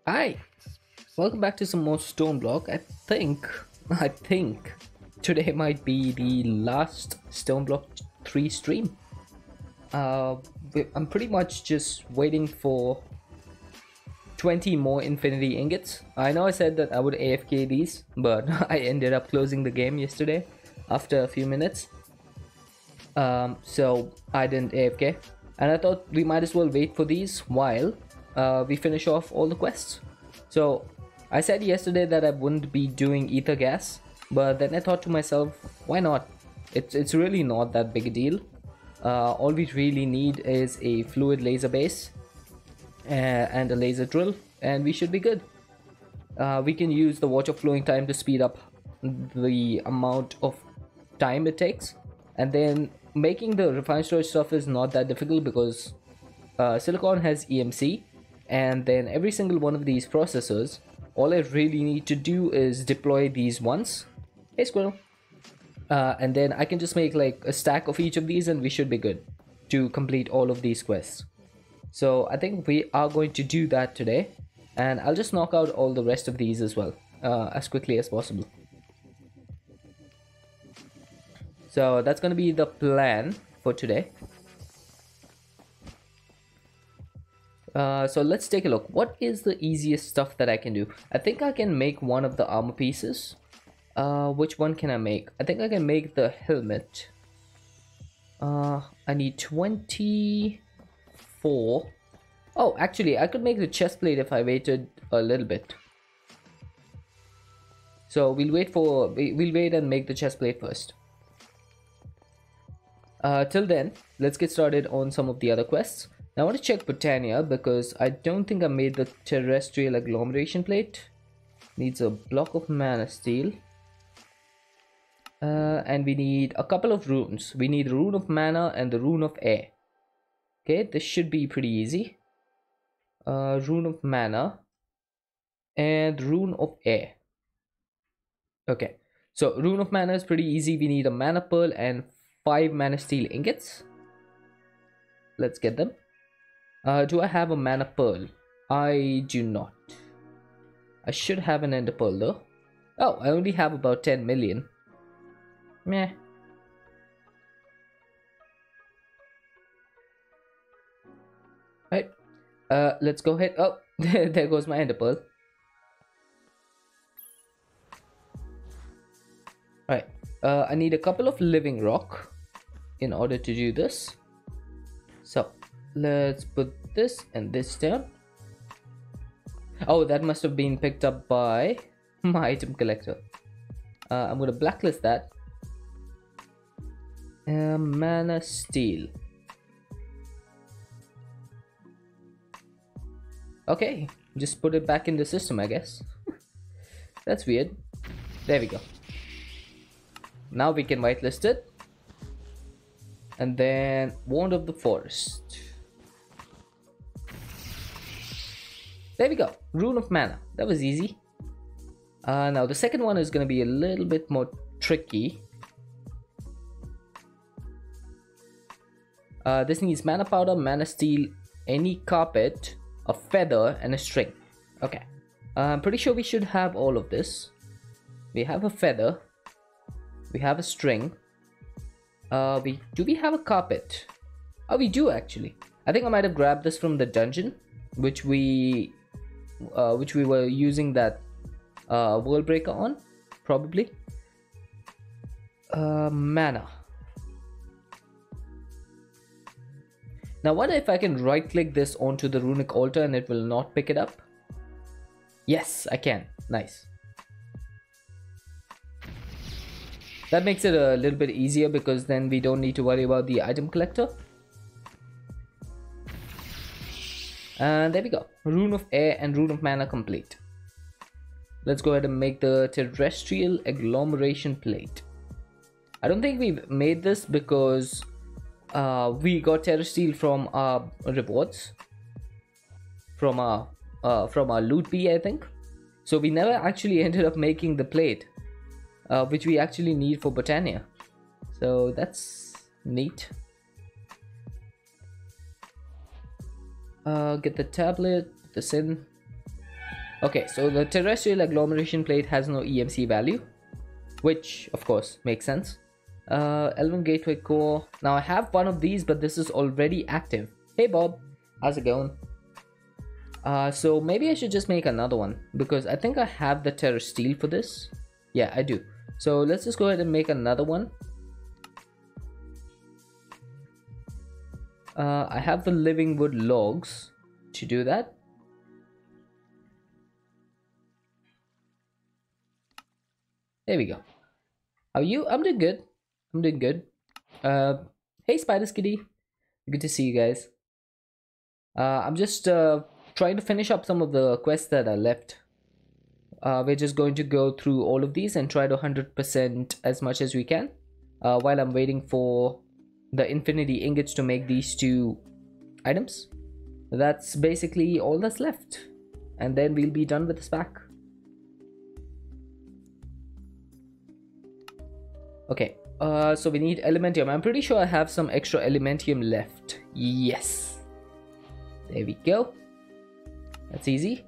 Hi, welcome back to some more Stoneblock. I think today might be the last Stoneblock 3 stream. I'm pretty much just waiting for 20 more infinity ingots. I know I said that I would AFK these, but I ended up closing the game yesterday after a few minutes. So I didn't AFK, and I thought we might as well wait for these while we finish off all the quests. So I said yesterday that I wouldn't be doing ether gas, but then I thought to myself, why not? It's really not that big a deal. All we really need is a fluid laser base and a laser drill, and we should be good. We can use the water flowing time to speed up the amount of time it takes, and then making the refined storage stuff is not that difficult because silicon has EMC, and then every single one of these processors, all I really need to do is deploy these once. Hey squirrel. And then I can just make like a stack of each of these and we should be good to complete all of these quests. So I think we are going to do that today, and I'll just knock out all the rest of these as well as quickly as possible. So that's going to be the plan for today. So let's take a look. What is the easiest stuff that I can do? I think I can make one of the armor pieces. Which one can I make? I think I can make the helmet. I need 24. Oh, actually, I could make the chest plate if I waited a little bit. So we'll wait and make the chest plate first. Till then, let's get started on some of the other quests. Now I want to check Britannia because I don't think I made the terrestrial agglomeration plate. Needs a block of mana steel. And we need a couple of runes. We need the rune of mana and the rune of air. Okay, this should be pretty easy. Rune of mana and rune of air. Okay, so rune of mana is pretty easy. We need a mana pearl and 5 mana steel ingots. Let's get them. Do I have a mana pearl? I do not. I should have an ender pearl though. Oh, I only have about 10 million. Meh. Right. Let's go ahead. Oh, there goes my ender pearl. Right. I need a couple of living rock in order to do this. So let's put this and this down. Oh, that must have been picked up by my item collector. I'm gonna blacklist that. Mana steel. Okay, just put it back in the system, I guess. That's weird. There we go. Now we can whitelist it. And then Wand of the Forest. There we go. Rune of Mana. That was easy. Now the second one is going to be a little bit more tricky. This needs mana powder, mana steel, any carpet, a feather, and a string. Okay. I'm pretty sure we should have all of this. We have a feather. We have a string. Do we have a carpet? Oh, we do actually. I think I might have grabbed this from the dungeon, which we were using that world breaker on, probably. Mana. Now, what if I can right click this onto the runic altar and it will not pick it up? Yes, I can. Nice. That makes it a little bit easier because then we don't need to worry about the item collector. And there we go. Rune of air and rune of mana complete. Let's go ahead and make the terrestrial agglomeration plate. I don't think we've made this because we got terra steel from our rewards. From our loot bee, I think. So we never actually ended up making the plate. Which we actually need for Britannia. So that's neat. Get the tablet, put this in. Okay, so the terrestrial agglomeration plate has no EMC value, which of course makes sense. Elven gateway core. Now I have one of these, but this is already active. Hey Bob, how's it going? So maybe I should just make another one because I think I have the terra steel for this. Yeah, I do. So let's just go ahead and make another one. I have the living wood logs to do that. There we go. How are you? I'm doing good. I'm doing good. Hey Spider Skitty. Good to see you guys. I'm just trying to finish up some of the quests that are left. We're just going to go through all of these and try to 100% as much as we can while I'm waiting for the infinity ingots to make these 2 items. That's basically all that's left, and then we'll be done with this pack. Okay, so we need elementium. I'm pretty sure I have some extra elementium left. Yes, there we go. That's easy.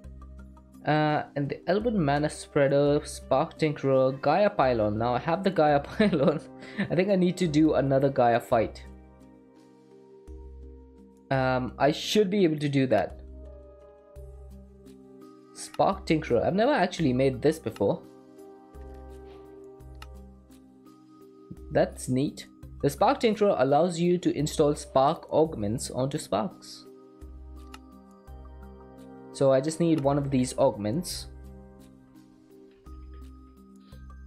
And the Elven Mana Spreader, Spark Tinkerer, Gaia Pylon. Now I have the Gaia Pylon. I think I need to do another Gaia fight. I should be able to do that. Spark Tinkerer. I've never actually made this before. That's neat. The Spark Tinkerer allows you to install spark augments onto sparks. So I just need one of these augments.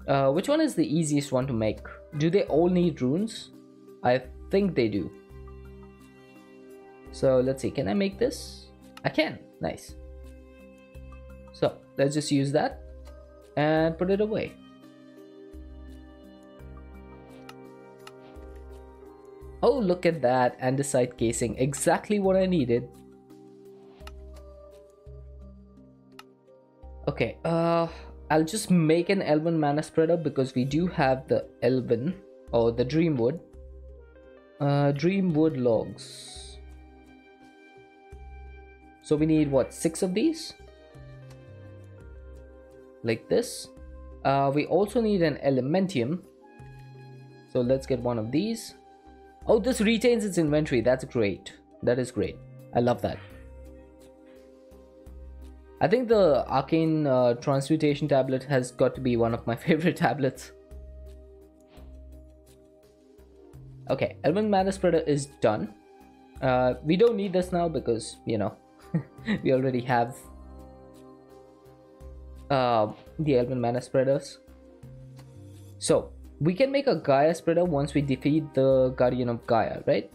Which one is the easiest one to make? Do they all need runes? I think they do. So let's see, can I make this? I can, nice. So let's just use that and put it away. Oh, look at that, andesite casing, exactly what I needed. Okay, I'll just make an Elven Mana Spreader because we do have the Elven or the Dreamwood. Dreamwood logs. So we need what, 6 of these? Like this. We also need an Elementium. So let's get one of these. Oh, this retains its inventory. That's great. That is great. I love that. I think the Arcane Transmutation tablet has got to be one of my favorite tablets. Okay, Elven Mana Spreader is done. We don't need this now because, you know, we already have the Elven Mana Spreaders. So, we can make a Gaia Spreader once we defeat the Guardian of Gaia, right?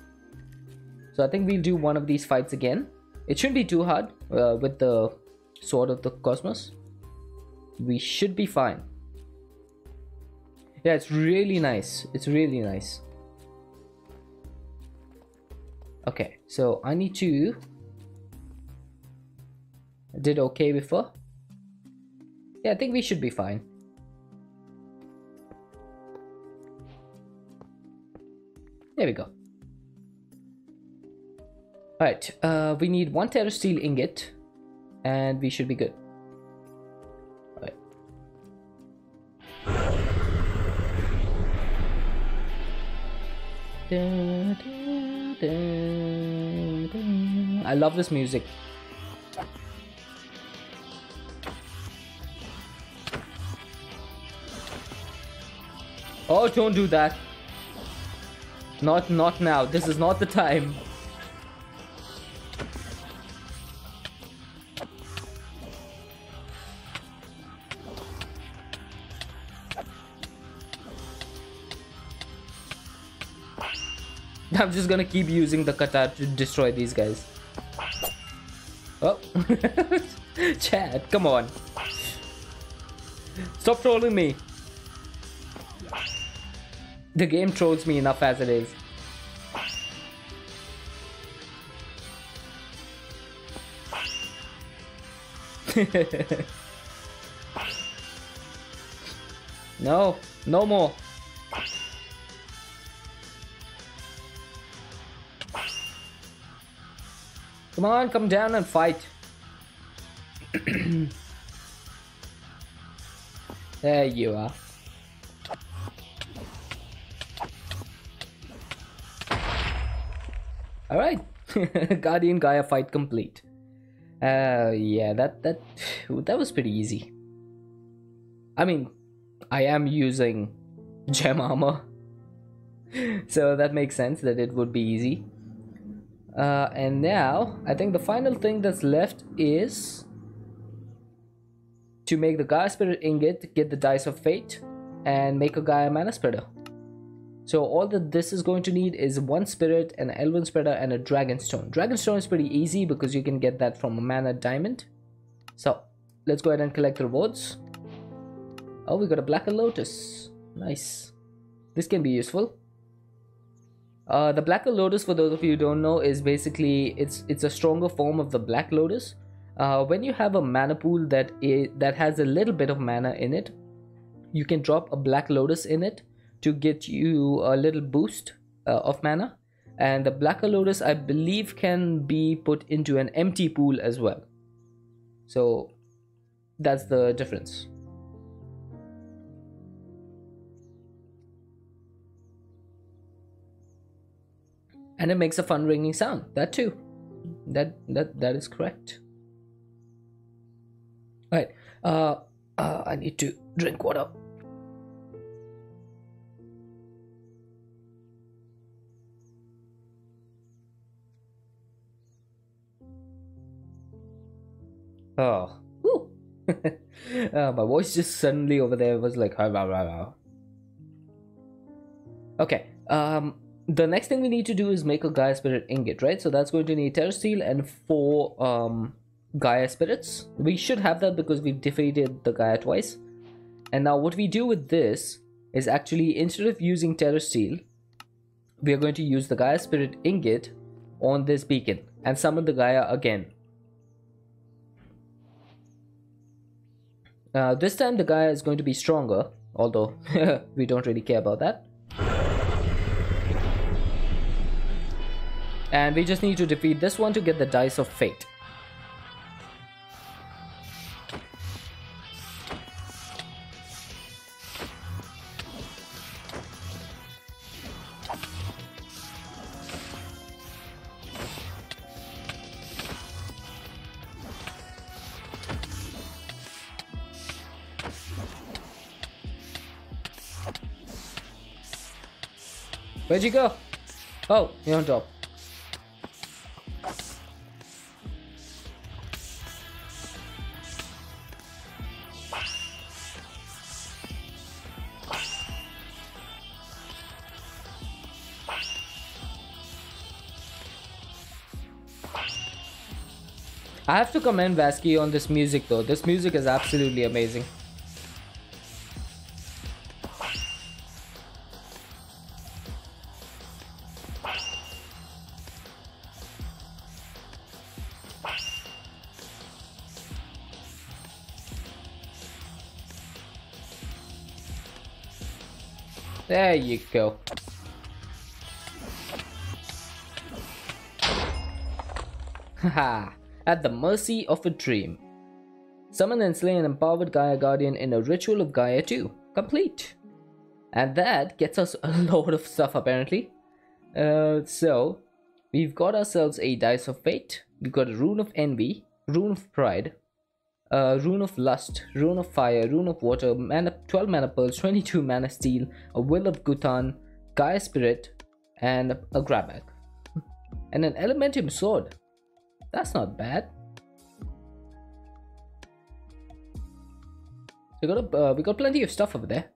So I think we'll do one of these fights again. It shouldn't be too hard with the Sword of the Cosmos. We should be fine. Yeah, it's really nice. It's really nice. Okay, so I need to... I did okay before. Yeah, I think we should be fine. There we go. Alright, we need 1 Terra Steel ingot and we should be good. Alright. I love this music. Oh, don't do that. Not now. This is not the time. I'm just gonna keep using the kata to destroy these guys. Oh. Chad, come on. Stop trolling me. The game trolls me enough as it is. No, no more. Come on, come down and fight. There you are. Alright. Guardian Gaia fight complete. Yeah, that was pretty easy. I mean, I am using gem armor, so that makes sense that it would be easy. And now, I think the final thing that's left is to make the Gaia Spirit Ingot, get the Dice of Fate, and make a Gaia Mana Spreader. So all that this is going to need is one Spirit, an Elven Spreader, and a Dragonstone. Dragonstone is pretty easy because you can get that from a Mana Diamond. So let's go ahead and collect the rewards. Oh, we got a Blacker Lotus. Nice. This can be useful. The Blacker Lotus, for those of you who don't know, is basically it's a stronger form of the Black Lotus. When you have a mana pool that has a little bit of mana in it, you can drop a Black Lotus in it to get you a little boost of mana. And the Blacker Lotus, I believe, can be put into an empty pool as well. So that's the difference. And it makes a fun ringing sound. That too. That is correct. Alright. I need to drink water. Oh. Woo. My voice just suddenly over there was like okay. The next thing we need to do is make a Gaia Spirit Ingot, right? So that's going to need Terra Steel and 4 Gaia Spirits. We should have that because we've defeated the Gaia twice. And now what we do with this is actually, instead of using Terra Steel, we are going to use the Gaia Spirit Ingot on this beacon and summon the Gaia again. This time the Gaia is going to be stronger, although we don't really care about that. And we just need to defeat this one to get the Dice of Fate. Where'd you go? Oh, you're on top. I have to commend Vasky on this music though. This music is absolutely amazing. There you go. Haha. At the mercy of a dream. Summon and slay an empowered Gaia Guardian in a ritual of Gaia 2. Complete. And that gets us a lot of stuff apparently. So, we've got ourselves a Dice of Fate. We've got a Rune of Envy, Rune of Pride, Rune of Lust, Rune of Fire, Rune of Water, 12 Mana Pearls, 22 Mana Steel, a Will of Gutan, Gaia Spirit, and a Grabag. And an Elementium Sword. That's not bad. We got plenty of stuff over there.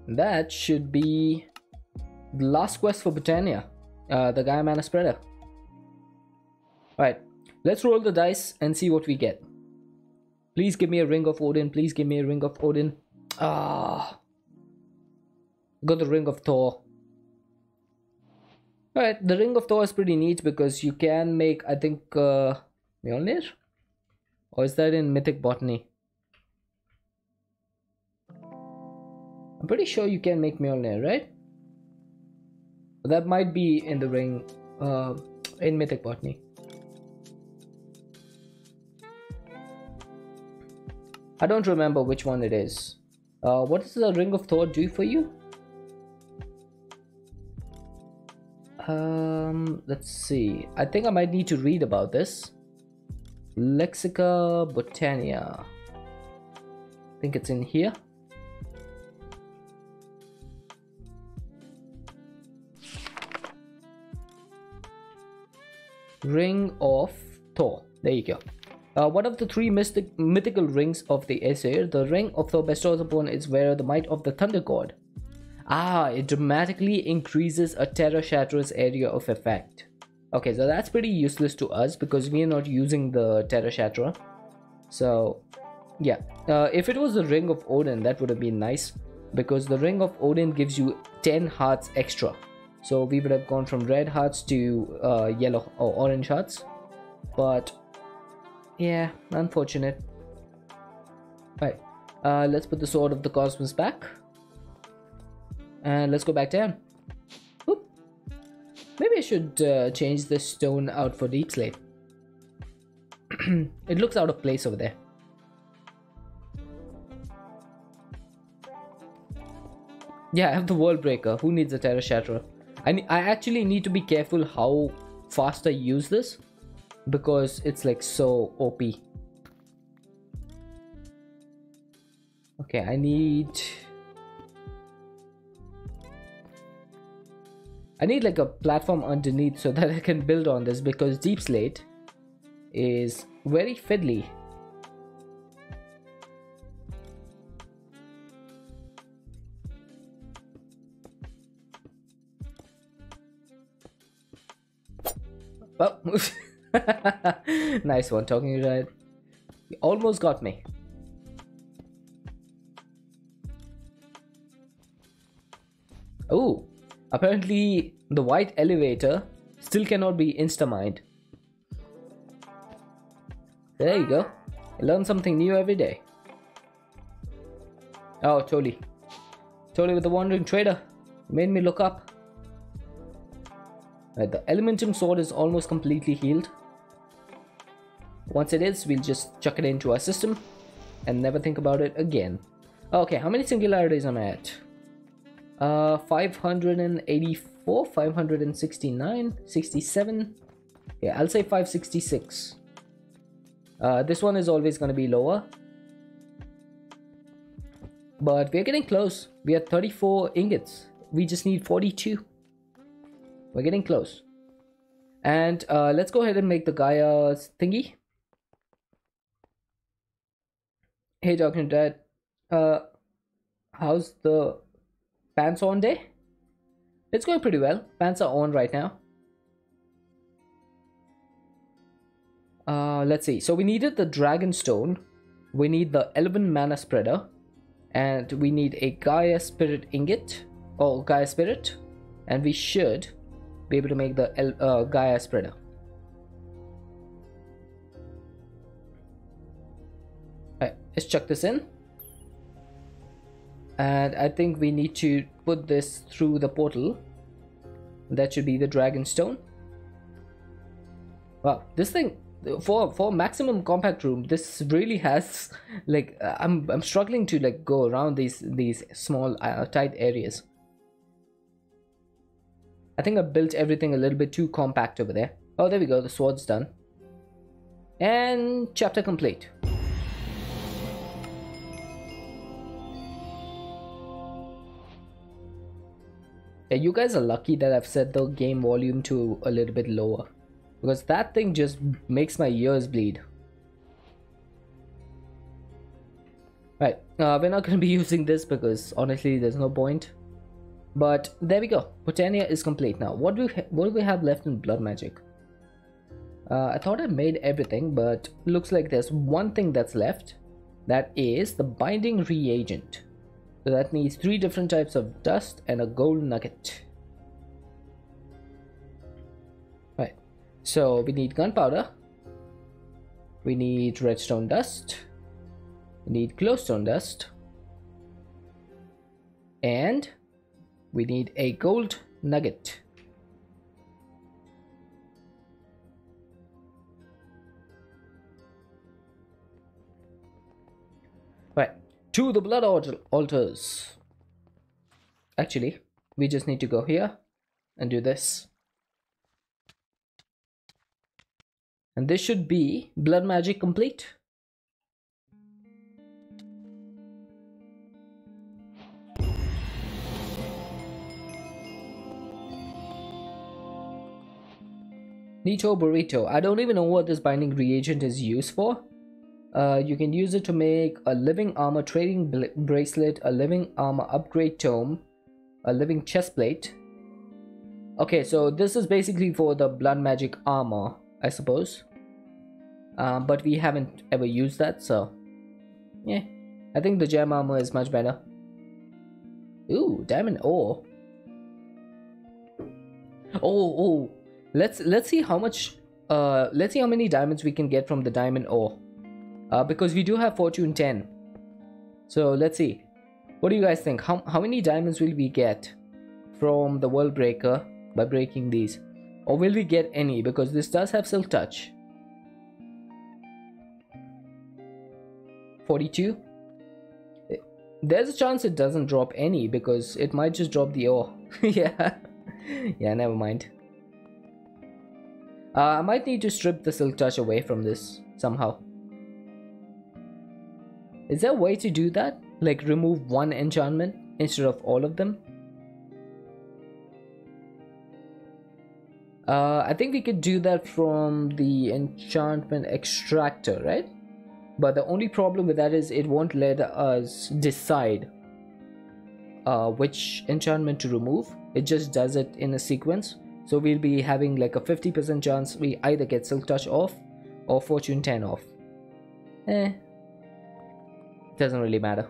That should be the last quest for Britannia, the Gaia Mana Spreader. Alright, let's roll the dice and see what we get. Please give me a Ring of Odin. Please give me a Ring of Odin. Ah, got the Ring of Thor. Alright, the Ring of Thor is pretty neat because you can make, I think, Mjolnir? Or is that in Mythic Botany? I'm pretty sure you can make Mjolnir, right? That might be in the ring, in Mythic Botany. I don't remember which one it is. What does the Ring of Thor do for you? Let's see. I think I might need to read about this. Lexica Botania. I think it's in here. Ring of Thor. There you go. One of the three mythical rings of the Aesir, the Ring of Thor bestows upon its wearer the might of the Thunder God. It dramatically increases a Terra Shatterer's area of effect. Okay, so that's pretty useless to us because we are not using the Terra Shatterer. So, yeah. If it was the Ring of Odin, that would have been nice because the Ring of Odin gives you 10 hearts extra. So we would have gone from red hearts to yellow or orange hearts. But, yeah, unfortunate. Right, let's put the Sword of the Cosmos back. And let's go back down. Oop. Maybe I should change this stone out for Deep Slate. It looks out of place over there. Yeah, I have the World Breaker. Who needs a Terra Shatterer? I actually need to be careful how fast I use this because it's like so OP. Okay, I need like a platform underneath so that I can build on this because Deep Slate is very fiddly. Oh, nice one, talking right. You almost got me. Oh. Apparently, the white elevator still cannot be insta-mined. There you go. You learn something new every day. Oh, totally. Totally with the Wandering Trader. Made me look up. Right, the Elementum Sword is almost completely healed. Once it is, we'll just chuck it into our system and never think about it again. Okay, how many singularities am I at? 584, 569, 67. Yeah, I'll say 566. This one is always going to be lower. But we're getting close. We are 34 ingots. We just need 42. We're getting close. And let's go ahead and make the Gaia thingy. Hey, Dr. Dad. How's the pants on day? It's going pretty well. Pants are on right now. Let's see. So we needed the Dragon Stone. We need the Elven Mana Spreader. And we need a Gaia Spirit Ingot. Or Gaia Spirit. And we should be able to make the Gaia Spreader. Alright, let's chuck this in. And I think we need to put this through the portal. That should be the Dragon Stone. Wow, this thing for maximum compact room, this really has like I'm struggling to like go around these small tight areas. I think I built everything a little bit too compact over there. Oh, there we go. The sword's done. And chapter complete. Yeah, you guys are lucky that I've set the game volume to a little bit lower, because that thing just makes my ears bleed. Right, we're not going to be using this because honestly there's no point. But there we go. Botania is complete now. What do we have left in blood magic? I thought I made everything, but looks like there's one thing that's left. That is the binding reagent. So that needs 3 different types of dust and a gold nugget. Right. So we need gunpowder. We need redstone dust. We need glowstone dust. And we need a gold nugget. Right, to the blood altars. Actually, we just need to go here and do this. And this should be blood magic complete. Nito Burrito. I don't even know what this binding reagent is used for. You can use it to make a living armor trading bracelet, a living armor upgrade tome, a living chest plate. Okay, so this is basically for the blood magic armor, I suppose. But we haven't ever used that, so yeah. I think the gem armor is much better. Ooh, diamond ore. Oh, let's see how much. Let's see how many diamonds we can get from the diamond ore. Because we do have fortune 10. So let's see. What do you guys think? How many diamonds will we get from the world breaker by breaking these? Or will we get any? Because this does have silk touch. 42. There's a chance it doesn't drop any because it might just drop the ore. Yeah. Yeah, never mind. I might need to strip the silk touch away from this somehow. Is there a way to do that? Like remove one enchantment instead of all of them? I think we could do that from the enchantment extractor, right? But the only problem with that is it won't let us decide which enchantment to remove. It just does it in a sequence. So we'll be having like a 50% chance we either get silk touch off or fortune 10 off. Doesn't really matter.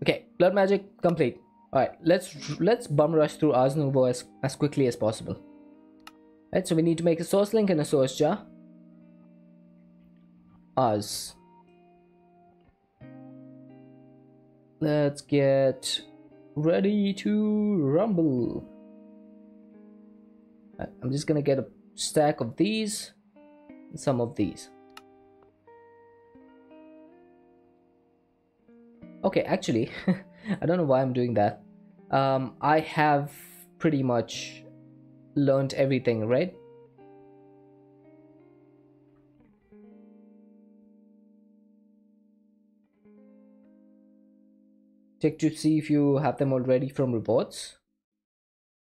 Okay, blood magic complete. Alright, let's bum rush through Ars Nouveau as quickly as possible. Alright, so we need to make a source link and a source jar. Ars. Let's get ready to rumble. Right, I'm just gonna get a stack of these and some of these. Okay, actually, I don't know why I'm doing that. I have pretty much learned everything, right? Check to see if you have them already from reports.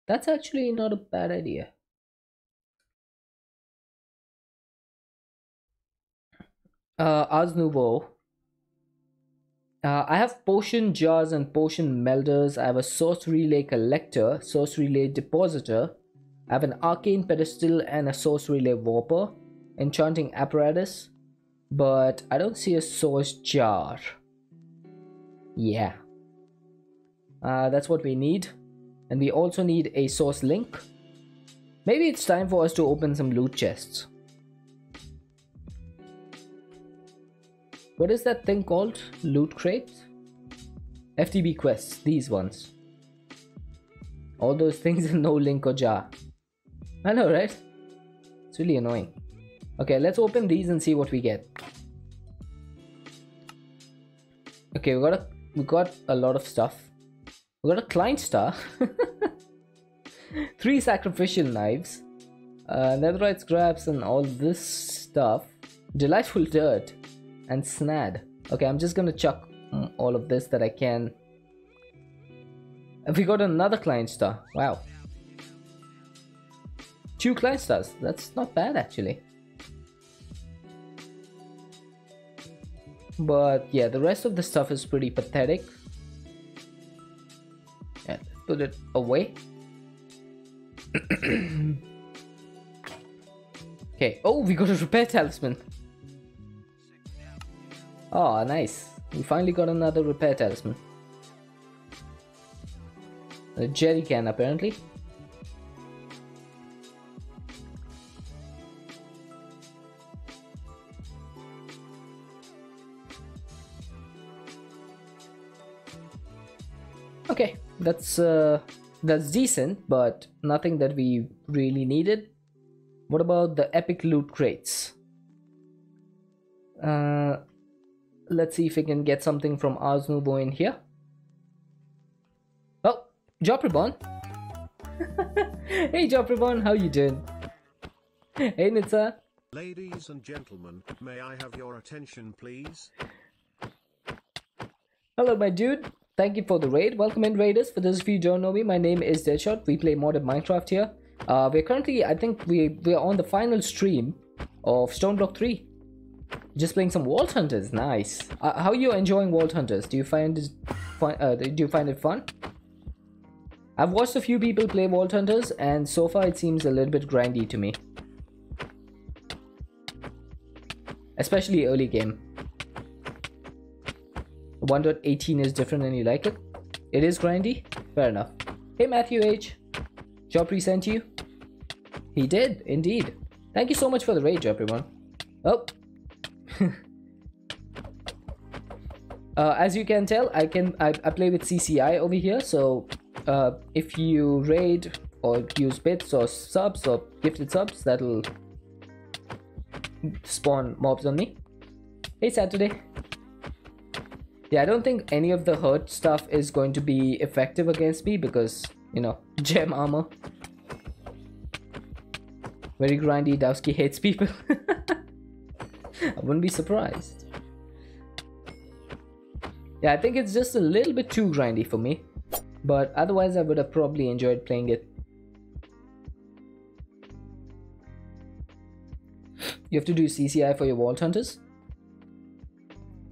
That's actually not a bad idea. Ars Nouveau. I have potion jars and potion melders. I have a source relay collector, source relay depositor. I have an arcane pedestal and a source relay warper, enchanting apparatus, but I don't see a source jar. Yeah, that's what we need, and we also need a source link. Maybe it's time for us to open some loot chests. What is that thing called? Loot crates? FTB quests, these ones. All those things and no link or jar. I know, right? It's really annoying. Okay, let's open these and see what we get. Okay, we got a lot of stuff. We got a client star. 3 sacrificial knives. Netherite scraps and all this stuff. Delightful dirt. And snad. Okay, I'm just gonna chuck all of this that I can. And we got another client star. Wow. 2 client stars. That's not bad actually. But yeah, the rest of the stuff is pretty pathetic. Yeah, let's put it away. Okay. Oh, we got a repair talisman. Oh, nice. We finally got another repair talisman. A jerry can, apparently. Okay, that's decent, but nothing that we really needed. What about the epic loot crates? Let's see if we can get something from Ars Nouveau in here. Oh, Job Reborn. Hey Job Reborn, how you doing? Hey Nitsa. Ladies and gentlemen, may I have your attention please? Hello my dude. Thank you for the raid. Welcome in raiders. For those of you who don't know me, my name is Deadshot. We play modded Minecraft here. We're currently, I think we're on the final stream of Stoneblock 3. Just playing some Vault Hunters. Nice. How are you enjoying Vault Hunters? Do you find it fun? I've watched a few people play Vault Hunters and so far it seems a little bit grindy to me. Especially early game. 1.18 is different and you like it? It is grindy? Fair enough. Hey Matthew H. Joffrey sent you? He did, indeed. Thank you so much for the raid, everyone. Oh. As you can tell, I play with CCI over here, so if you raid or use bits or subs or gifted subs, that'll spawn mobs on me. Hey Saturday. Yeah, I don't think any of the hurt stuff is going to be effective against me because, you know, gem armor. Very grindy, Dowski hates people. I wouldn't be surprised. Yeah, I think it's just a little bit too grindy for me. But otherwise I would have probably enjoyed playing it. You have to do CCI for your Vault Hunters?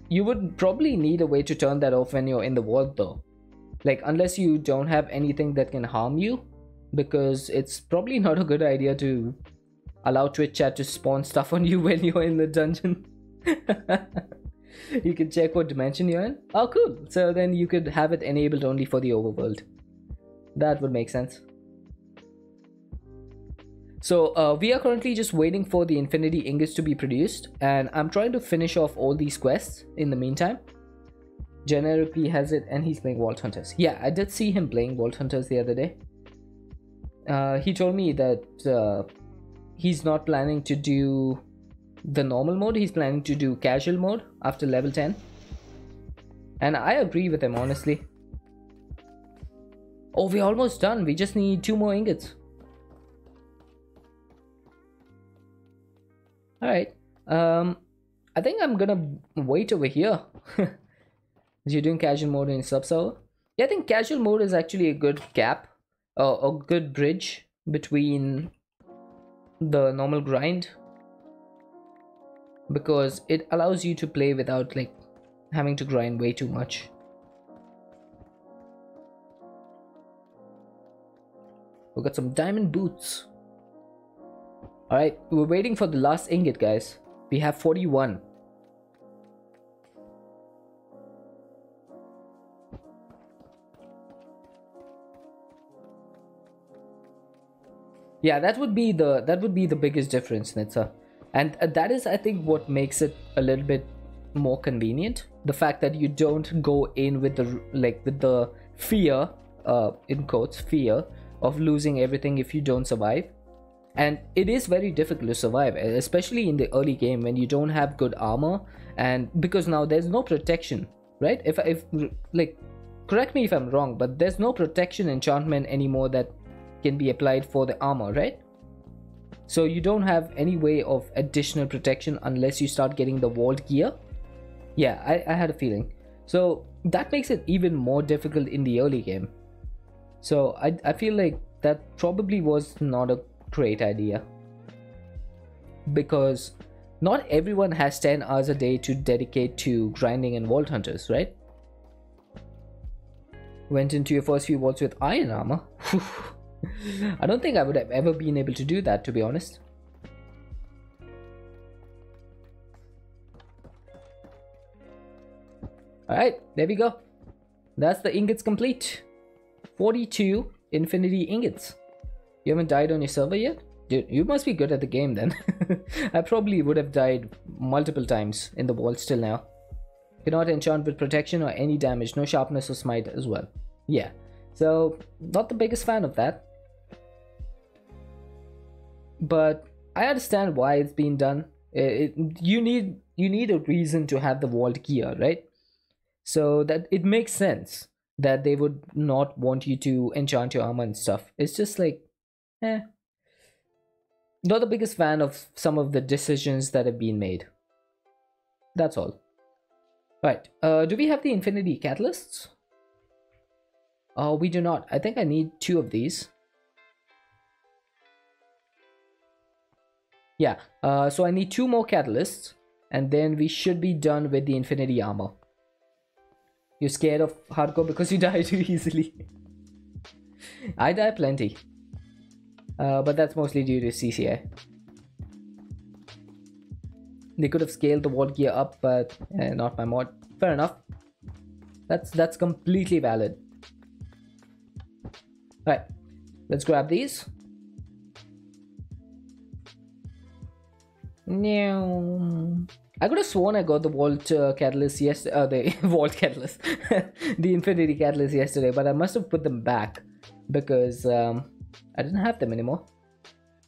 You would probably need a way to turn that off when you're in the vault though. Like, unless you don't have anything that can harm you. Because it's probably not a good idea to allow Twitch chat to spawn stuff on you when you're in the dungeon. You can check what dimension you're in. Oh cool, so then you could have it enabled only for the overworld. That would make sense. So we are currently just waiting for the infinity ingots to be produced, and I'm trying to finish off all these quests in the meantime. Generically has it and he's playing Vault Hunters. Yeah, I did see him playing Vault Hunters the other day. He told me that he's not planning to do the normal mode, he's planning to do casual mode after level 10. And I agree with him, honestly. Oh, we're almost done. We just need 2 more ingots. Alright. I think I'm gonna wait over here. You're doing casual mode in sub-server? Yeah, I think casual mode is actually a good gap. A good bridge between the normal grind. Because it allows you to play without like having to grind way too much. We got some diamond boots. Alright, we're waiting for the last ingot, guys. We have 41. Yeah, that would be the biggest difference, Nitsa. And that is, I think, what makes it a little bit more convenient. The fact that you don't go in with the fear, in quotes, fear of losing everything if you don't survive. And it is very difficult to survive, especially in the early game when you don't have good armor, and because now there's no protection, right? If like, correct me if I'm wrong, but there's no protection enchantment anymore that can be applied for the armor, right? So you don't have any way of additional protection unless you start getting the vault gear. Yeah, I had a feeling. So that makes it even more difficult in the early game. So I feel like that probably was not a great idea, because not everyone has 10 hours a day to dedicate to grinding and Vault Hunters, right? Went into your first few vaults with iron armor. I don't think I would have ever been able to do that, to be honest. Alright, there we go. That's the ingots complete. 42 infinity ingots. You haven't died on your server yet? Dude, you must be good at the game then. I probably would have died multiple times in the vault still now. Cannot enchant with protection or any damage. No sharpness or smite as well. Yeah, so not the biggest fan of that. But I understand why it's being done. You you need a reason to have the vault gear, right? So that it makes sense that they would not want you to enchant your armor and stuff. It's just like, not the biggest fan of some of the decisions that have been made. That's all. Right, do we have the infinity catalysts? Oh, we do not. I think I need 2 of these. Yeah, so I need 2 more catalysts, and then we should be done with the infinity armor. You're scared of hardcore because you die too easily. I die plenty. But that's mostly due to CCI. They could have scaled the vault gear up, but not my mod. Fair enough. That's completely valid. Right, let's grab these. No, I could have sworn I got the vault catalyst yesterday. The vault catalyst, the infinity catalyst yesterday, but I must have put them back because I didn't have them anymore.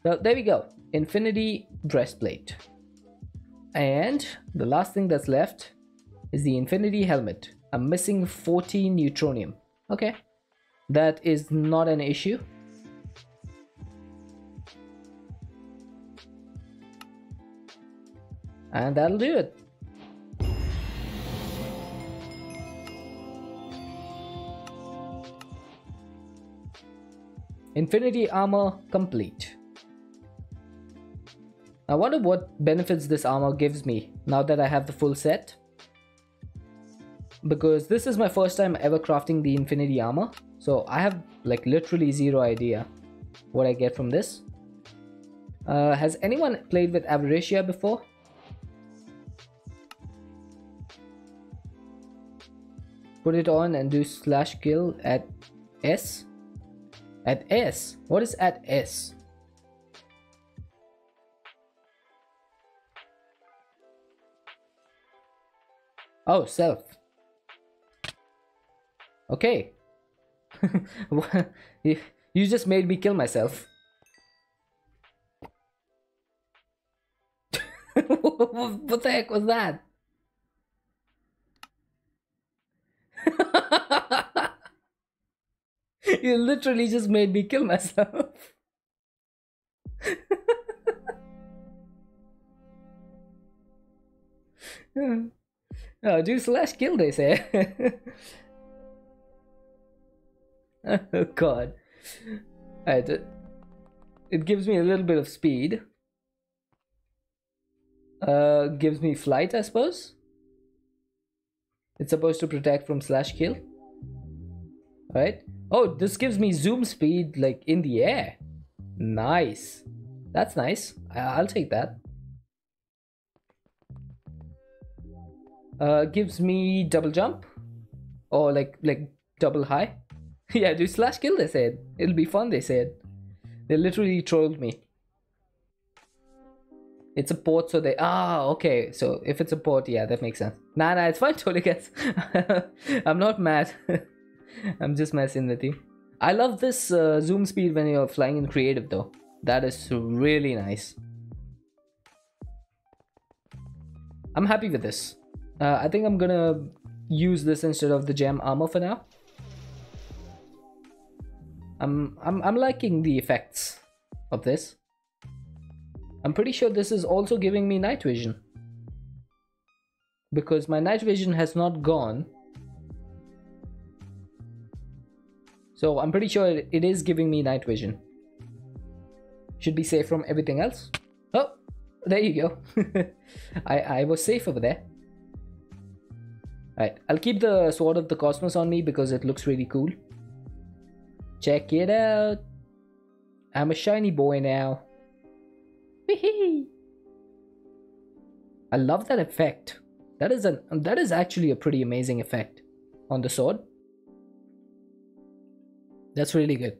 So there we go, infinity breastplate. And the last thing that's left is the infinity helmet. I'm missing 14 neutronium. Okay, that is not an issue. And that'll do it. Infinity armor complete. I wonder what benefits this armor gives me now that I have the full set. Because this is my first time ever crafting the infinity armor. So I have like literally zero idea what I get from this. Has anyone played with Avaricia before? Put it on and do slash kill at S. At S? What is at S? Oh, self. Okay. You just made me kill myself. What the heck was that? You literally just made me kill myself. Oh, do slash kill, they say. Oh god. It gives me a little bit of speed. Gives me flight, I suppose. It's supposed to protect from slash kill. Right? Oh, this gives me zoom speed like in the air. Nice. That's nice. I'll take that. Gives me double jump. Or like double high. Yeah, do slash kill, they said. It'll be fun, they said. They literally trolled me. It's a port, so they... Ah, okay. So if it's a port, yeah, that makes sense. Nah, it's fine, totally guess. I'm not mad. I'm just messing with you. I love this zoom speed when you're flying in creative, though. That is really nice. I'm happy with this. I think I'm gonna use this instead of the gem armor for now. I'm liking the effects of this. I'm pretty sure this is also giving me night vision, because my night vision has not gone. So I'm pretty sure it is giving me night vision. Should be safe from everything else. Oh, there you go. I was safe over there. Alright, I'll keep the Sword of the Cosmos on me because it looks really cool. Check it out. I'm a shiny boy now. I love that effect. That is actually a pretty amazing effect on the sword. That's really good.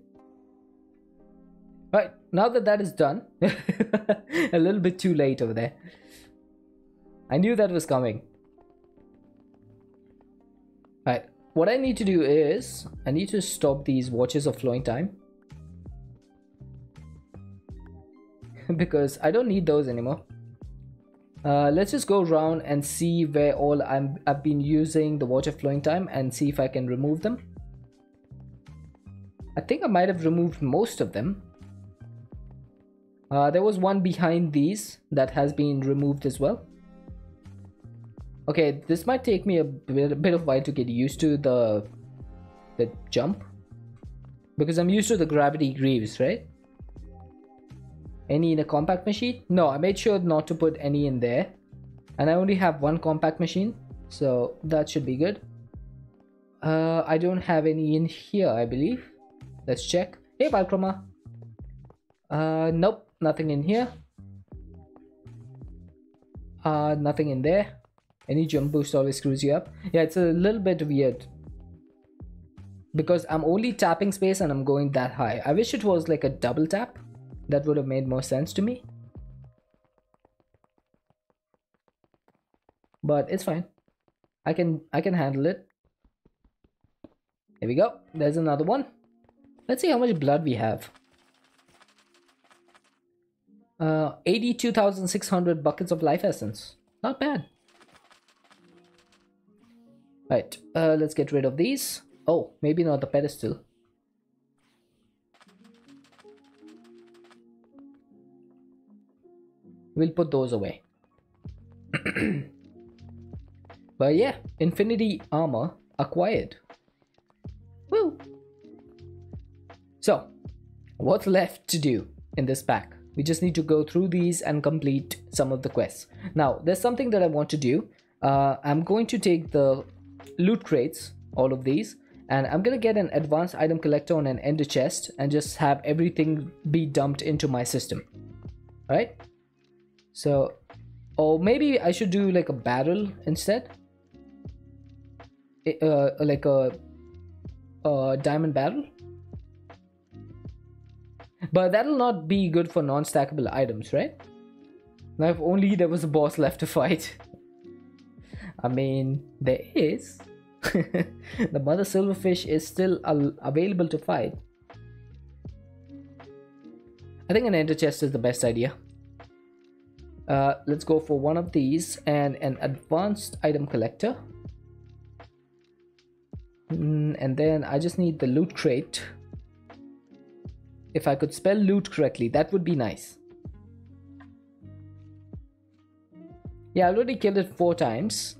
Right, now that is done. A little bit too late over there. I knew that was coming. Right, what I need to do is I need to stop these watches of flowing time. Because I don't need those anymore. Let's just go around and see where all I've been using the water flowing time and see if I can remove them. I think I might have removed most of them. There was one behind these that has been removed as well. Okay, this might take me a bit of while to get used to the jump, because I'm used to the gravity greaves, right? Any in a compact machine? No, I made sure not to put any in there, and I only have one compact machine, so that should be good. I don't have any in here, I believe. Let's check. Hey, Balchroma. Nope, nothing in here. Nothing in there. Any jump boost always screws you up. Yeah, it's a little bit weird because I'm only tapping space and I'm going that high. I wish it was like a double tap. That would have made more sense to me. But it's fine. I can handle it. Here we go. There's another one. Let's see how much blood we have. 82,600 buckets of life essence. Not bad. Right, let's get rid of these. Oh, maybe not the pedestal. We'll put those away. But yeah, infinity armor acquired. Woo! So, what's left to do in this pack? We just need to go through these and complete some of the quests. Now, there's something that I want to do. I'm going to take the loot crates, all of these, and I'm gonna get an advanced item collector on an ender chest and just have everything be dumped into my system. Alright? So, or maybe I should do like a barrel instead. Like a diamond barrel. But that'll not be good for non-stackable items, right? Now if only there was a boss left to fight. I mean, there is. The mother silverfish is still available to fight. I think an ender chest is the best idea. Let's go for one of these and an advanced item collector. And then I just need the loot crate. If I could spell loot correctly, that would be nice. Yeah, I already killed it 4 times.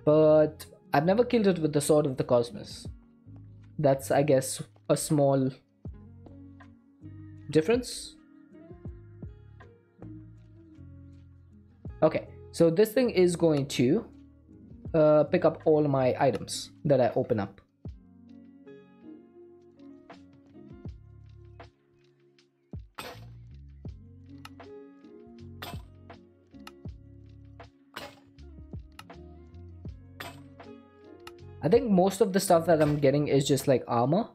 But I've never killed it with the Sword of the Cosmos. That's, I guess, a small difference. Okay, so this thing is going to pick up all my items that I open up. I think most of the stuff that I'm getting is just like armor.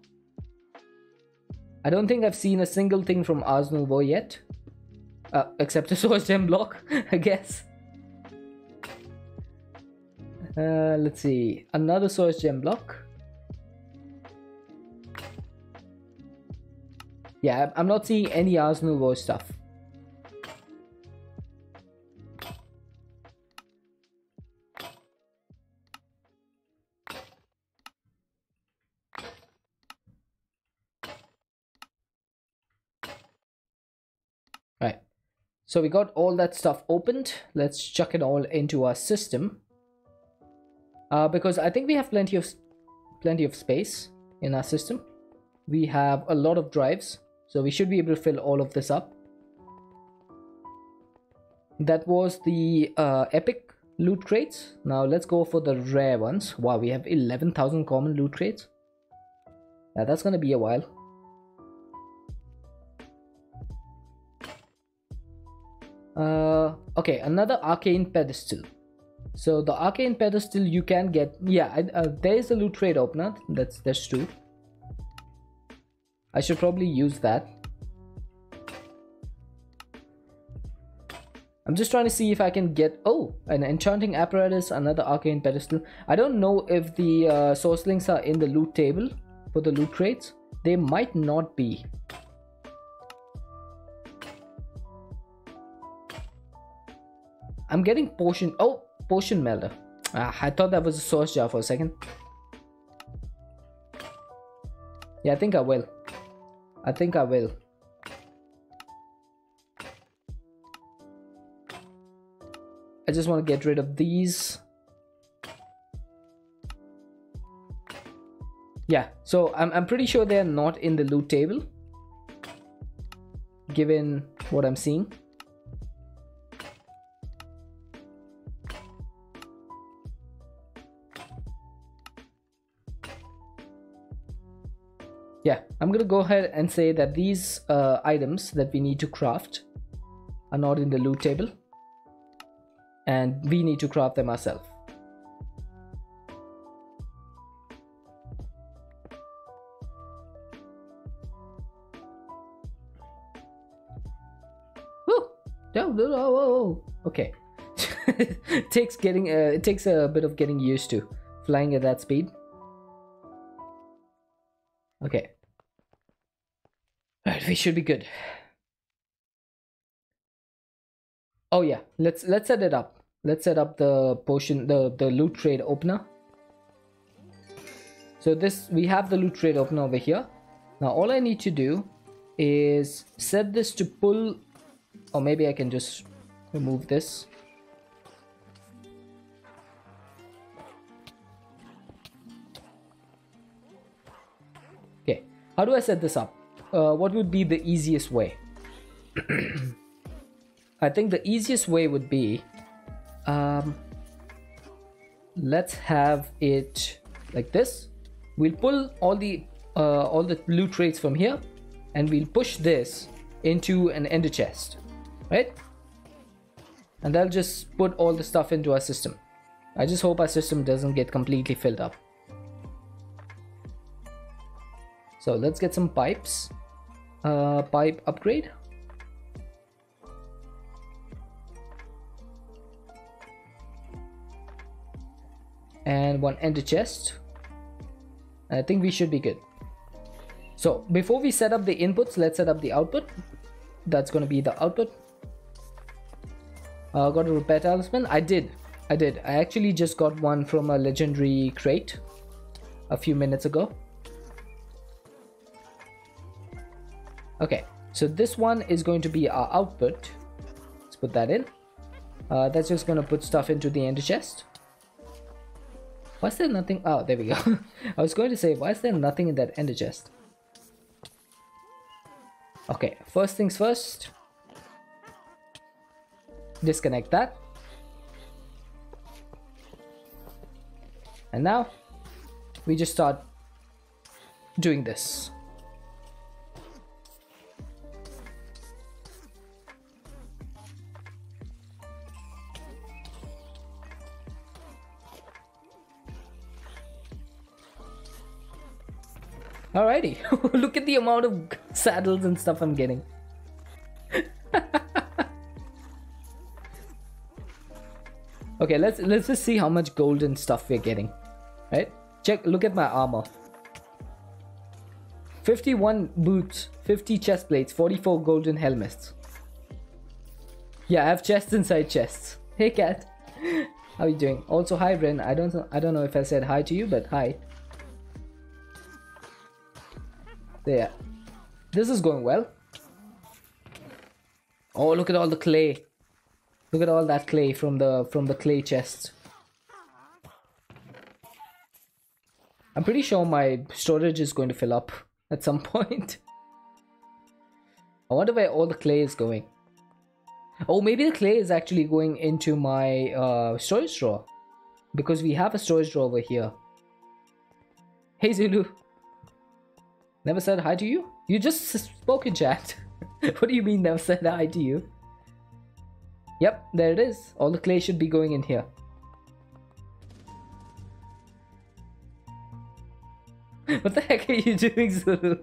I don't think I've seen a single thing from Ars Nouveau yet. Except a source gem block, I guess. Let's see. Another source gem block. Yeah, I'm not seeing any Ars Nouveau stuff. Right. So we got all that stuff opened. Let's chuck it all into our system. Because I think we have plenty of space in our system. We have a lot of drives, so we should be able to fill all of this up. That was the epic loot crates. Now let's go for the rare ones. Wow, we have 11,000 common loot crates. Yeah, that's gonna be a while. Okay, another arcane pedestal. So the arcane pedestal you can get. Yeah, there is a loot crate opener. That's true. I should probably use that. I'm just trying to see if I can get... Oh, an enchanting apparatus, another arcane pedestal. I don't know if the source links are in the loot table for the loot crates. They might not be. I'm getting potion. Oh, potion melter. I thought that was a source jar for a second. Yeah, I think I will. I think I will. I just want to get rid of these. Yeah, so I'm pretty sure they're not in the loot table, given what I'm seeing. Yeah, I'm gonna go ahead and say that these items that we need to craft are not in the loot table, and we need to craft them ourselves. Whoa. Okay. It takes a bit of getting used to flying at that speed. Okay. Alright, we should be good. Oh yeah, let's set it up. Let's set up the potion, the loot trade opener. So we have the loot trade opener over here. Now all I need to do is set this to pull, or maybe I can just remove this. Okay, how do I set this up? What would be the easiest way? I think the easiest way would be, let's have it like this. We'll pull all the loot crates from here, and we'll push this into an ender chest, right? And that'll just put all the stuff into our system. I just hope our system doesn't get completely filled up. So let's get some pipes. Pipe upgrade. And one ender chest. I think we should be good. So before we set up the inputs, let's set up the output. That's going to be the output. Got a repair talisman. I did. I actually just got one from a legendary crate a few minutes ago. Okay, so this one is going to be our output. Let's put that in. That's just going to put stuff into the ender chest. Why is there nothing? Oh, there we go. I was going to say, why is there nothing in that ender chest? Okay, first things first. Disconnect that. And now we just start doing this. Alrighty, look at the amount of saddles and stuff I'm getting. Okay, let's just see how much gold and stuff we're getting. Right? Look at my armor. 51 boots, 50 chest plates, 44 golden helmets. Yeah, I have chests inside chests. Hey cat, how are you doing? Also hi Ren. I don't know if I said hi to you, but hi. There. This is going well. Oh, look at all the clay. Look at all that clay from the clay chest. I'm pretty sure my storage is going to fill up at some point. I wonder where all the clay is going. Oh, maybe the clay is actually going into my storage drawer, because we have a storage drawer over here. Hey Zulu. Never said hi to you? You just spoke in chat. What do you mean never said hi to you? Yep, there it is. All the clay should be going in here. What the heck are you doing, Zulu?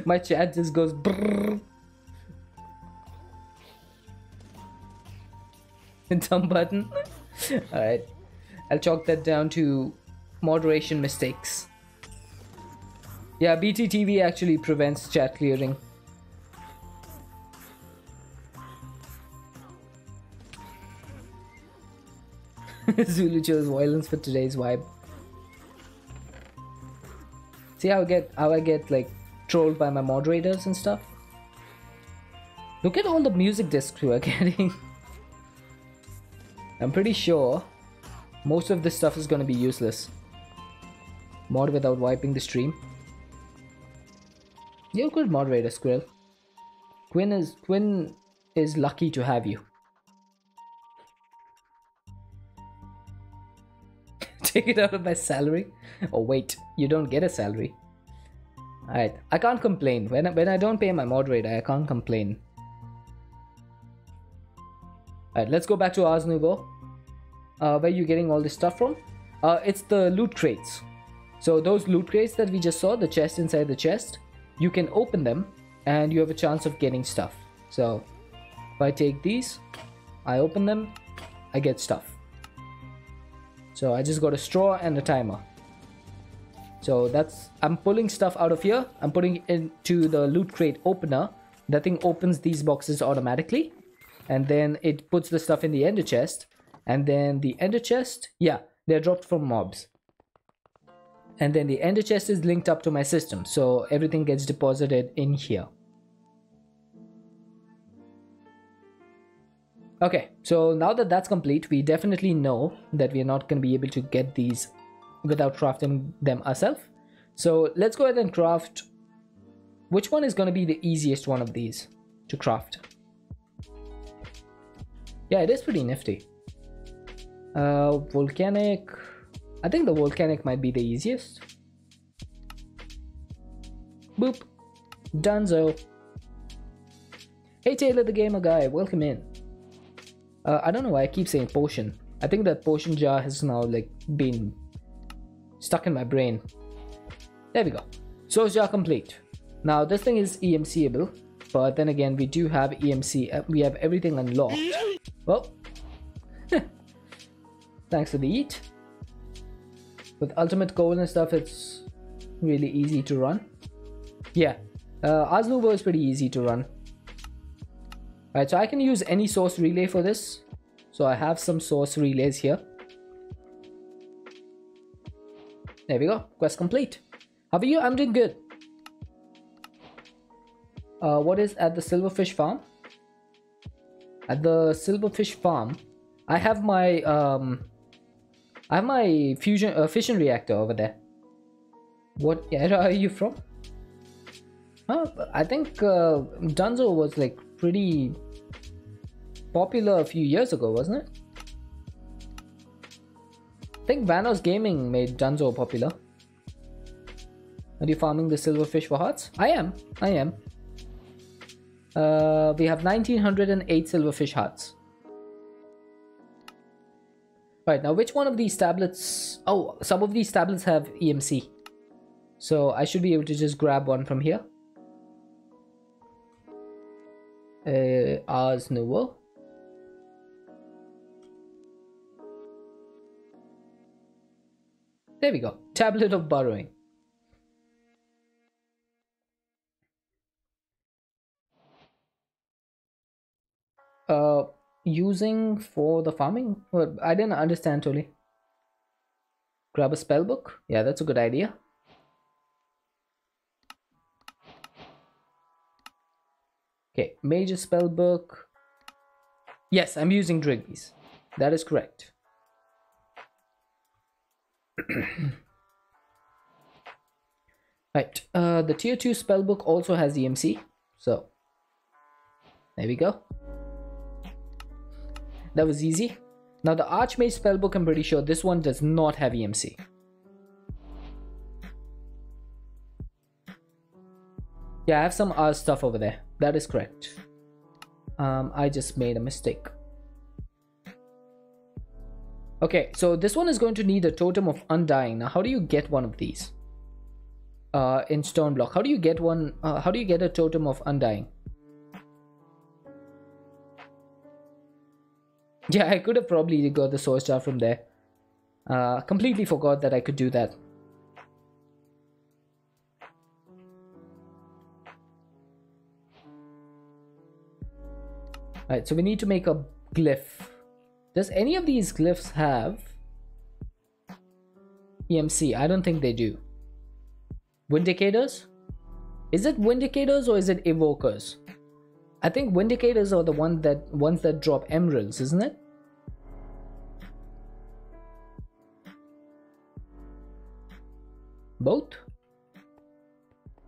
My chat just goes brrrr. Dumb button. Alright. I'll chalk that down to moderation mistakes. Yeah, BTTV actually prevents chat clearing Zulu chose violence for today's vibe. See how I get like trolled by my moderators and stuff? Look at all the music discs we are getting. I'm pretty sure most of this stuff is gonna be useless. Mod without wiping the stream. You're a good moderator, Squirrel. Quinn is lucky to have you. Take it out of my salary. Oh wait, you don't get a salary. Alright, I can't complain. When I don't pay my moderator, I can't complain. Alright, let's go back to Ars Nouveau. Where are you getting all this stuff from? It's the loot crates. So those loot crates that we just saw, the chest inside the chest, you can open them and you have a chance of getting stuff. So if I take these, I open them, I get stuff. So I just got a straw and a timer. So I'm pulling stuff out of here. I'm putting it into the loot crate opener. That thing opens these boxes automatically. And then it puts the stuff in the ender chest. And then the ender chest, yeah, they're dropped from mobs. And then the ender chest is linked up to my system. So everything gets deposited in here. Okay, so now that that's complete, we definitely know that we're not going to be able to get these without crafting them ourselves. So let's go ahead and craft. Which one is going to be the easiest one of these to craft? Yeah, it is pretty nifty. Volcanic. I think the volcanic might be the easiest. Boop. Dunzo. Hey Taylor the Gamer Guy, welcome in. I don't know why I keep saying potion. I think that potion jar has now like been stuck in my brain. There we go. Source jar complete. Now this thing is EMCable, but then again we do have EMC. We have everything unlocked. Well, thanks for the eat. With ultimate gold and stuff, it's really easy to run. Yeah, Ars Nouveau is pretty easy to run. Alright, so I can use any source relay for this. So I have some source relays here. There we go. Quest complete. How are you? I'm doing good. What is at the Silverfish Farm? At the Silverfish Farm, I have my fission reactor over there. What era are you from? I think Dunzo was like pretty popular a few years ago, wasn't it? I think Vanos Gaming made Dunzo popular. Are you farming the silverfish for hearts? I am. We have 1908 silverfish hearts. Right, now which one of these tablets... Oh, some of these tablets have EMC. So I should be able to just grab one from here. Ars Nouveau. There we go. Tablet of Burrowing. Using for the farming? Well, I didn't understand totally. Grab a spell book? Yeah, that's a good idea. Okay, major spell book. Yes, I'm using Drigby's. That is correct. Right, the tier 2 spellbook also has EMC, so there we go. That was easy. Now the Archmage spellbook, I'm pretty sure this one does not have EMC. Yeah, I have some Ars stuff over there. That is correct. I just made a mistake. Okay, so this one is going to need a Totem of Undying. Now, how do you get one of these? In Stoneblock, how do you get one? How do you get a Totem of Undying? Yeah, I could have probably got the source jar from there. Completely forgot that I could do that. Alright, so we need to make a glyph. Does any of these glyphs have EMC? I don't think they do. Vindicators? Is it Vindicators or is it Evokers? I think Vindicators are the ones that drop emeralds, isn't it? Both?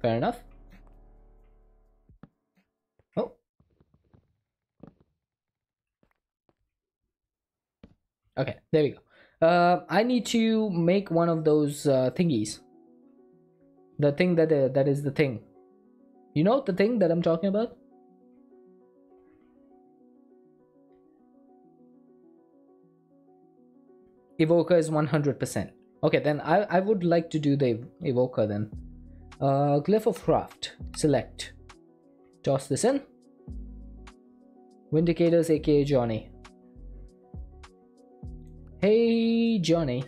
Fair enough. Oh. Okay, there we go. I need to make one of those thingies. The thing that is the thing. You know the thing that I'm talking about? Evoker is 100%. Okay, then I would like to do the Evoker then. Glyph of Craft. Select. Toss this in. Vindicators aka Johnny. Hey Johnny.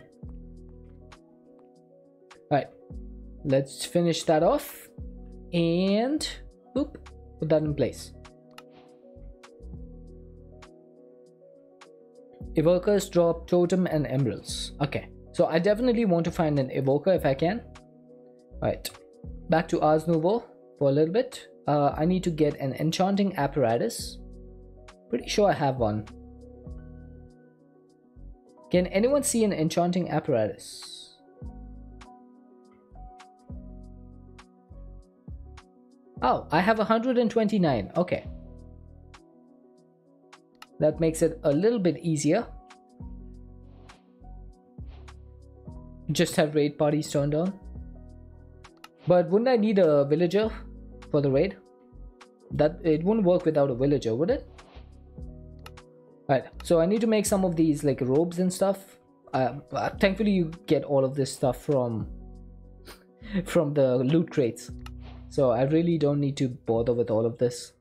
Alright. Let's finish that off. And boop, put that in place. Evokers drop totem and emeralds. Okay, so I definitely want to find an evoker if I can. Alright, back to Ars Nouveau for a little bit. I need to get an enchanting apparatus. Pretty sure I have one. Can anyone see an enchanting apparatus? Oh, I have 129. Okay. That makes it a little bit easier. Just have raid parties turned on. But wouldn't I need a villager for the raid? That it wouldn't work without a villager, would it? Alright, so I need to make some of these like robes and stuff. Thankfully you get all of this stuff from the loot crates. So I really don't need to bother with all of this.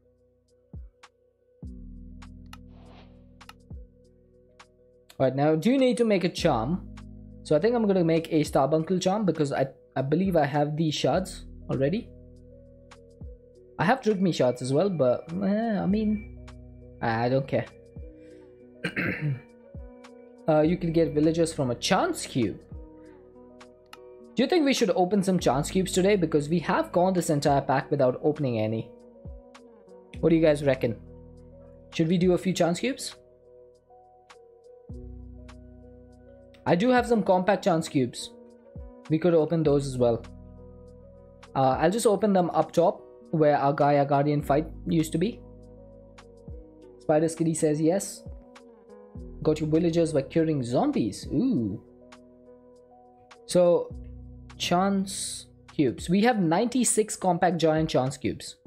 Alright, now do you need to make a charm? So I think I'm gonna make a Starbuncle charm because I believe I have these shards already. I have Drugme shards as well, but I mean, I don't care. You can get villagers from a chance cube. Do you think we should open some chance cubes today? Because we have gone this entire pack without opening any. What do you guys reckon? Should we do a few chance cubes? I do have some compact chance cubes. We could open those as well. I'll just open them up top where our Gaia Guardian fight used to be. Spider Skitty says yes. Got your villagers by curing zombies. Ooh. So, chance cubes. We have 96 compact giant chance cubes.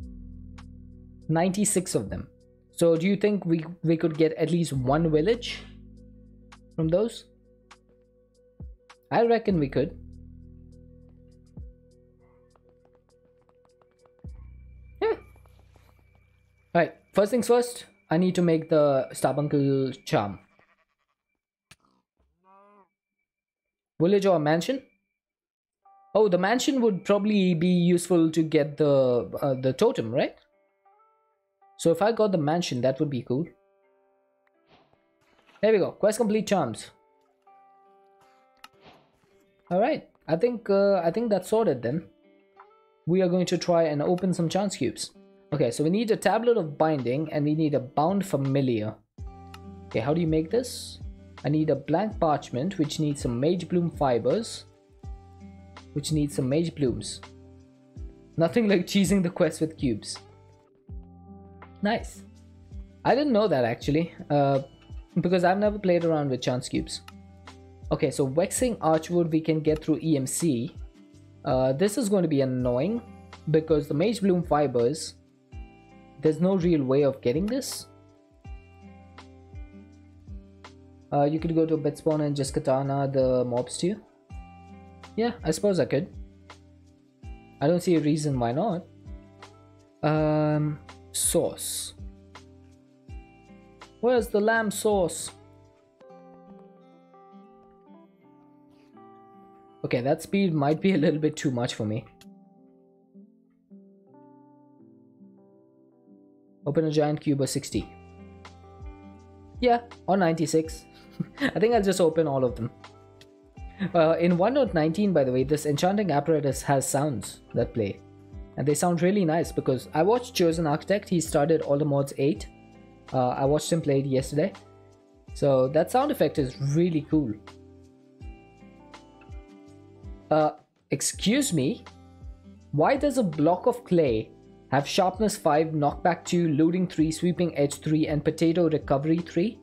96 of them. So, do you think we could get at least one village from those? I reckon we could. Yeah. Alright, first things first, I need to make the Starbuncle charm. Village or mansion? Oh, the mansion would probably be useful to get the totem, right? So if I got the mansion, that would be cool. There we go. Quest complete charms. Alright, I think that's sorted then. We are going to try and open some chance cubes. Okay, so we need a tablet of binding and we need a bound familiar. Okay, how do you make this? I need a blank parchment which needs some mage bloom fibers. Which needs some mage blooms. Nothing like cheesing the quest with cubes. Nice. I didn't know that actually. Because I've never played around with chance cubes. Okay, so Vexing Archwood we can get through EMC. This is going to be annoying because the Mage Bloom fibers, there's no real way of getting this. You could go to a bed spawn and just katana the mobs too. Yeah, I suppose I could. I don't see a reason why not. Sauce. Where's the lamb sauce? Okay, that speed might be a little bit too much for me. Open a giant cube of 60. Yeah, or 96. I think I'll just open all of them. In 1.19, by the way, this enchanting apparatus has sounds that play. And they sound really nice because I watched Chosen Architect. He started all the mods 8. I watched him play it yesterday. So that sound effect is really cool. Excuse me? Why does a block of clay have sharpness 5, knockback 2, loading 3, sweeping edge 3, and potato recovery 3?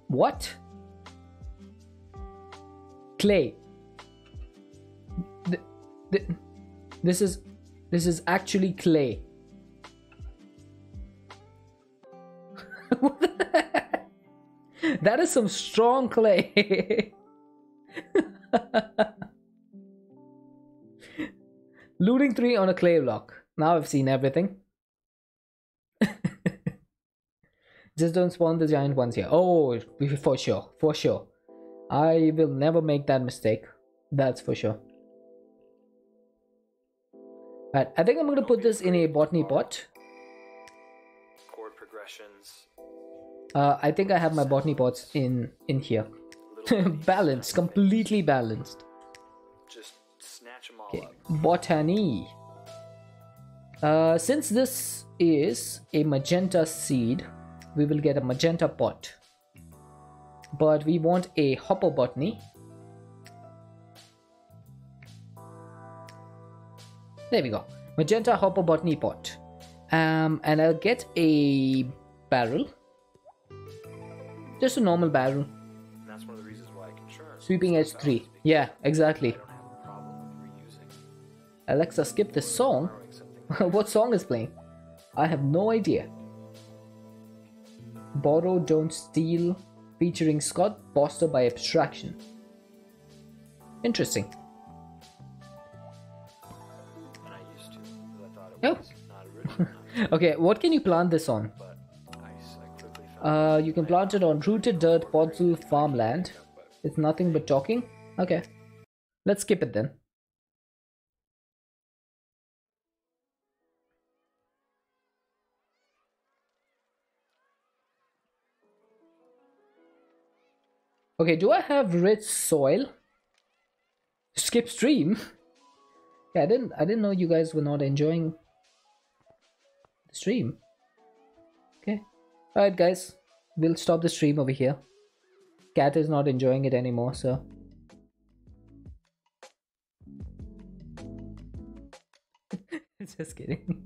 What? Clay. This is actually clay. That is some strong clay. Looting 3 on a clay block. Now I've seen everything. Just don't spawn the giant ones here. Oh, for sure, for sure. I will never make that mistake. That's for sure. Right, I think I'm going to put this in a botany pot. Chord progressions. I think I have my botany pots in here. Balanced, completely balanced. Just snatch them all Okay, up. botany. Since this is a magenta seed, we will get a magenta pot. But we want a hopper botany. There we go. Magenta hopper botany pot. And I'll get a barrel. Just a normal barrel. And that's one of the reasons why I can churn. Sweeping edge 3. Yeah, exactly. I don't have a problem with reusing. Alexa, skip this song. Throwing something. What song is playing? I have no idea. Borrow, Don't Steal, featuring Scott Foster by Abstraction. Interesting. And I used to, because I thought it Oh. was not original. Okay, what can you plant this on? But I quickly found You can plant it on rooted dirt, podzol, farmland. It's nothing but talking. Okay. Let's skip it then. Okay, do I have rich soil? Skip stream? Yeah, I didn't know you guys were not enjoying the stream. Okay. Alright guys, we'll stop the stream over here. Cat is not enjoying it anymore, so just kidding.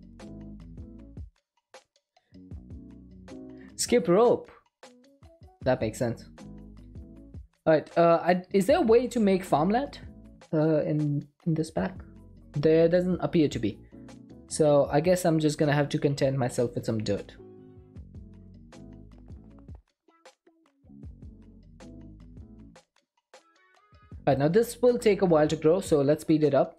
Skip rope. That makes sense. Alright, is there a way to make farmland in this pack? There doesn't appear to be. So I guess I'm just gonna have to content myself with some dirt. Alright, now this will take a while to grow, so let's speed it up.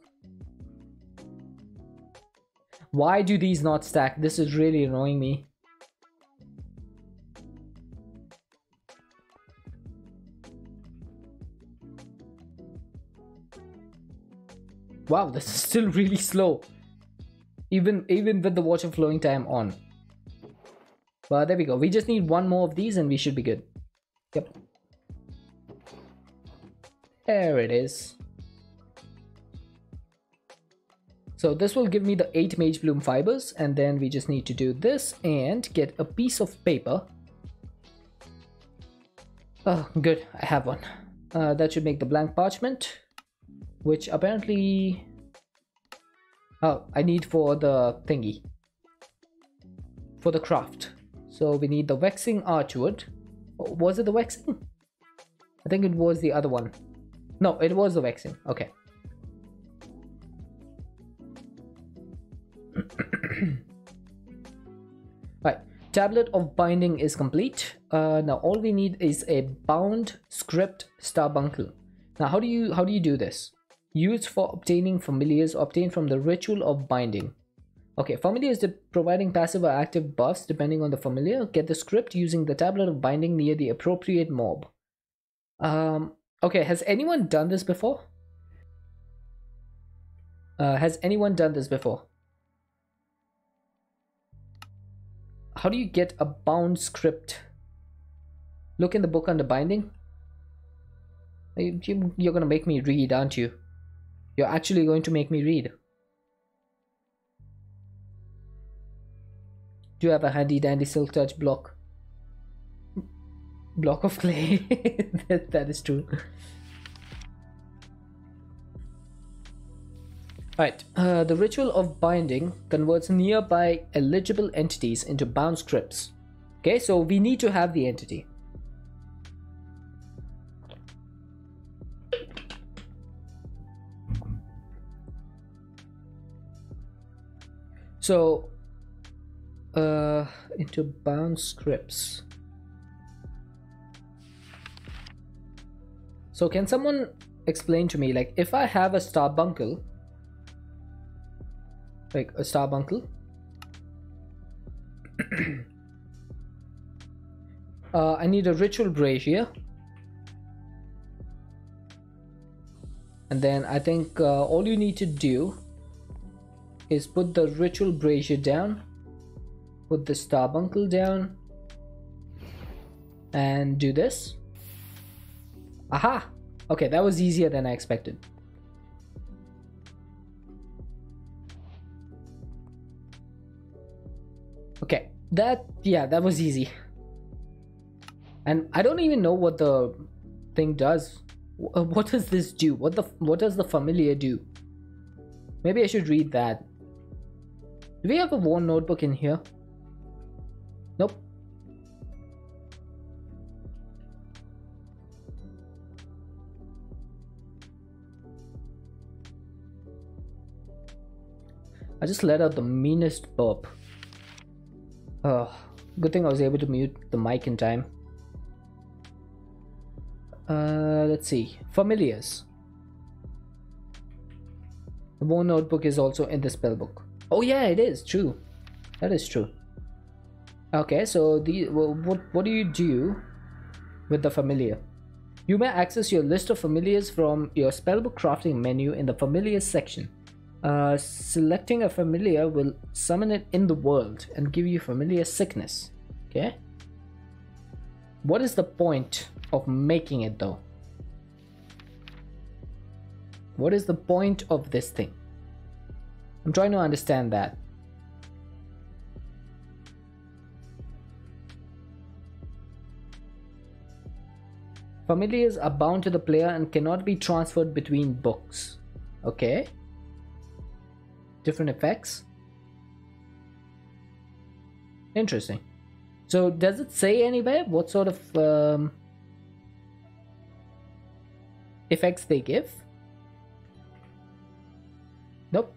Why do these not stack? This is really annoying me. Wow, this is still really slow. Even with the water flowing time on. But there we go. We just need one more of these and we should be good. Yep. There it is. So this will give me the 8 Mage Bloom fibers, and then we just need to do this and get a piece of paper. Oh, good. I have one. That should make the blank parchment, which apparently... Oh, I need for the thingy. For the craft. So we need the waxing archwood. Oh, was it the waxing? I think it was the other one. No, it was the waxing. Okay. Right. Tablet of binding is complete. Now all we need is a bound script starbuncle. Now how do you do this? Used for obtaining familiars obtained from the ritual of binding. Okay, familiars providing passive or active buffs depending on the familiar. Get the script using the tablet of binding near the appropriate mob. Okay, has anyone done this before? Has anyone done this before? how do you get a bound script? Look in the book under binding. You're gonna make me read, aren't you? You're actually going to make me read. Do you have a handy dandy silk touch block? Block of clay. That is true. Right, the ritual of binding converts nearby eligible entities into bound scripts. Okay, so we need to have the entity. So, into bound scripts. So can someone explain to me, like, if I have a starbuncle, like a starbuncle, I need a ritual brazier, and then I think all you need to do is put the ritual brazier down, put the starbuncle down, and do this. Aha! Okay, that was easier than I expected. Okay, that was easy. And I don't even know what the thing does. What does this do? What does the familiar do? Maybe I should read that. Do we have a worn notebook in here? Nope. I just let out the meanest burp. Good thing I was able to mute the mic in time. Let's see. Familiars. The worn notebook is also in the spellbook. Oh yeah, it is true. That is true. Okay, so what do you do with the familiar? You may access your list of familiars from your spellbook crafting menu in the familiars section. Selecting a familiar will summon it in the world and give you familiar sickness. Okay. What is the point of making it though? What is the point of this thing? I'm trying to understand that. Familiars are bound to the player and cannot be transferred between books. Okay. Different effects. Interesting. So does it say anywhere what sort of effects they give? Nope.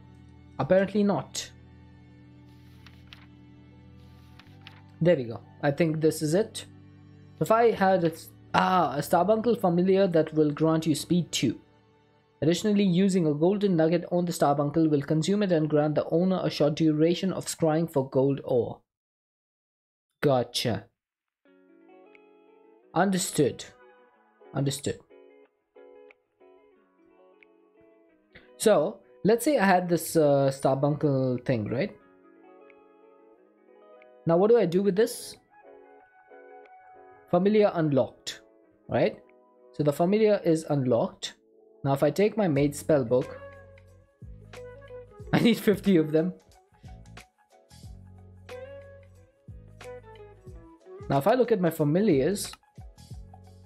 Apparently not. There we go. I think this is it. If I had a starbuncle familiar that will grant you speed 2. Additionally, using a golden nugget on the starbuncle will consume it and grant the owner a short duration of scrying for gold ore. Gotcha. Understood. Understood. So, let's say I had this starbuncle thing, right? Now what do I do with this? Familiar unlocked, right? So the familiar is unlocked. Now if I take my maid spellbook, I need 50 of them. Now if I look at my familiars,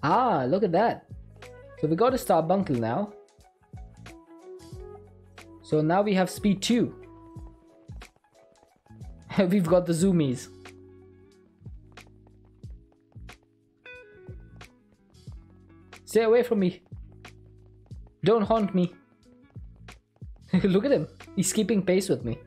look at that. So we got a starbuncle now. So now we have speed 2. We've got the zoomies. Stay away from me. Don't haunt me. Look at him. He's keeping pace with me.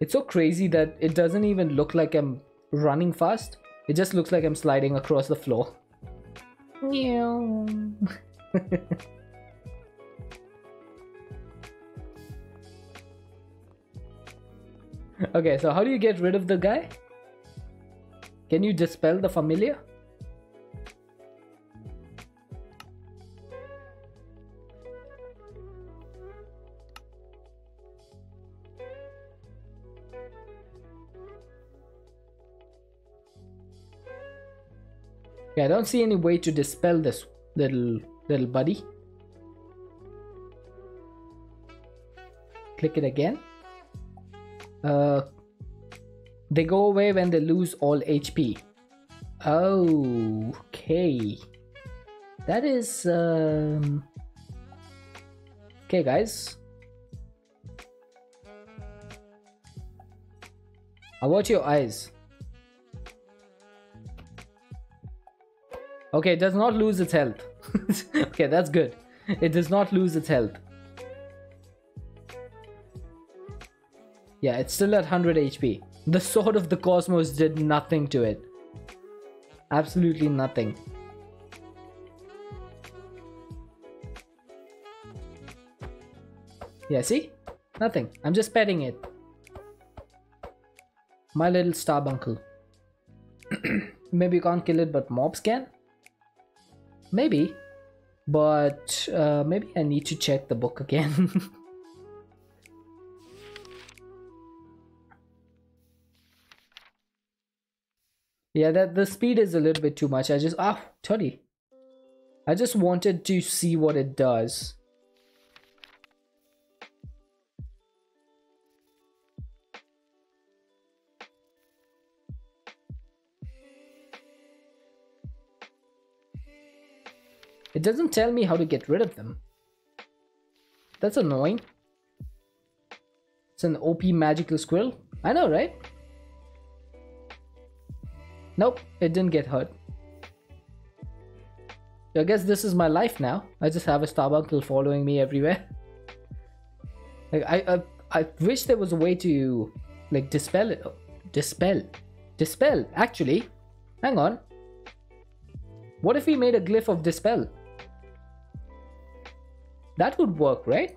It's so crazy that it doesn't even look like I'm running fast. It just looks like I'm sliding across the floor. Meow. Okay, so how do you get rid of the guy? Can you dispel the familiar? Yeah, I don't see any way to dispel this little buddy. Click it again. They go away when they lose all HP. Oh, okay. That is okay, guys. How about your eyes? Okay, it does not lose its health. Okay, that's good. It does not lose its health. Yeah, it's still at 100 HP. The Sword of the Cosmos did nothing to it. Absolutely nothing. Yeah, see? Nothing. I'm just petting it. My little starbuncle. Maybe you can't kill it, but mobs can? Maybe. But maybe I need to check the book again. Yeah, that the speed is a little bit too much. I just 30. I just wanted to see what it does. It doesn't tell me how to get rid of them. That's annoying. It's an OP magical squirrel. I know, right? Nope, it didn't get hurt. I guess this is my life now. I just have a starbuncle following me everywhere. Like I wish there was a way to like dispel it. Dispel. Actually, hang on. What if we made a glyph of dispel? That would work, right?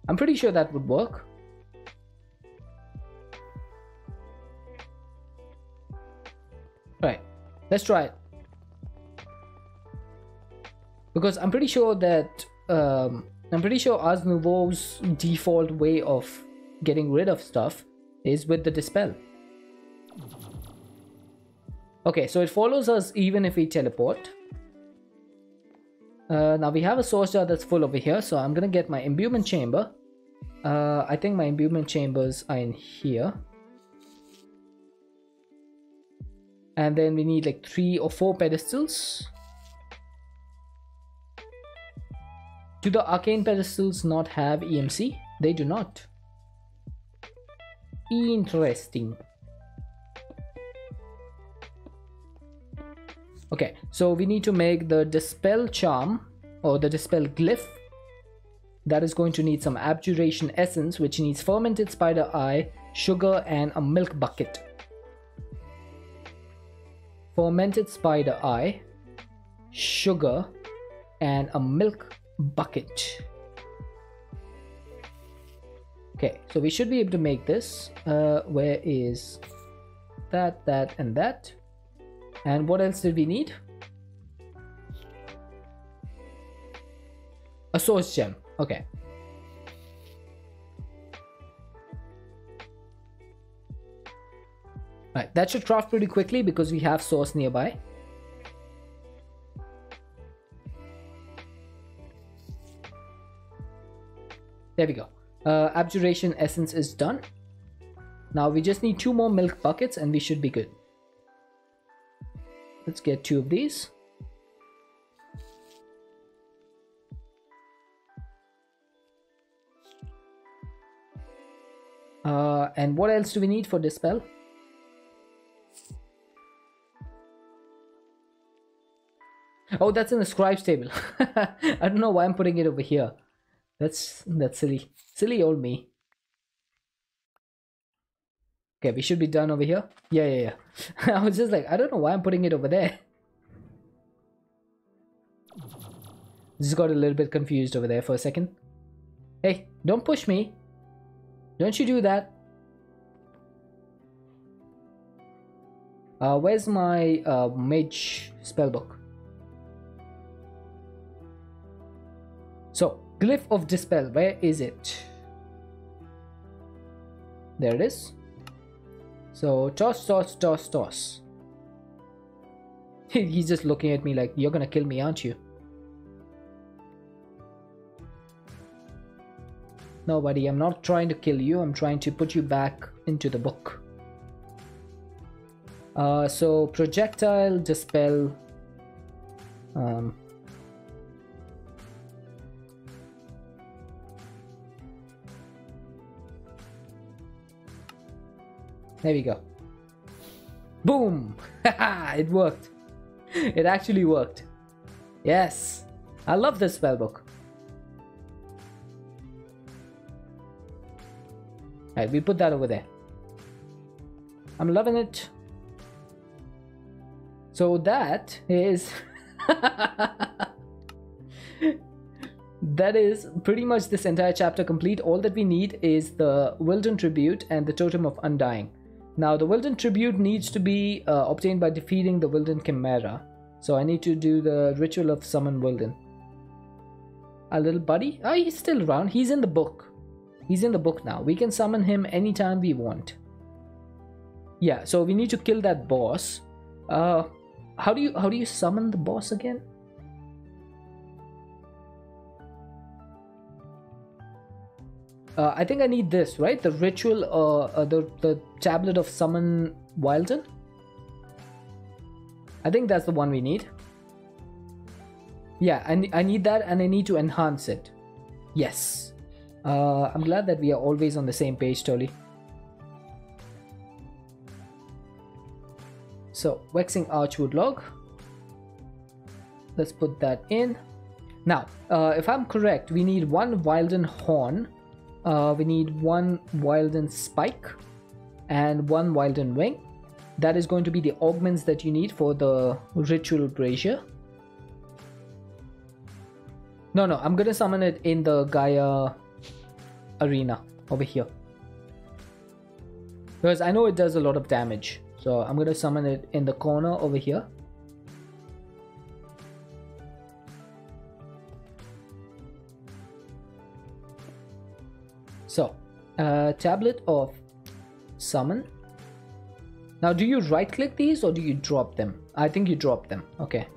I'm pretty sure that would work. Right, let's try it. Because I'm pretty sure that Ars Nouveau's default way of getting rid of stuff is with the dispel. Okay, so it follows us even if we teleport. Now we have a source jar that's full over here, so I'm gonna get my imbuement chamber. I think my imbuement chambers are in here. And then we need like 3 or 4 pedestals. Do the arcane pedestals not have EMC? They do not. Interesting. Okay, so we need to make the dispel charm or the dispel glyph. That is going to need some abjuration essence, which needs fermented spider eye, sugar, and a milk bucket. Fermented spider eye, sugar, and a milk bucket. Okay, so we should be able to make this. Where is that, and that? And what else did we need? A source gem. Okay. Right, that should craft pretty quickly because we have source nearby. There we go. Abjuration essence is done. Now we just need 2 more milk buckets and we should be good. Let's get 2 of these. And what else do we need for dispel? Oh, that's in the scribe's table. I don't know why I'm putting it over here. That's silly. Silly old me. Okay, we should be done over here. Yeah. I was just like, I don't know why I'm putting it over there. Just got a little bit confused over there for a second. Hey, don't push me. Don't you do that. Where's my mage spellbook? So, glyph of dispel, where is it? There it is. So toss, toss, toss, toss. He's just looking at me like, you're gonna kill me, aren't you? No, buddy, I'm not trying to kill you. I'm trying to put you back into the book. So projectile, dispel. There we go. Boom! It worked. It actually worked. Yes. I love this spellbook. Alright, we put that over there. I'm loving it. So that is... that is pretty much this entire chapter complete. All that we need is the Wilden Tribute and the Totem of Undying. Now the Wilden Tribute needs to be obtained by defeating the Wilden Chimera. So I need to do the Ritual of Summon Wilden. Our little buddy? Oh, he's still around. He's in the book. He's in the book now. We can summon him anytime we want. Yeah, so we need to kill that boss. How do you summon the boss again? I think I need this, right? The ritual, the tablet of summon Wilden. I think that's the one we need. Yeah, I need that, and I need to enhance it. Yes. I'm glad that we are always on the same page, Tolly. So, Waxing Archwood Log. Let's put that in. Now, if I'm correct, we need one Wilden Horn. We need one Wilden Spike and one Wilden Wing. That is going to be the augments that you need for the Ritual Brazier. No, I'm going to summon it in the Gaia arena over here. Because I know it does a lot of damage. So I'm going to summon it in the corner over here. So, tablet of summon. Now, do you right click these or do you drop them? I think you drop them. Okay.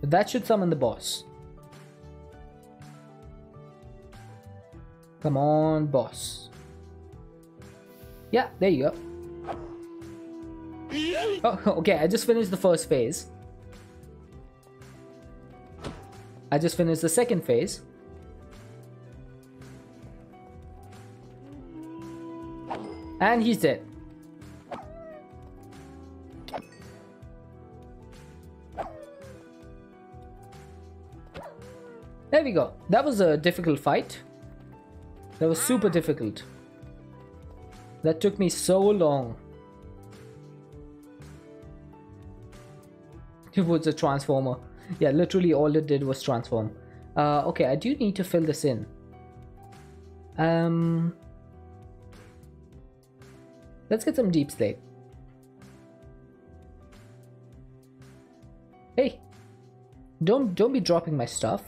That should summon the boss. Come on, boss. Yeah, there you go. Oh, okay, I just finished the first phase. I just finished the second phase. And he's dead. There we go. That was a difficult fight. That was super difficult. That took me so long. It was a transformer. Yeah, literally all it did was transform. Okay, I do need to fill this in. Let's get some deep slate. Hey, don't be dropping my stuff.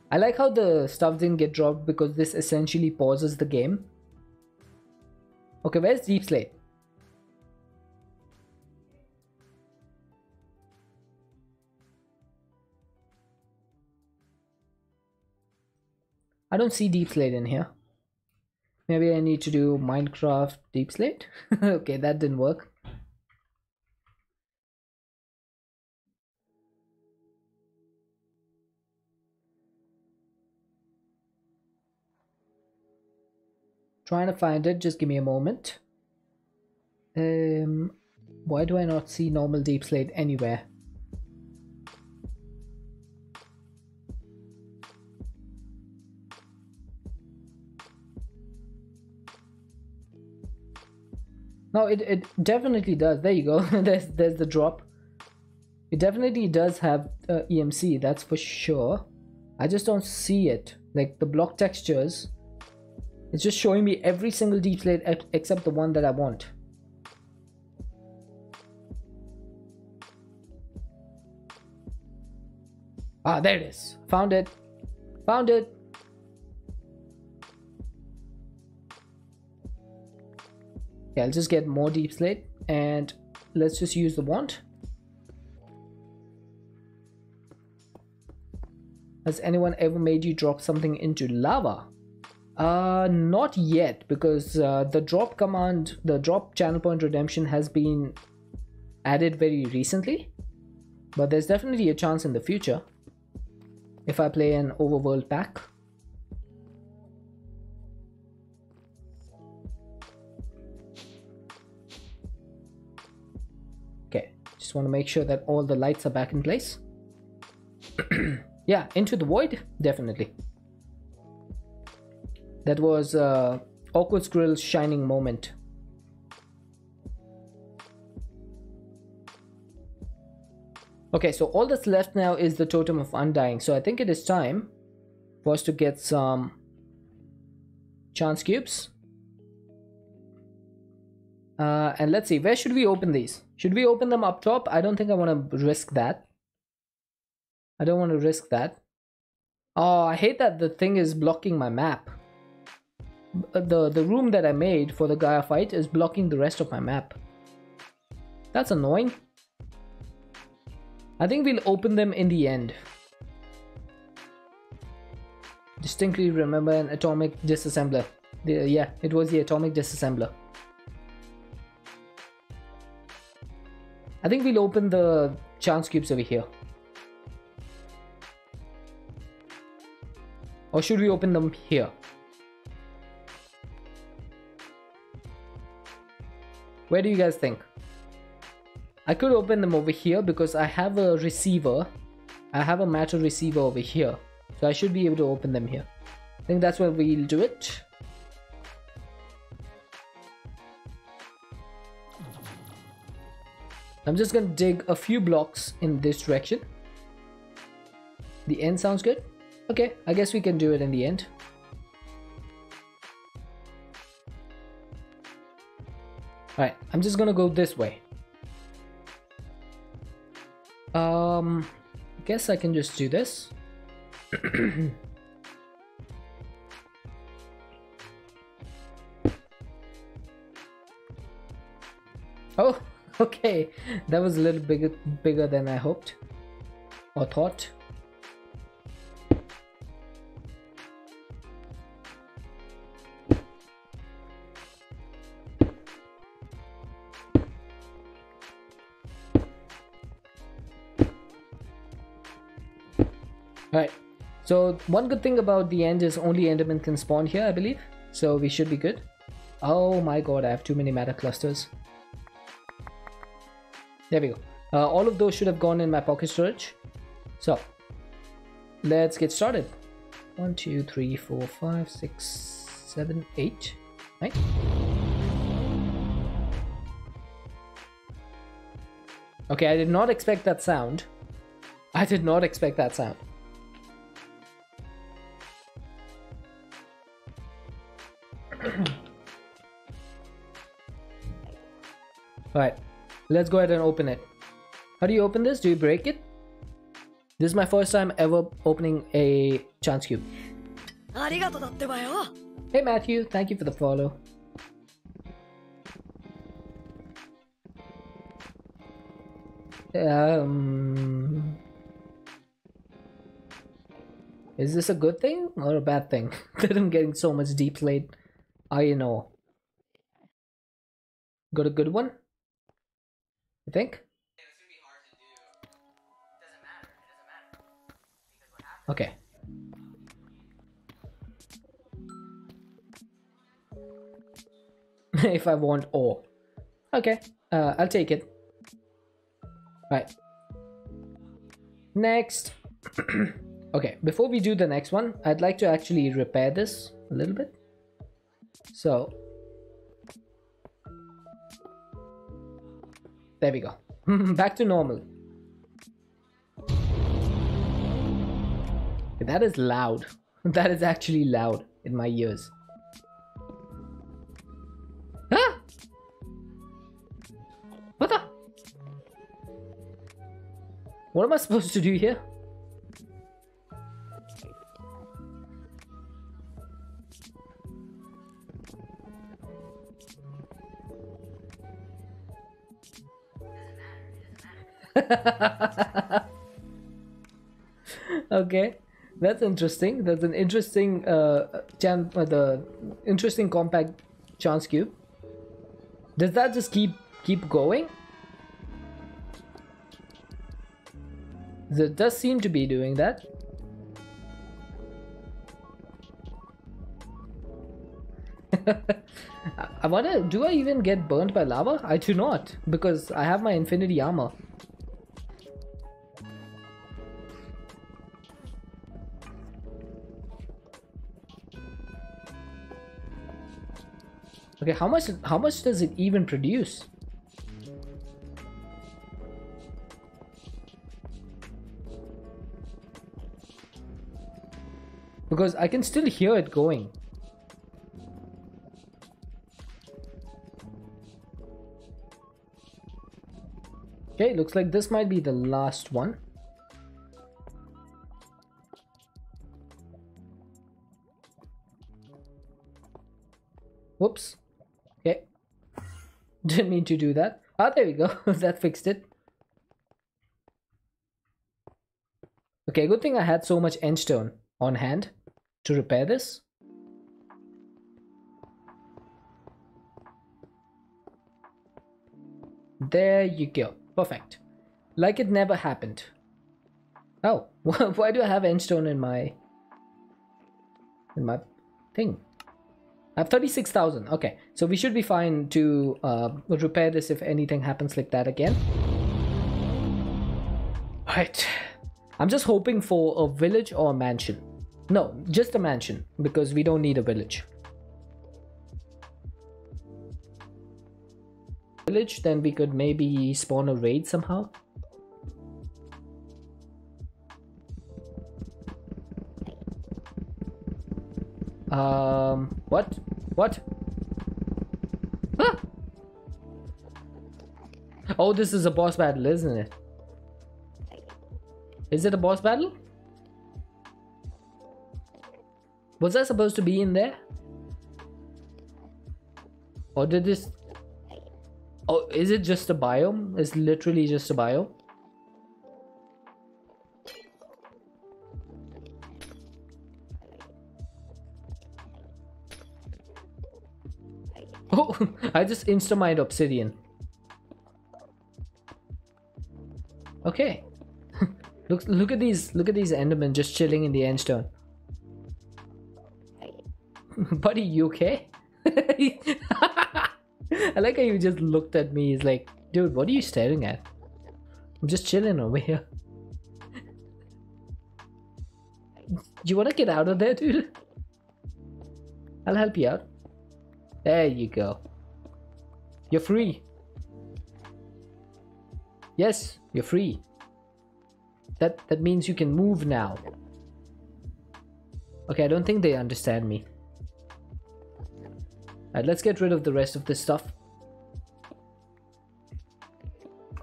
I like how the stuff didn't get dropped because this essentially pauses the game. Okay, where's deep slate? I don't see deep slate in here. Maybe I need to do Minecraft deep slate. Okay, that didn't work. Trying to find it, just give me a moment. Why do I not see normal deep slate anywhere? No, it definitely does. There you go. there's the drop. It definitely does have EMC, that's for sure. I just don't see it. Like the block textures, it's just showing me every single deep slate except the one that I want. Ah, there it is. Found it. Found it. Yeah, I'll just get more deep slate and let's just use the wand. Has anyone ever made you drop something into lava? Not yet, because the drop command, the drop channel point redemption has been added very recently, but there's definitely a chance in the future if I play an overworld pack. Okay, just want to make sure that all the lights are back in place. Yeah, Into the Void, definitely. That was Awkward Squirrel's shining moment. Okay, so all that's left now is the Totem of Undying. So I think it is time for us to get some chance cubes. And let's see, where should we open these? Should we open them up top? I don't think I want to risk that. I don't want to risk that. Oh, I hate that the thing is blocking my map. The room that I made for the Gaia fight is blocking the rest of my map. That's annoying. I think we'll open them in the end. Distinctly remember an atomic disassembler. Yeah, it was the atomic disassembler. I think we'll open the chance cubes over here. Or should we open them here? Where do you guys think? I could open them over here because I have a receiver. I have a matter receiver over here. So I should be able to open them here. I think that's where we'll do it. I'm just gonna dig a few blocks in this direction. The end sounds good. Okay, I guess we can do it in the end. Alright, I'm just gonna go this way. I guess I can just do this. Oh, okay. That was a little bigger than I hoped or thought. Alright, so one good thing about the end is only Enderman can spawn here, I believe. So we should be good. Oh my god, I have too many matter clusters. There we go. All of those should have gone in my pocket storage. So, let's get started. 1, 2, 3, 4, 5, 6, 7, 8. Right? Okay, I did not expect that sound. I did not expect that sound. Alright, let's go ahead and open it. How do you open this? Do you break it? This is my first time ever opening a chance cube. Hey Matthew, thank you for the follow. Is this a good thing or a bad thing that I'm getting so much deep slate? I know. Got a good one? I think? Okay. If I want ore. Okay, I'll take it. Right. Next. Okay, before we do the next one, I'd like to actually repair this a little bit. So, there we go. Back to normal. That is loud. That is actually loud in my ears. Ah! What the? What am I supposed to do here? Okay, that's interesting. That's an interesting the interesting compact chance cube. Does that just keep going? It does seem to be doing that. I wonder, do I even get burnt by lava? I do not, because I have my infinity armor. Okay, how much does it even produce? Because I can still hear it going. Okay, looks like this might be the last one. Whoops. Okay. Didn't mean to do that. Ah, there we go. That fixed it. Okay, good thing I had so much endstone on hand to repair this. There you go. Perfect. Like it never happened. Oh, why do I have endstone in my thing? I have 36,000. Okay, so we should be fine to repair this if anything happens like that again. Right. I'm just hoping for a village or a mansion. No, just a mansion, because we don't need a village. Village, then we could maybe spawn a raid somehow. What? What? Ah! Oh, this is a boss battle, isn't it? Is it a boss battle? Was that supposed to be in there? Or did this... Oh, is it just a biome? It's literally just a biome? Oh, I just insta-mined obsidian. Okay. Look at these endermen just chilling in the endstone. Buddy, you okay? I like how you just looked at me. He's like, dude, what are you staring at? I'm just chilling over here. You wanna get out of there, dude? I'll help you out. There you go. You're free. Yes, you're free. That means you can move now. Okay, I don't think they understand me. Alright, let's get rid of the rest of this stuff.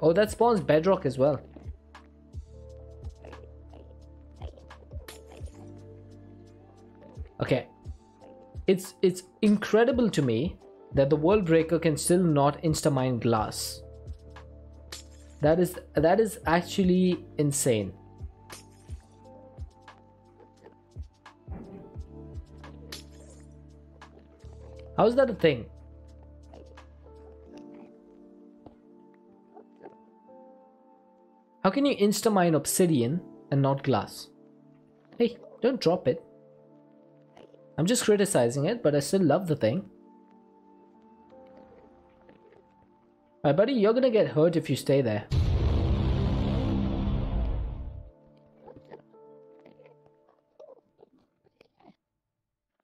Oh, that spawns bedrock as well. Okay. It's incredible to me that the world breaker can still not insta-mine glass. That is actually insane. How is that a thing? How can you insta-mine obsidian and not glass? Hey, don't drop it. I'm just criticizing it, but I still love the thing. Alright, buddy, you're gonna get hurt if you stay there.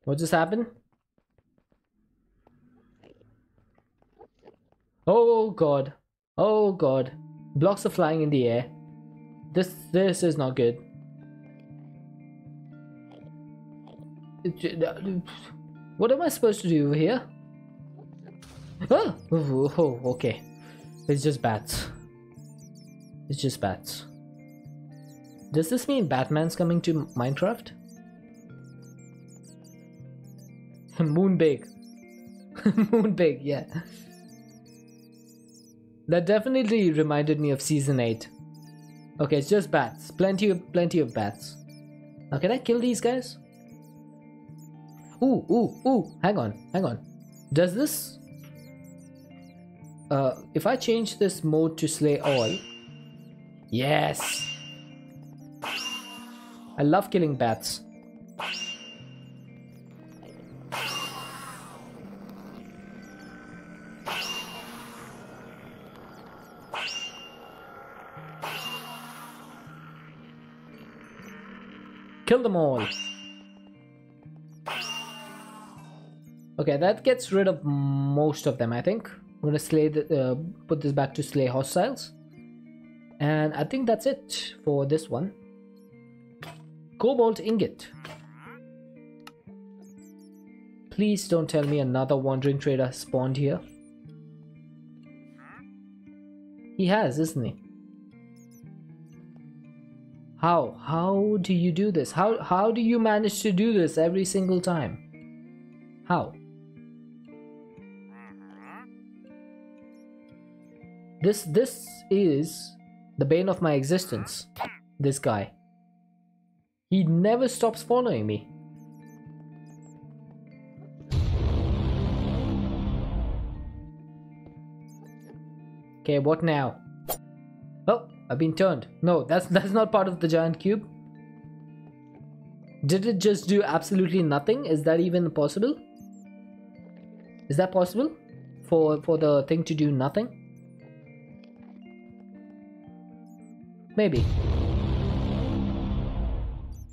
What just happened? Oh god. Oh god. Blocks are flying in the air. This is not good. What am I supposed to do over here? Oh, oh, okay. It's just bats. It's just bats. Does this mean Batman's coming to Minecraft? Moonbig. Moonbig, yeah. That definitely reminded me of Season 8. Okay, it's just bats. Plenty of bats. Now can I kill these guys? Ooh. Hang on. Does this... if I change this mode to slay all... Yes! I love killing bats. Kill them all. Okay, that gets rid of most of them, I think. I'm gonna slay the, put this back to slay hostiles. And I think that's it for this one. Cobalt ingot. Please don't tell me another wandering trader spawned here. He has, isn't he? How do you do this? How do you manage to do this every single time? How? This is the bane of my existence. This guy. He never stops following me. Okay, what now? Oh, I've been turned. No, that's not part of the giant cube. Did it just do absolutely nothing? Is that even possible? Is that possible? For the thing to do nothing? Maybe.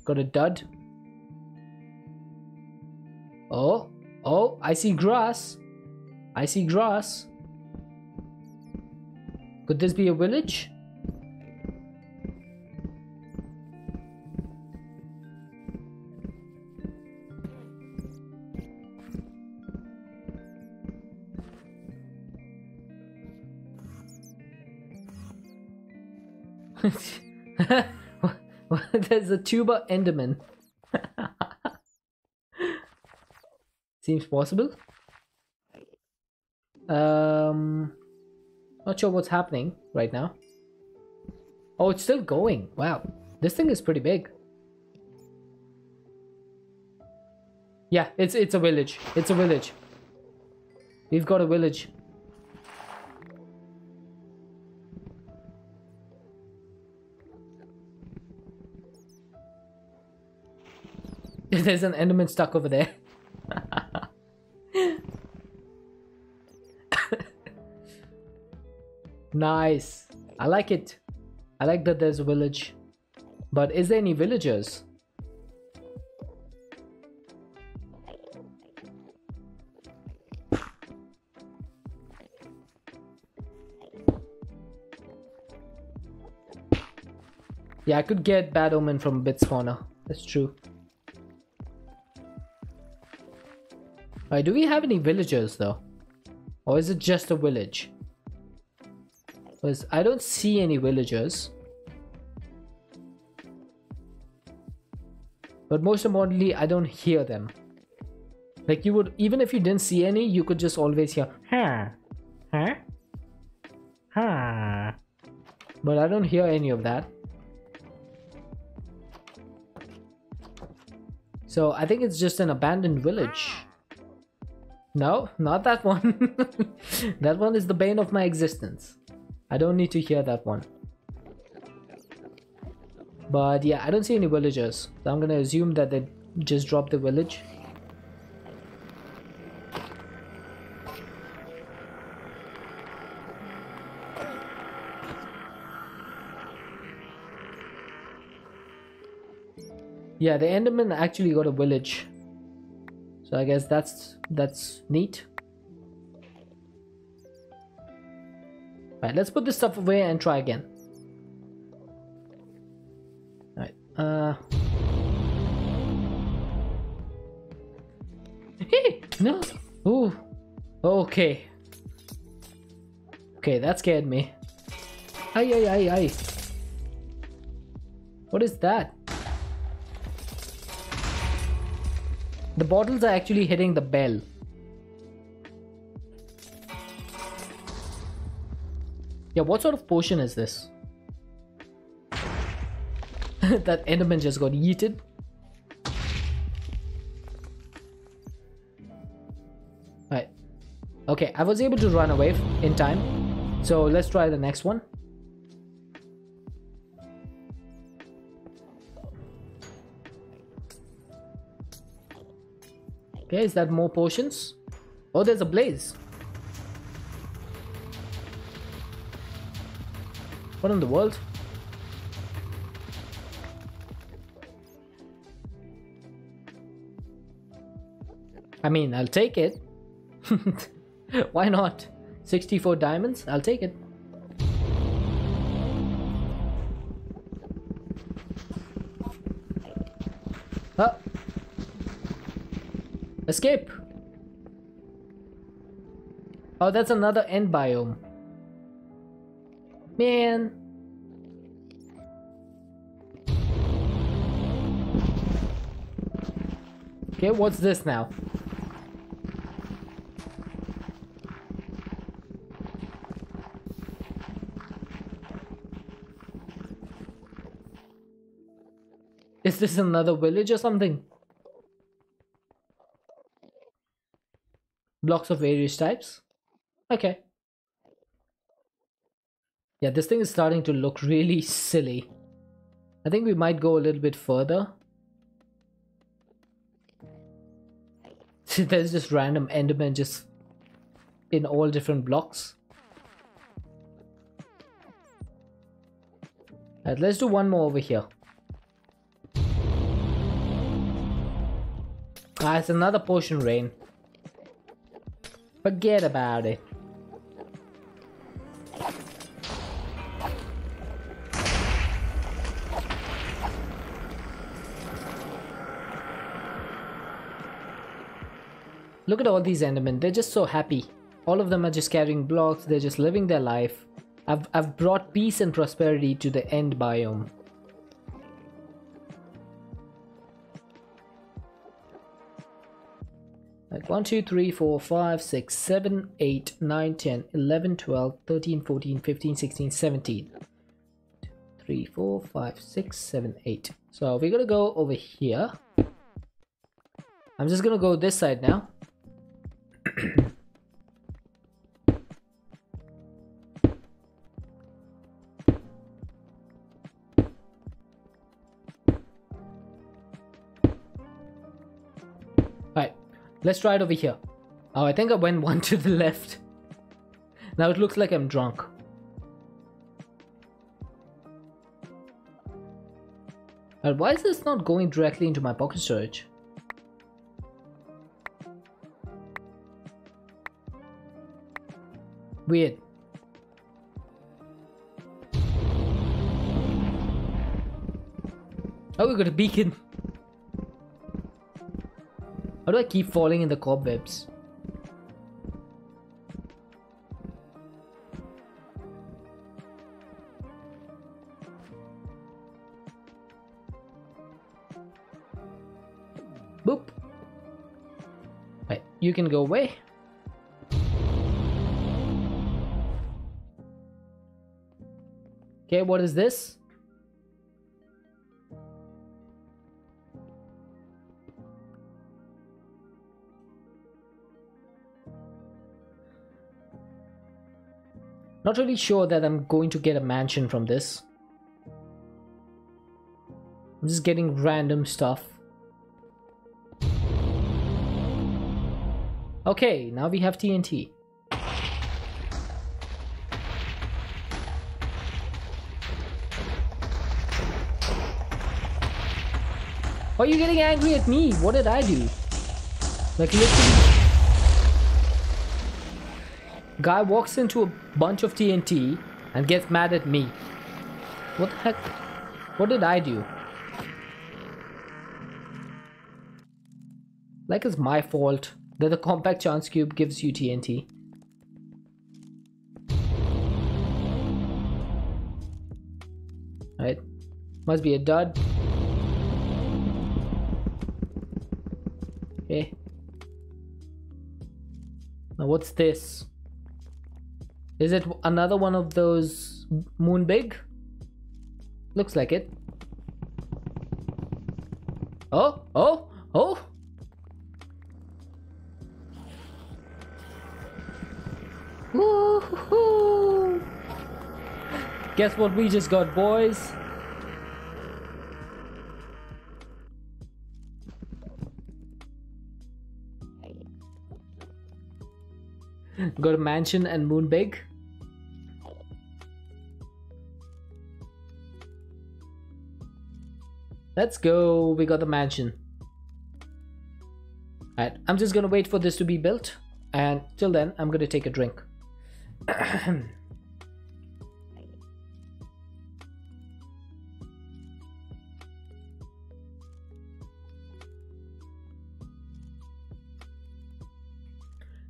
Got a dud. Oh, I see grass. I see grass. Could this be a village? There's a tuber enderman. Seems possible. Not sure what's happening right now. Oh, it's still going. Wow, this thing is pretty big. Yeah, it's a village. It's a village. We've got a village. There's an enderman stuck over there. Nice. I like it. I like that there's a village. But is there any villagers? Yeah, I could get bad omen from bit spawner. That's true. Alright, do we have any villagers though? Or is it just a village? Because I don't see any villagers. But most importantly, I don't hear them. Like you would, even if you didn't see any, you could just always hear huh? But I don't hear any of that. So I think it's just an abandoned village. No, not that one. That one is the bane of my existence. I don't need to hear that one. But yeah, I don't see any villagers. So I'm gonna assume that they just dropped the village. Yeah, the Enderman actually got a village. So I guess that's neat. Alright, let's put this stuff away and try again. Alright, Hey! No! Ooh! Okay. Okay, that scared me. Ay. What is that? The bottles are actually hitting the bell. Yeah, what sort of potion is this? That Enderman just got yeeted. Right. Okay, I was able to run away in time. So let's try the next one. Okay, is that more potions? Oh, there's a blaze. What in the world? I mean, I'll take it. Why not? 64 diamonds? I'll take it. Huh? Escape! Oh, that's another end biome. Man. Okay, what's this now? Is this another village or something? Blocks of various types. Okay. Yeah, this thing is starting to look really silly. I think we might go a little bit further. There's just random Endermen just in all different blocks. Alright, let's do one more over here. Ah, it's another potion rain. Forget about it. Look at all these Endermen, they're just so happy. All of them are just carrying blocks, they're just living their life. I've brought peace and prosperity to the end biome. Like 1, 2, 3, 4, 5, 6, 7, 8, 9, 10, 11, 12, 13, 14, 15, 16, 17. 3, 4, 5, 6, 7, 8. So we're gonna go over here. I'm just gonna go this side now. Alright, let's try it over here. Oh, I think I went one to the left. Now it looks like I'm drunk. Alright, why is this not going directly into my pocket storage? Weird. Oh, we got a beacon. How do I keep falling in the cobwebs? Boop. Right, you can go away. Okay, what is this? Not really sure that I'm going to get a mansion from this. I'm just getting random stuff. Okay, now we have TNT. Why are you getting angry at me? What did I do? Like literally... Guy walks into a bunch of TNT and gets mad at me. What the heck? What did I do? Like it's my fault that the compact chance cube gives you TNT. Right? Must be a dud. Okay. Now what's this? Is it another one of those moon big? Looks like it. Oh, oh, oh. Woo-hoo-hoo. Guess what we just got, boys? Got a mansion and moon big. Let's go. We got the mansion. Alright, I'm just gonna wait for this to be built. And till then, I'm gonna take a drink.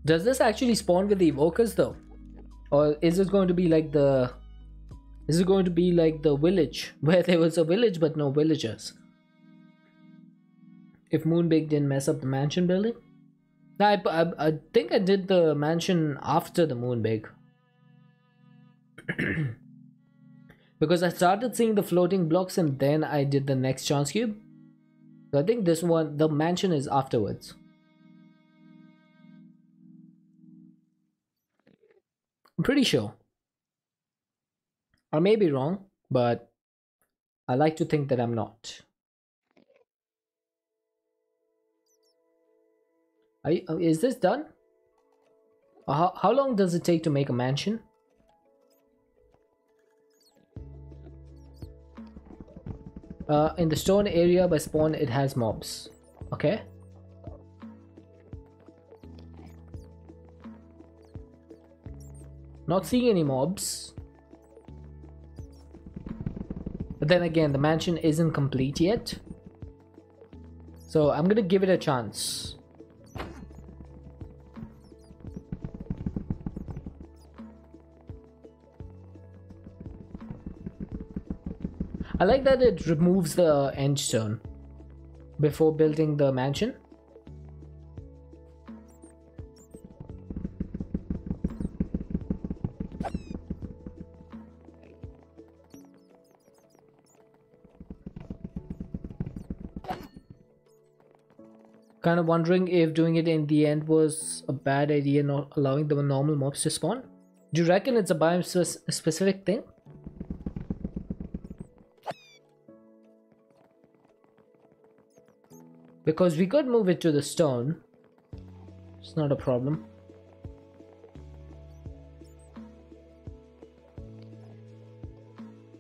Does this actually spawn with the evokers though? Or is it going to be like the... Is it going to be like the village? Where there was a village but no villagers? If Moonbig didn't mess up the mansion building? I think I did the mansion after the Moonbig. Because I started seeing the floating blocks and then I did the next chance cube. So I think this one, the mansion is afterwards. I'm pretty sure. I may be wrong, but I like to think that I'm not. Is this done? How long does it take to make a mansion? In the stone area by spawn it has mobs. Okay. Not seeing any mobs. But then again, the mansion isn't complete yet. So I'm gonna give it a chance. I like that it removes the end stone before building the mansion. Kind of wondering if doing it in the end was a bad idea, not allowing the normal mobs to spawn. Do you reckon it's a biome specific thing? Because we could move it to the stone. It's not a problem.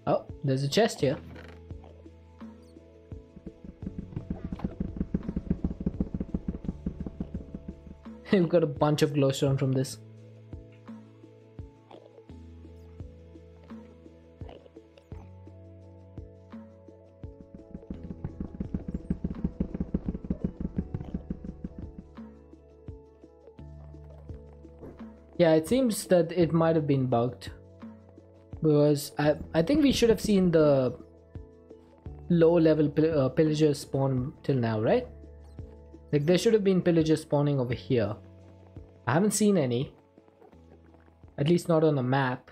Oh, there's a chest here. We've got a bunch of glowstone from this. Yeah, it seems that it might have been bugged. Because I think we should have seen the low level pillagers spawn till now, right? Like there should have been pillagers spawning over here. I haven't seen any. At least not on the map.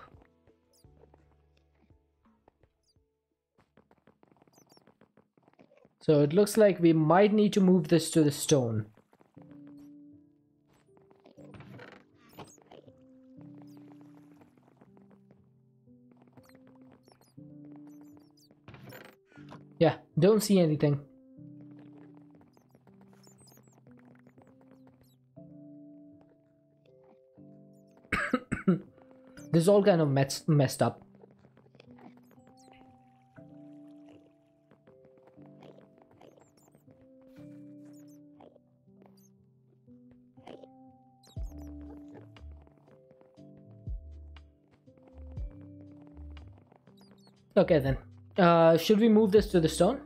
So it looks like we might need to move this to the stone. Yeah, don't see anything. This is all kind of messed up. Okay then. Should we move this to the stone?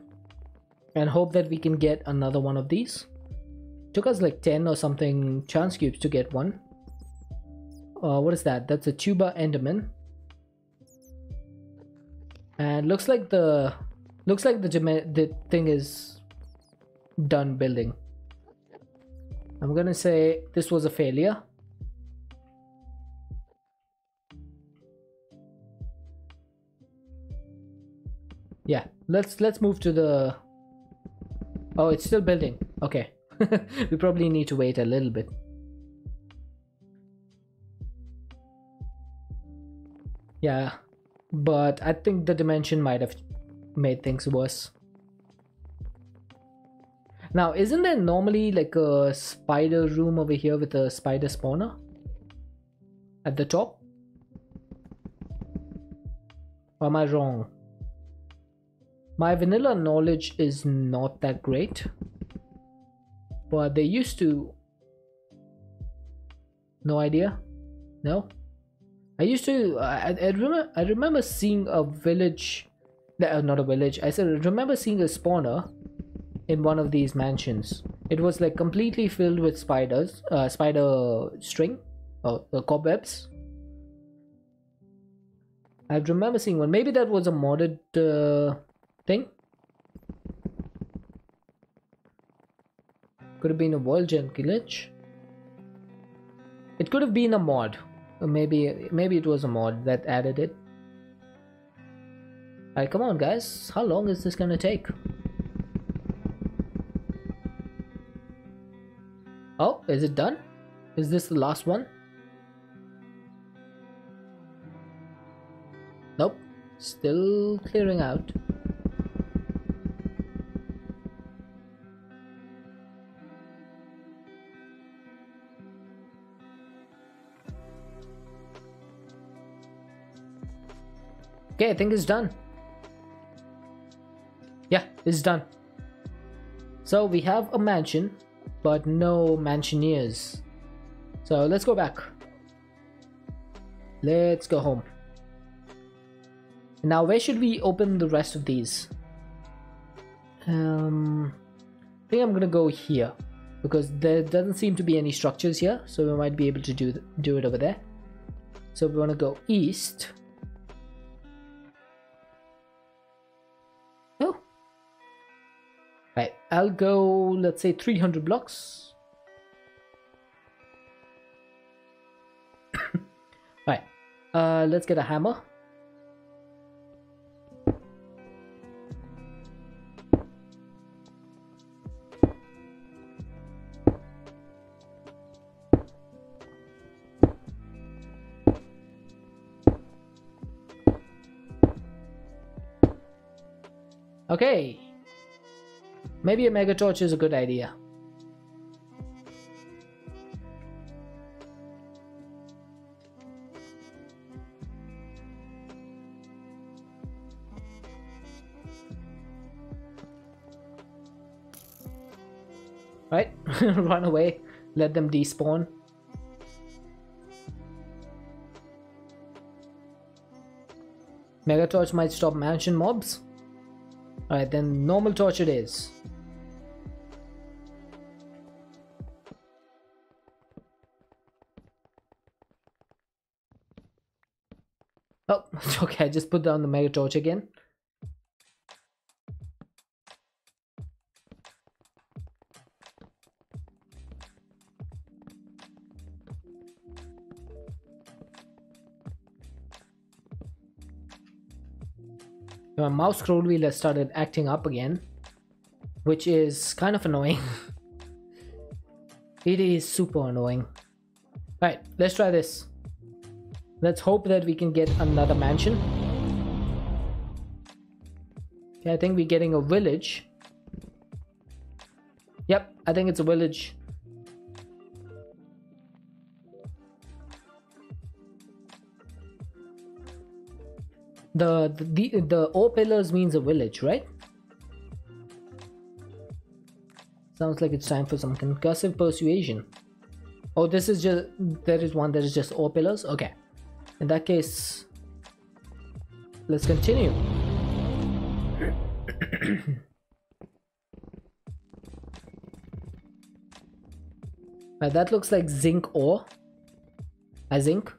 And hope that we can get another one of these? Took us like 10 or something chance cubes to get one. What is that? That's a tuba enderman. And looks like the thing is done building. I'm gonna say this was a failure. Yeah, let's move to the Oh, it's still building. Okay. We probably need to wait a little bit. Yeah, but I think the dimension might have made things worse. Now, isn't there normally like a spider room over here with a spider spawner at the top? Or am I wrong? My vanilla knowledge is not that great, but they used to. No idea. No. I used to. I remember seeing a village. Not a village. I said I remember seeing a spawner in one of these mansions. It was like completely filled with spiders, spider string, or cobwebs. I remember seeing one. Maybe that was a modded thing. Could have been a world gen glitch. It could have been a mod. Or maybe it was a mod that added it. Alright, come on guys. How long is this gonna take? Oh, is it done? Is this the last one? Nope. Still clearing out. Okay, I think it's done. Yeah, it's done. So we have a mansion, but no mansioneers. So let's go back. Let's go home. Now, where should we open the rest of these? I think I'm gonna go here because there doesn't seem to be any structures here, so we might be able to do it over there. So we want to go east. Oh, right. I'll go. Let's say 300 blocks. Right. Let's get a hammer. Okay, maybe a mega torch is a good idea. Right, run away, let them despawn. Mega torch might stop mansion mobs. Alright, then normal torch it is. Oh, okay, I just put down the mega torch again. My mouse scroll wheel has started acting up again, which is kind of annoying. It is super annoying. Alright, let's try this. Let's hope that we can get another mansion. Okay, I think we're getting a village. Yep, I think it's a village. The O pillars means a village, right? Sounds like it's time for some concussive persuasion. Oh, this is just, there is one that is just O pillars. Okay, in that case, let's continue. That looks like zinc ore. Zinc.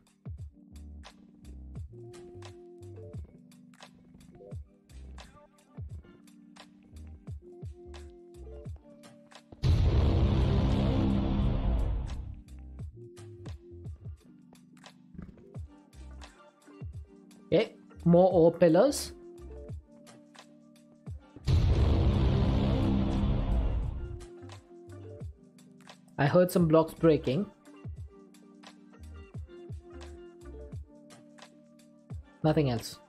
Okay, more ore pillars. I heard some blocks breaking. Nothing else.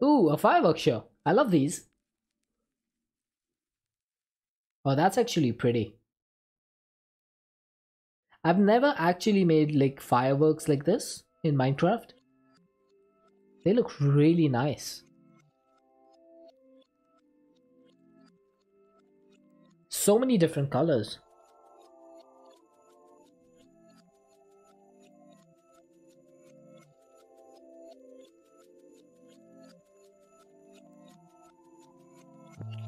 Ooh, a fireworks show. I love these. Oh, that's actually pretty. I've never actually made like fireworks like this in Minecraft. They look really nice. So many different colors.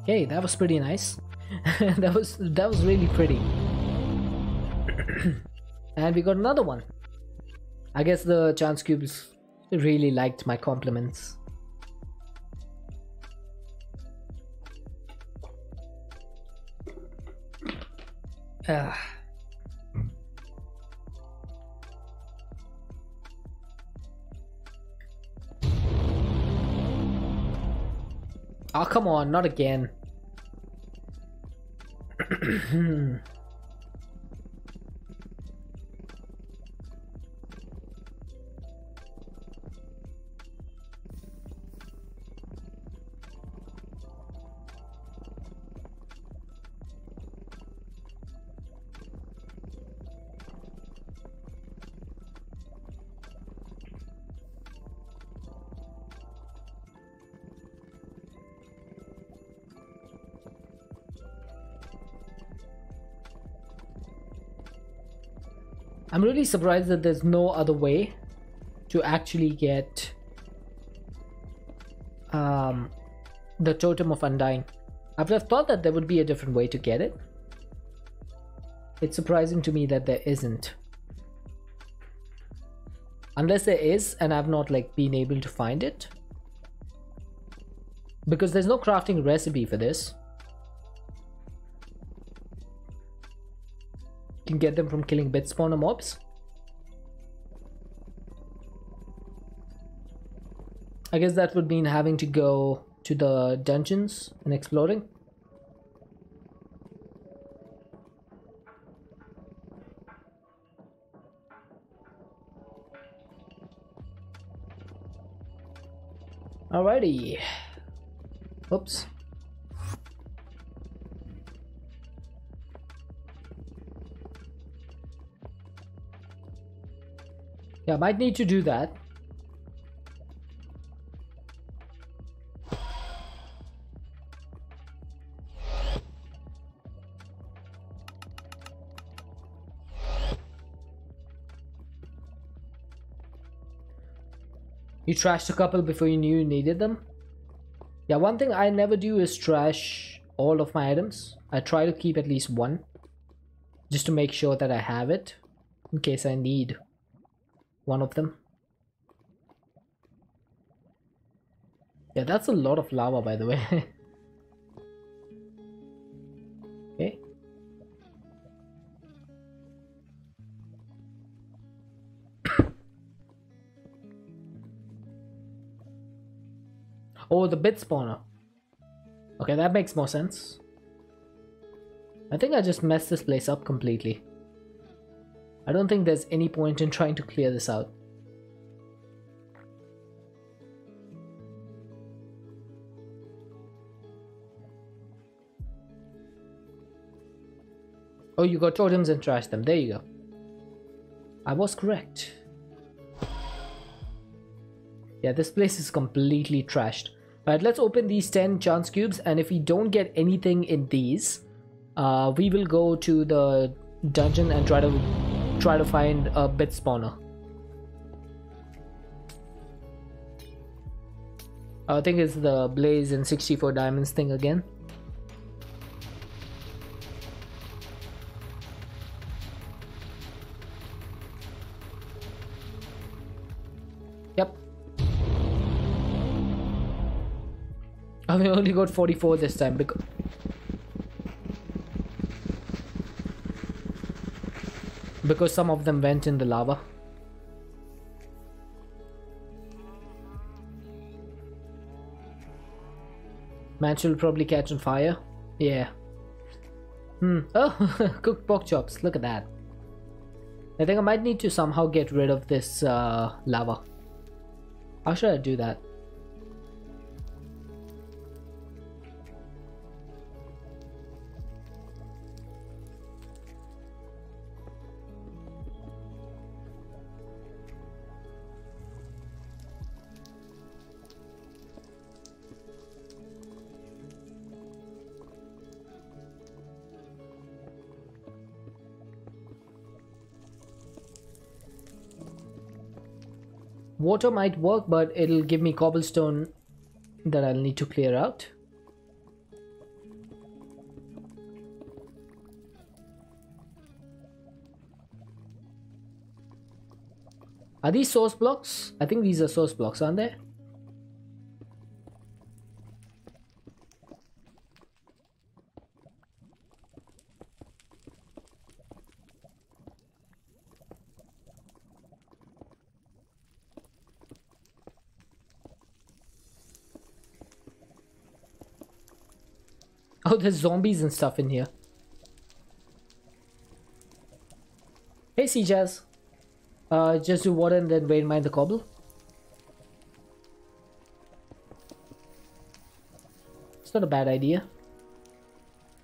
Okay, that was pretty nice. that was really pretty. And we got another one. I guess the chance cubes really liked my compliments. Oh, come on, not again. I'm really surprised that there's no other way to actually get the Totem of Undying. I've thought that there would be a different way to get it. It's surprising to me that there isn't. Unless there is and I've not like been able to find it. Because there's no crafting recipe for this. You can get them from killing bit spawner mobs. I guess that would mean having to go to the dungeons and exploring. Alrighty. Oops. Yeah, I might need to do that. You trashed a couple before you knew you needed them? Yeah, one thing I never do is trash all of my items. I try to keep at least one, just to make sure that I have it in case I need one of them. Yeah, that's a lot of lava, by the way. Okay. Oh, the bit spawner. Okay, that makes more sense. I think I just messed this place up completely. I don't think there's any point in trying to clear this out. Oh, you got totems and trashed them. There you go. I was correct. Yeah, this place is completely trashed. Alright, let's open these 10 chance cubes, and if we don't get anything in these, we will go to the dungeon and try to find a bit spawner. I think it's the blaze and 64 diamonds thing again. Yep. Oh, we only got 44 this time because some of them went in the lava. Mansion will probably catch on fire. Yeah. Oh, cooked pork chops. Look at that. I think I might need to somehow get rid of this lava. How should I do that? Water might work, but it'll give me cobblestone that I'll need to clear out. Are these source blocks? I think these are source blocks, aren't they? Oh, there's zombies and stuff in here. Hey, Jazz. Just do water and then wait and mine the cobble. It's not a bad idea.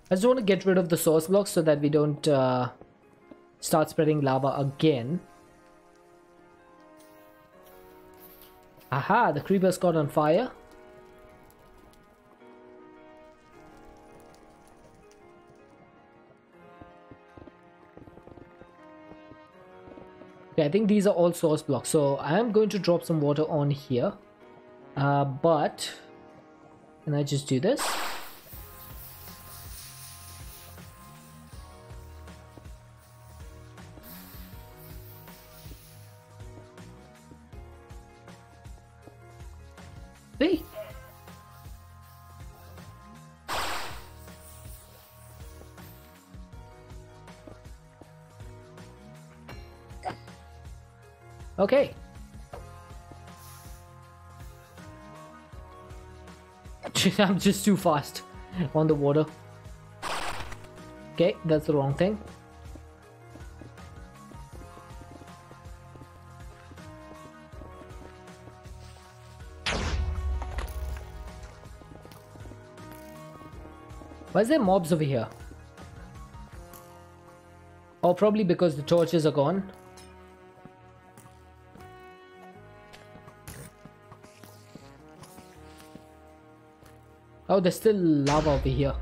I just want to get rid of the source blocks so that we don't start spreading lava again. Aha, the creepers caught on fire. Okay, I think these are all source blocks, so I am going to drop some water on here. But can I just do this? See? Okay. I'm just too fast on the water. Okay, that's the wrong thing. Why is there mobs over here? Oh, probably because the torches are gone. Oh, there's still lava over here.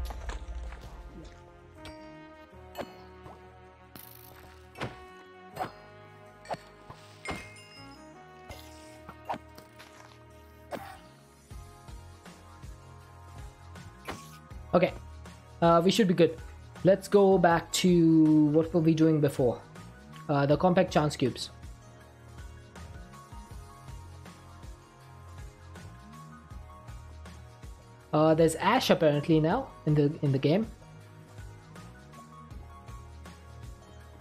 Okay, we should be good. Let's go back to what were we doing before? The compact chance cubes. There's ash apparently now in the game.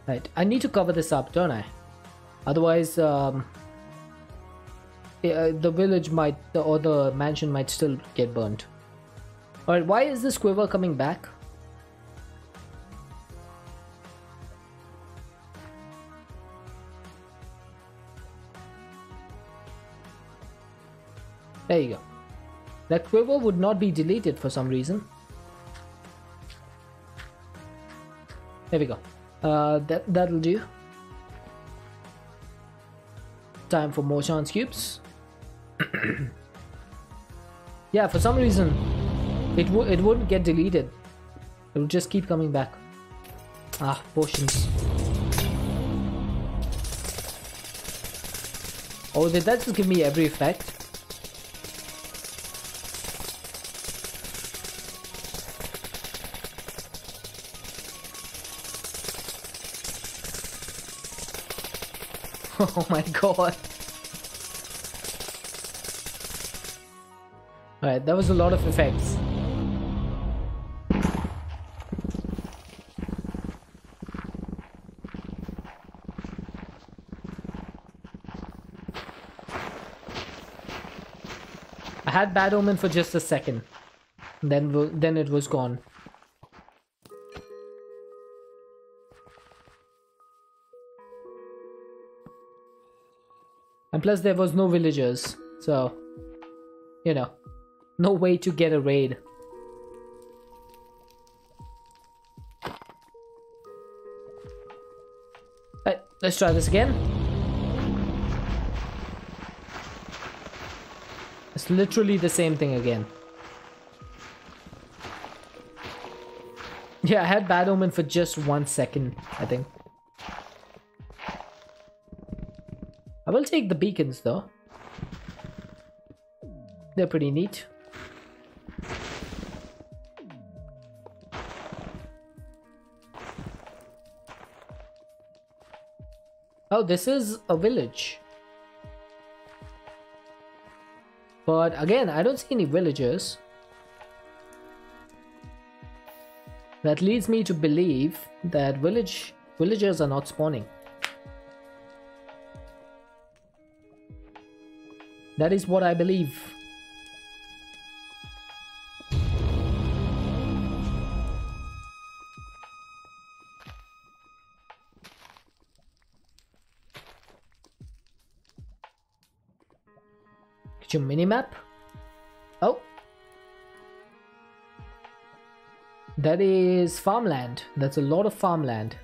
Right, I need to cover this up, don't I? Otherwise, the village might, or the mansion might still get burnt. Alright, why is this quiver coming back? There you go. That quiver would not be deleted for some reason. There we go. That'll do. Time for more chance cubes. Yeah, for some reason it wouldn't get deleted. It would just keep coming back. Ah, potions. Oh, did that just give me every effect? Oh my god. Alright, that was a lot of effects. I had bad omen for just a second. Then it was gone. And plus there was no villagers, so you know, no way to get a raid. Alright, let's try this again. It's literally the same thing again. Yeah, I had bad omen for just 1 second, I think. I will take the beacons though. They're pretty neat. Oh, this is a village. But again, I don't see any villagers. That leads me to believe that villagers are not spawning. That is what I believe. Get your minimap. Oh. That is farmland. That's a lot of farmland.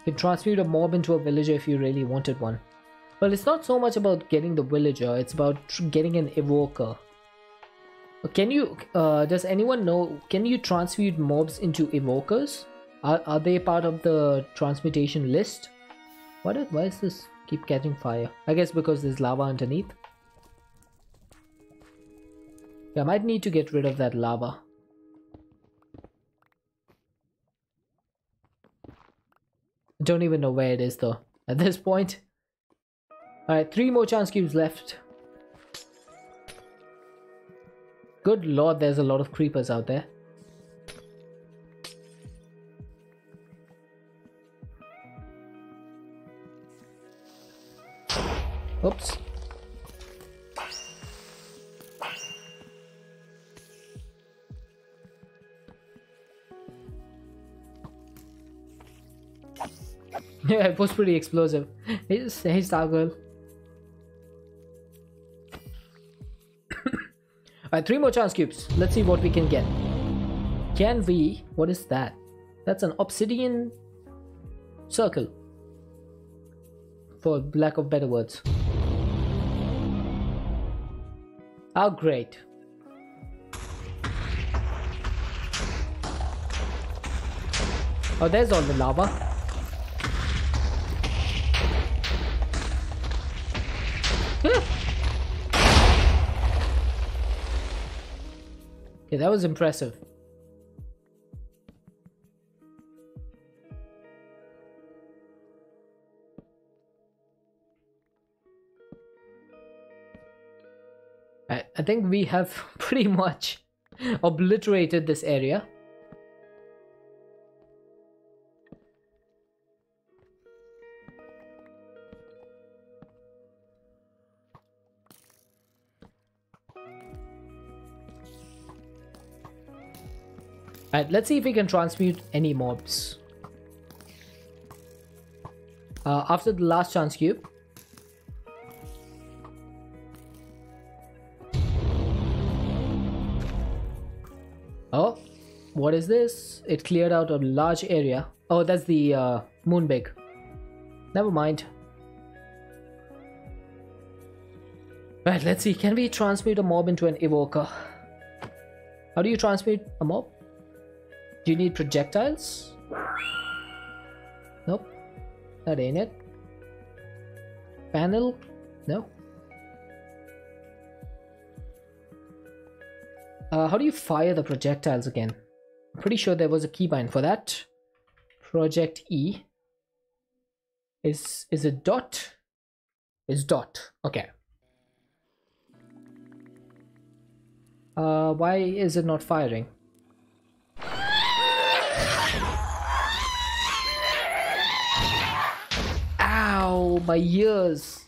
You can transmute a mob into a villager if you really wanted one. Well, it's not so much about getting the villager, it's about getting an evoker. Can you, does anyone know, can you transmute mobs into evokers? Are they part of the transmutation list? Why does this keep catching fire? I guess because there's lava underneath. Yeah, I might need to get rid of that lava. I don't even know where it is though, at this point. Alright, 3 more chance cubes left. Good lord, there's a lot of creepers out there. Oops. Yeah, it was pretty explosive. Hey, Star Girl. Alright, 3 more chance cubes. Let's see what we can get. Can we... What is that? That's an obsidian circle. For lack of better words. Oh, great. Oh, there's all the lava. Yeah, that was impressive. I think we have pretty much obliterated this area. Alright, let's see if we can transmute any mobs. After the last chance cube. Oh, what is this? It cleared out a large area. Oh, that's the Moonbig. Never mind. Right, let's see. Can we transmute a mob into an evoker? How do you transmute a mob? Do you need projectiles? Nope. That ain't it. Panel? No. How do you fire the projectiles again? I'm pretty sure there was a keybind for that. Project E. Is it dot? It's dot. Okay. Why is it not firing? Ow, my ears.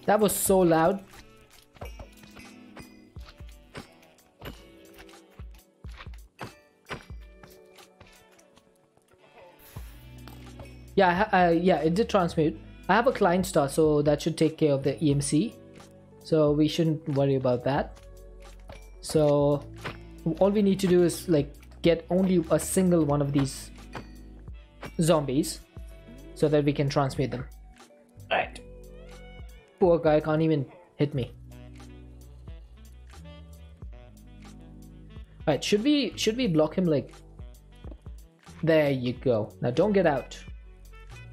That was so loud. Yeah, yeah, it did transmute. I have a client star, so that should take care of the EMC. So we shouldn't worry about that. So all we need to do is like get only a single one of these zombies so that we can transmute them. Alright. Poor guy can't even hit me. Alright, should we block him like... There you go. Now don't get out.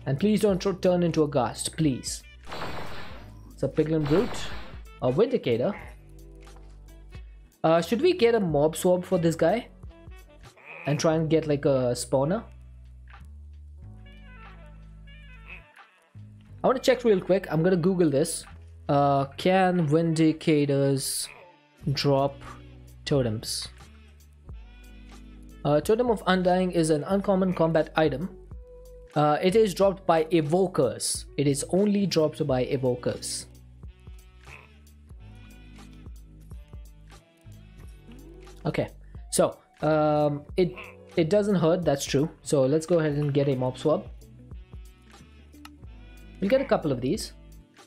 And please don't turn into a ghast, please. It's a piglin brute. A vindicator. Should we get a mob swab for this guy? And try and get like a spawner? I want to check real quick. I'm gonna Google this. Can vindicators drop totems? Totem of Undying is an uncommon combat item. It is dropped by evokers. It is only dropped by evokers. Okay, so it doesn't hurt, that's true. So let's go ahead and get a mob swab. We'll get a couple of these.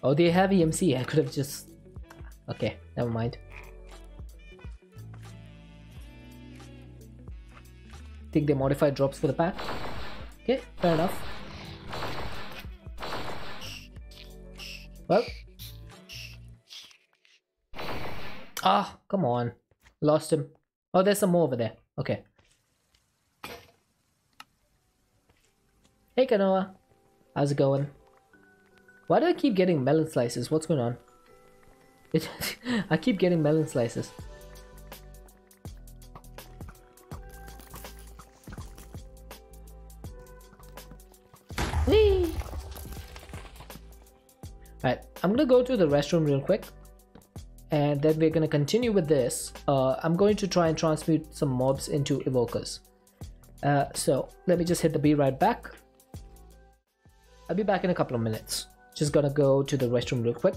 Oh, they have EMC. I could have just... Okay, never mind. Think they modified drops for the pack. Okay, fair enough. Well. Ah, come on. Lost him. Oh, there's some more over there. Okay. Hey, Kanoa. How's it going? Why do I keep getting melon slices? What's going on? I keep getting melon slices. Whee! Alright, I'm gonna go to the restroom real quick. And then we're gonna continue with this. I'm going to try and transmute some mobs into evokers. So let me just hit the be right back. I'll be back in a couple of minutes. Just gonna go to the restroom real quick.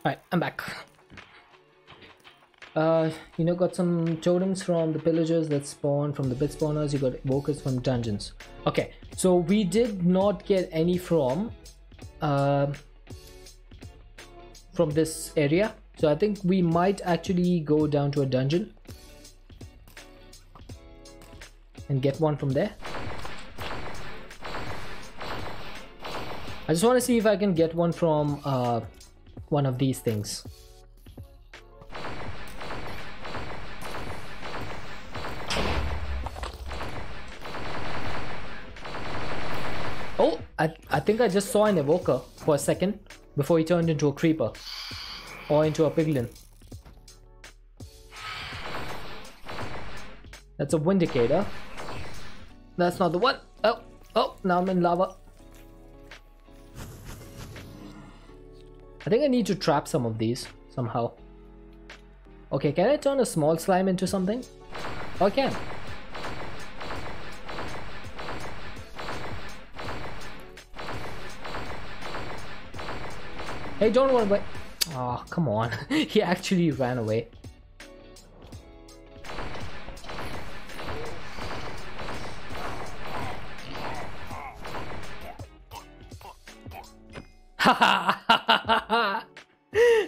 Alright, I'm back. You know, got some totems from the pillagers that spawn from the bit spawners. You got evokers from dungeons. Okay, so we did not get any from this area. So I think we might actually go down to a dungeon and get one from there. I just want to see if I can get one from one of these things. Oh, I think I just saw an evoker for a second before he turned into a creeper or into a piglin. That's a Vindicator. That's not the one. Oh, now I'm in lava. I think I need to trap some of these somehow. Okay, can I turn a small slime into something? Oh, I can. Hey, don't run away. Oh, come on. He actually ran away.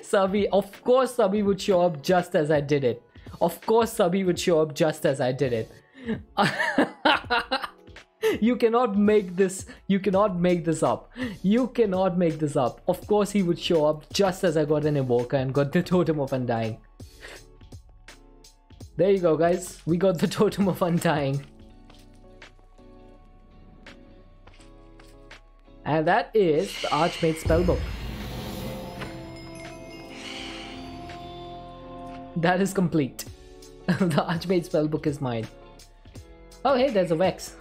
Subby, of course Subby would show up just as I did it. Of course Subby would show up just as I did it. You cannot make this, you cannot make this up. You cannot make this up. Of course he would show up just as I got an evoker and got the Totem of Undying. There you go, guys. We got the Totem of Undying. And that is the Archmage Spellbook. That is complete. The Archmage Spellbook is mine. Oh hey, there's a Vex.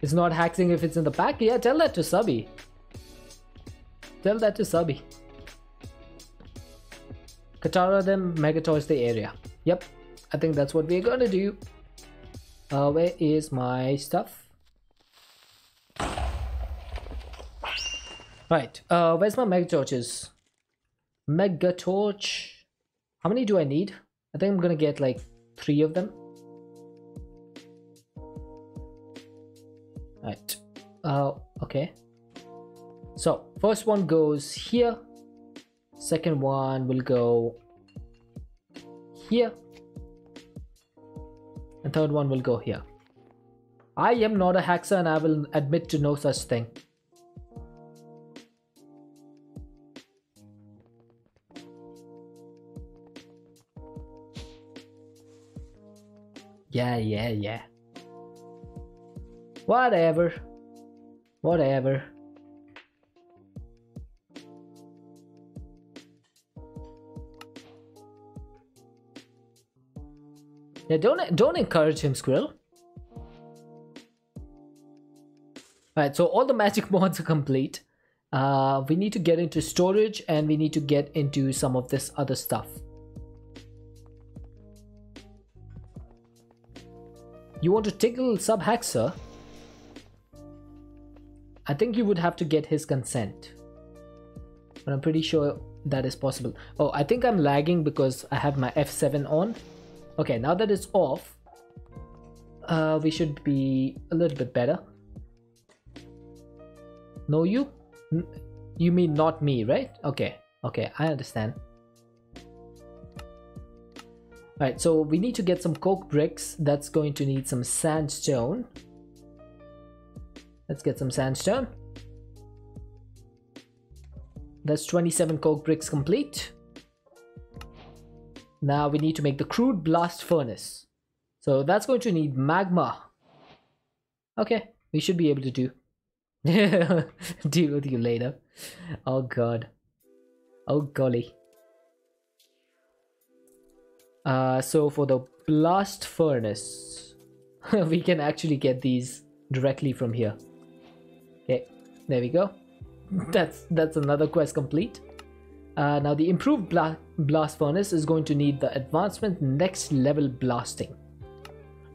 It's not hacking if it's in the pack. Yeah, tell that to Subby. Tell that to Subby. Katara them, Megatoys the area. Yep, I think that's what we're gonna do. Where is my stuff? Right, where's my Megatorches? Megatorch. How many do I need? I think I'm gonna get like 3 of them. Right. Okay. So first one goes here. Second one will go here. And third one will go here. I am not a hacker and I will admit to no such thing. Yeah. Whatever. Yeah, don't encourage him, Squirrel. Alright, so all the magic mods are complete. We need to get into storage and we need to get into some of this other stuff. You want to tickle Sub-Haxer? I think you would have to get his consent. But I'm pretty sure that is possible. Oh, I think I'm lagging because I have my F7 on. Okay, now that it's off, we should be a little bit better. No, you? You mean not me, right? Okay, I understand. Alright, so we need to get some coke bricks. That's going to need some sandstone. Let's get some sandstone. That's 27 coke bricks complete. Now we need to make the crude blast furnace. So that's going to need magma. Okay, we should be able to do. Deal with you later. Oh god. Oh golly. So for the blast furnace, we can actually get these directly from here. Okay, there we go. That's another quest complete. Now the improved blast furnace is going to need the advancement next level blasting.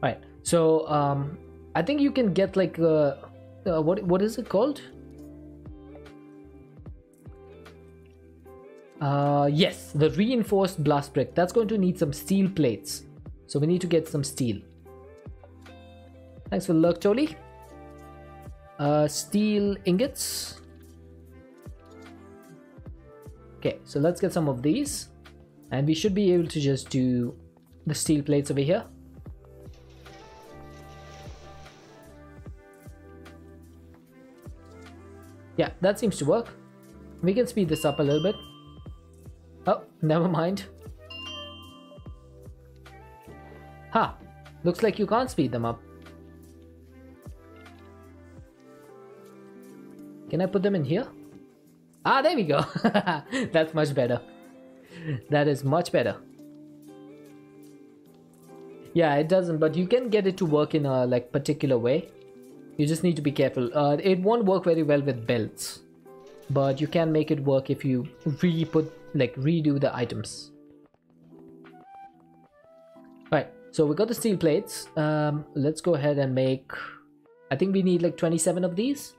Right, so I think you can get like what is it called? Yes, the reinforced blast brick. That's going to need some steel plates. So we need to get some steel. Thanks for the luck, Toli. Steel ingots. Okay, so let's get some of these. And we should be able to just do the steel plates over here. Yeah, that seems to work. We can speed this up a little bit. Oh, never mind. Ha! Looks like you can't speed them up. Can I put them in here? Ah, there we go. That's much better. That is much better. Yeah, it doesn't, but you can get it to work in a like particular way. You just need to be careful. It won't work very well with belts, but you can make it work if you redo the items. Right, so we got the steel plates. Let's go ahead and make, I think we need like 27 of these.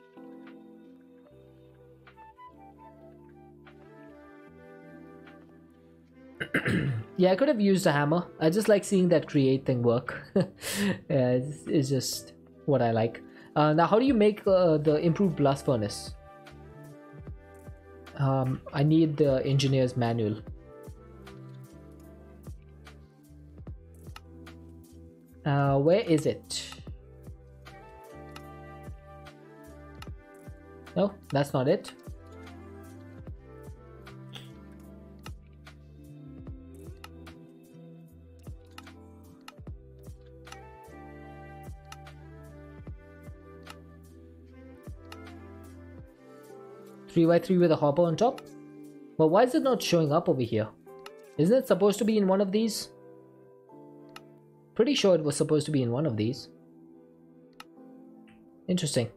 Yeah, I could have used a hammer. I just like seeing that create thing work. Yeah, it's just what I like. Now, how do you make the improved blast furnace? I need the engineer's manual. Where is it? No, that's not it. Three by three with a hopper on top. But why is it not showing up over here? Isn't it supposed to be in one of these? Pretty sure it was supposed to be in one of these. Interesting.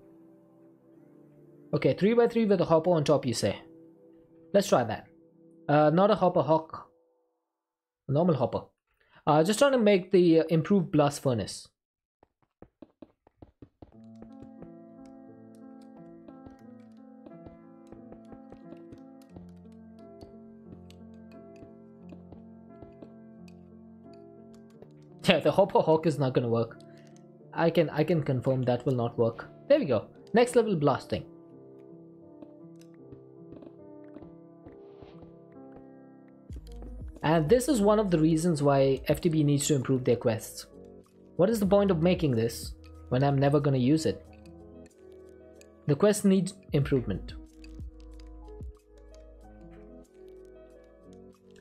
Okay, 3 by 3 with a hopper on top, you say. Let's try that. Not a hopper, hawk. Normal hopper. Just trying to make the improved blast furnace. Yeah, the hopper hawk is not gonna work. I can confirm that will not work. There we go. Next level blasting. And this is one of the reasons why FTB needs to improve their quests. What is the point of making this when I'm never gonna use it? The quest needs improvement.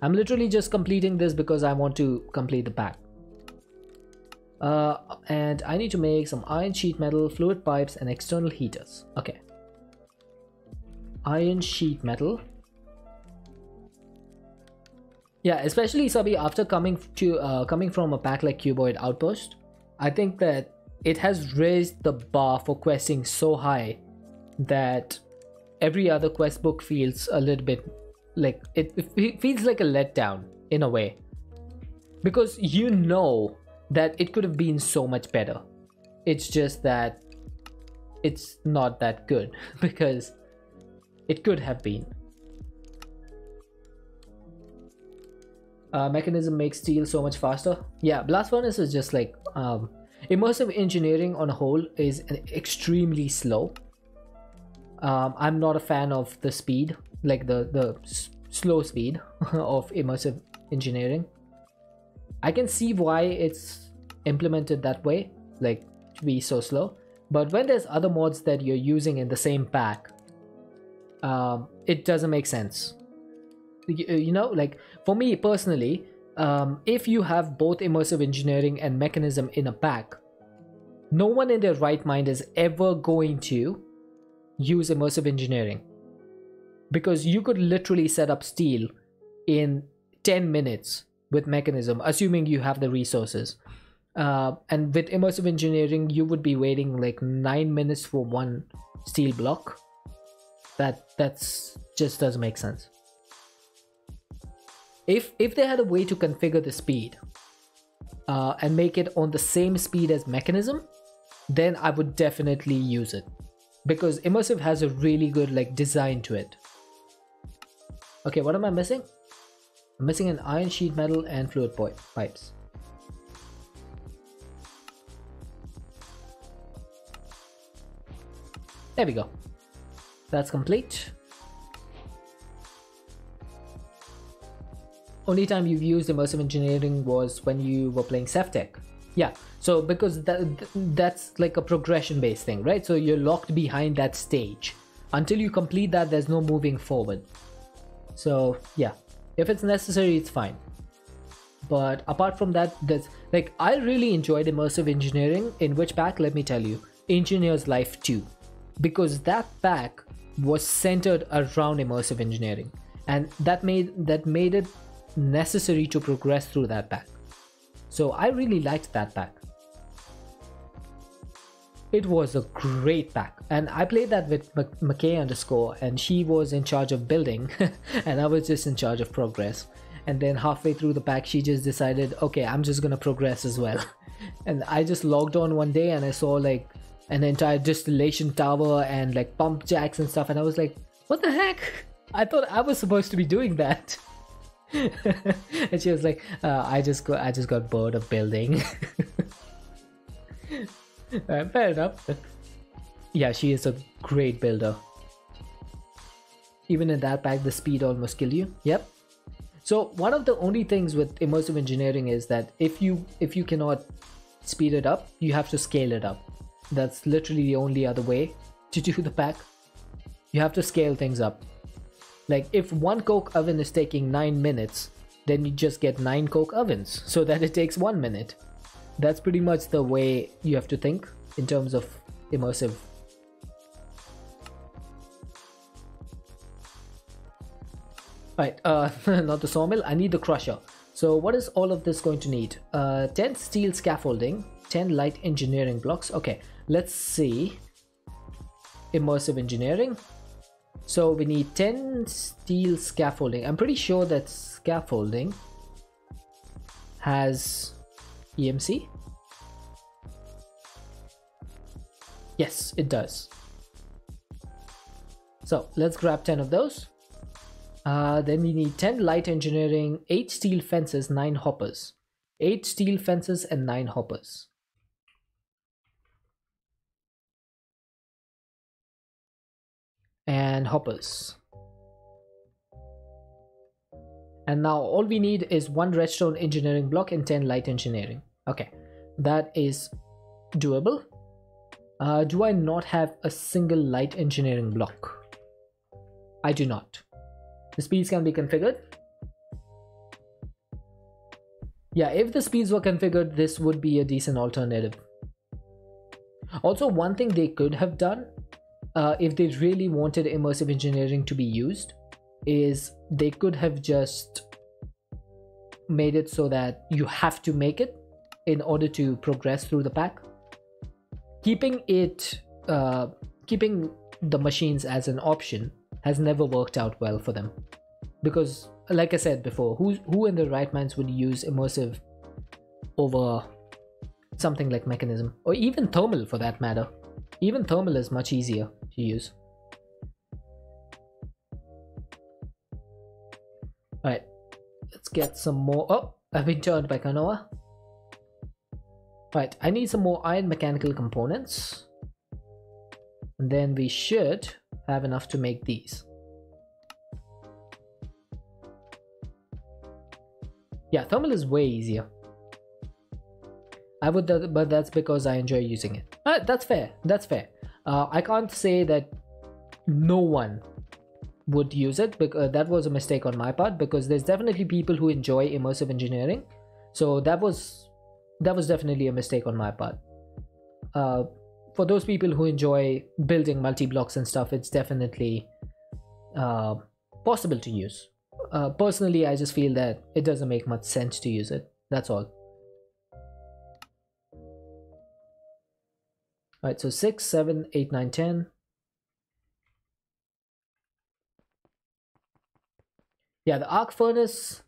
I'm literally just completing this because I want to complete the pack. And I need to make some iron sheet metal, fluid pipes, and external heaters. Okay. Iron sheet metal. Yeah, especially Sabi, after coming from a pack like Cuboid Outpost, I think that it has raised the bar for questing so high that every other quest book feels a little bit like it feels like a letdown in a way, because you know that it could have been so much better. It's just that it's not that good because it could have been. Mechanism makes steel so much faster. Yeah, blast furnace is just like immersive engineering on a whole is extremely slow. I'm not a fan of the speed, like the slow speed of immersive engineering. I can see why it's implemented that way, like to be so slow. But when there's other mods that you're using in the same pack, it doesn't make sense. You know, like for me personally, if you have both immersive engineering and mechanism in a pack, no one in their right mind is ever going to use immersive engineering, because you could literally set up steel in 10 minutes with mechanism, assuming you have the resources, and with immersive engineering you would be waiting like 9 minutes for one steel block. That's just doesn't make sense. If they had a way to configure the speed and make it on the same speed as mechanism, then I would definitely use it, because immersive has a really good like design to it. Okay, what am I missing? I'm missing an iron sheet metal and fluid pipes. There we go. That's complete. Only time you've used immersive engineering was when you were playing Ceftech. Yeah, so because that's like a progression based thing, right? So you're locked behind that stage. Until you complete that, there's no moving forward. So yeah, if it's necessary, it's fine. But apart from that, there's like, I really enjoyed immersive engineering. In which pack? Let me tell you, Engineer's Life 2. Because that pack was centered around immersive engineering, and that made it necessary to progress through that pack. So I really liked that pack. It was a great pack, and I played that with McKay underscore, and she was in charge of building and I was just in charge of progress. And then halfway through the pack, she just decided, okay, I'm just gonna progress as well. And I just logged on one day and I saw like an entire distillation tower and like pump jacks and stuff, and I was like, what the heck? I thought I was supposed to be doing that. And she was like, I just got bored of building. Fair enough. Yeah, she is a great builder. Even in that pack, the speed almost kill you. Yep. So one of the only things with immersive engineering is that if you cannot speed it up, you have to scale it up. That's literally the only other way to do the pack. You have to scale things up. Like if one coke oven is taking 9 minutes, then you just get 9 coke ovens so that it takes 1 minute. That's pretty much the way you have to think in terms of immersive. Right, not the sawmill, I need the crusher. So what is all of this going to need? 10 steel scaffolding, 10 light engineering blocks. Okay, let's see. Immersive engineering. So we need 10 steel scaffolding. I'm pretty sure that scaffolding has EMC. Yes, it does. So let's grab 10 of those. Then we need 10 light engineering, 8 steel fences, 9 hoppers. 8 steel fences and 9 hoppers. And hoppers. And now all we need is 1 redstone engineering block and 10 light engineering. Okay, that is doable. Do I not have a single light engineering block? I do not. The speeds can be configured. Yeah, if the speeds were configured, this would be a decent alternative. Also, one thing they could have done, if they really wanted immersive engineering to be used, is they could have just made it so that you have to make it in order to progress through the pack. Keeping the machines as an option has never worked out well for them, because like I said before, who in their right minds would use immersive over something like mechanism, or even thermal for that matter? Even thermal is much easier to use. Alright, let's get some more. Oh, I've been turned by Kanoa. Right, I need some more iron mechanical components, and then we should have enough to make these. Yeah, thermal is way easier. But that's because I enjoy using it. That's fair. That's fair. I can't say that no one would use it, because that was a mistake on my part, because there's definitely people who enjoy immersive engineering. So that was definitely a mistake on my part. For those people who enjoy building multi-blocks and stuff, it's definitely possible to use. Personally, I just feel that it doesn't make much sense to use it. That's all. Alright, so 6, 7, 8, 9, 10. Yeah, the arc furnace.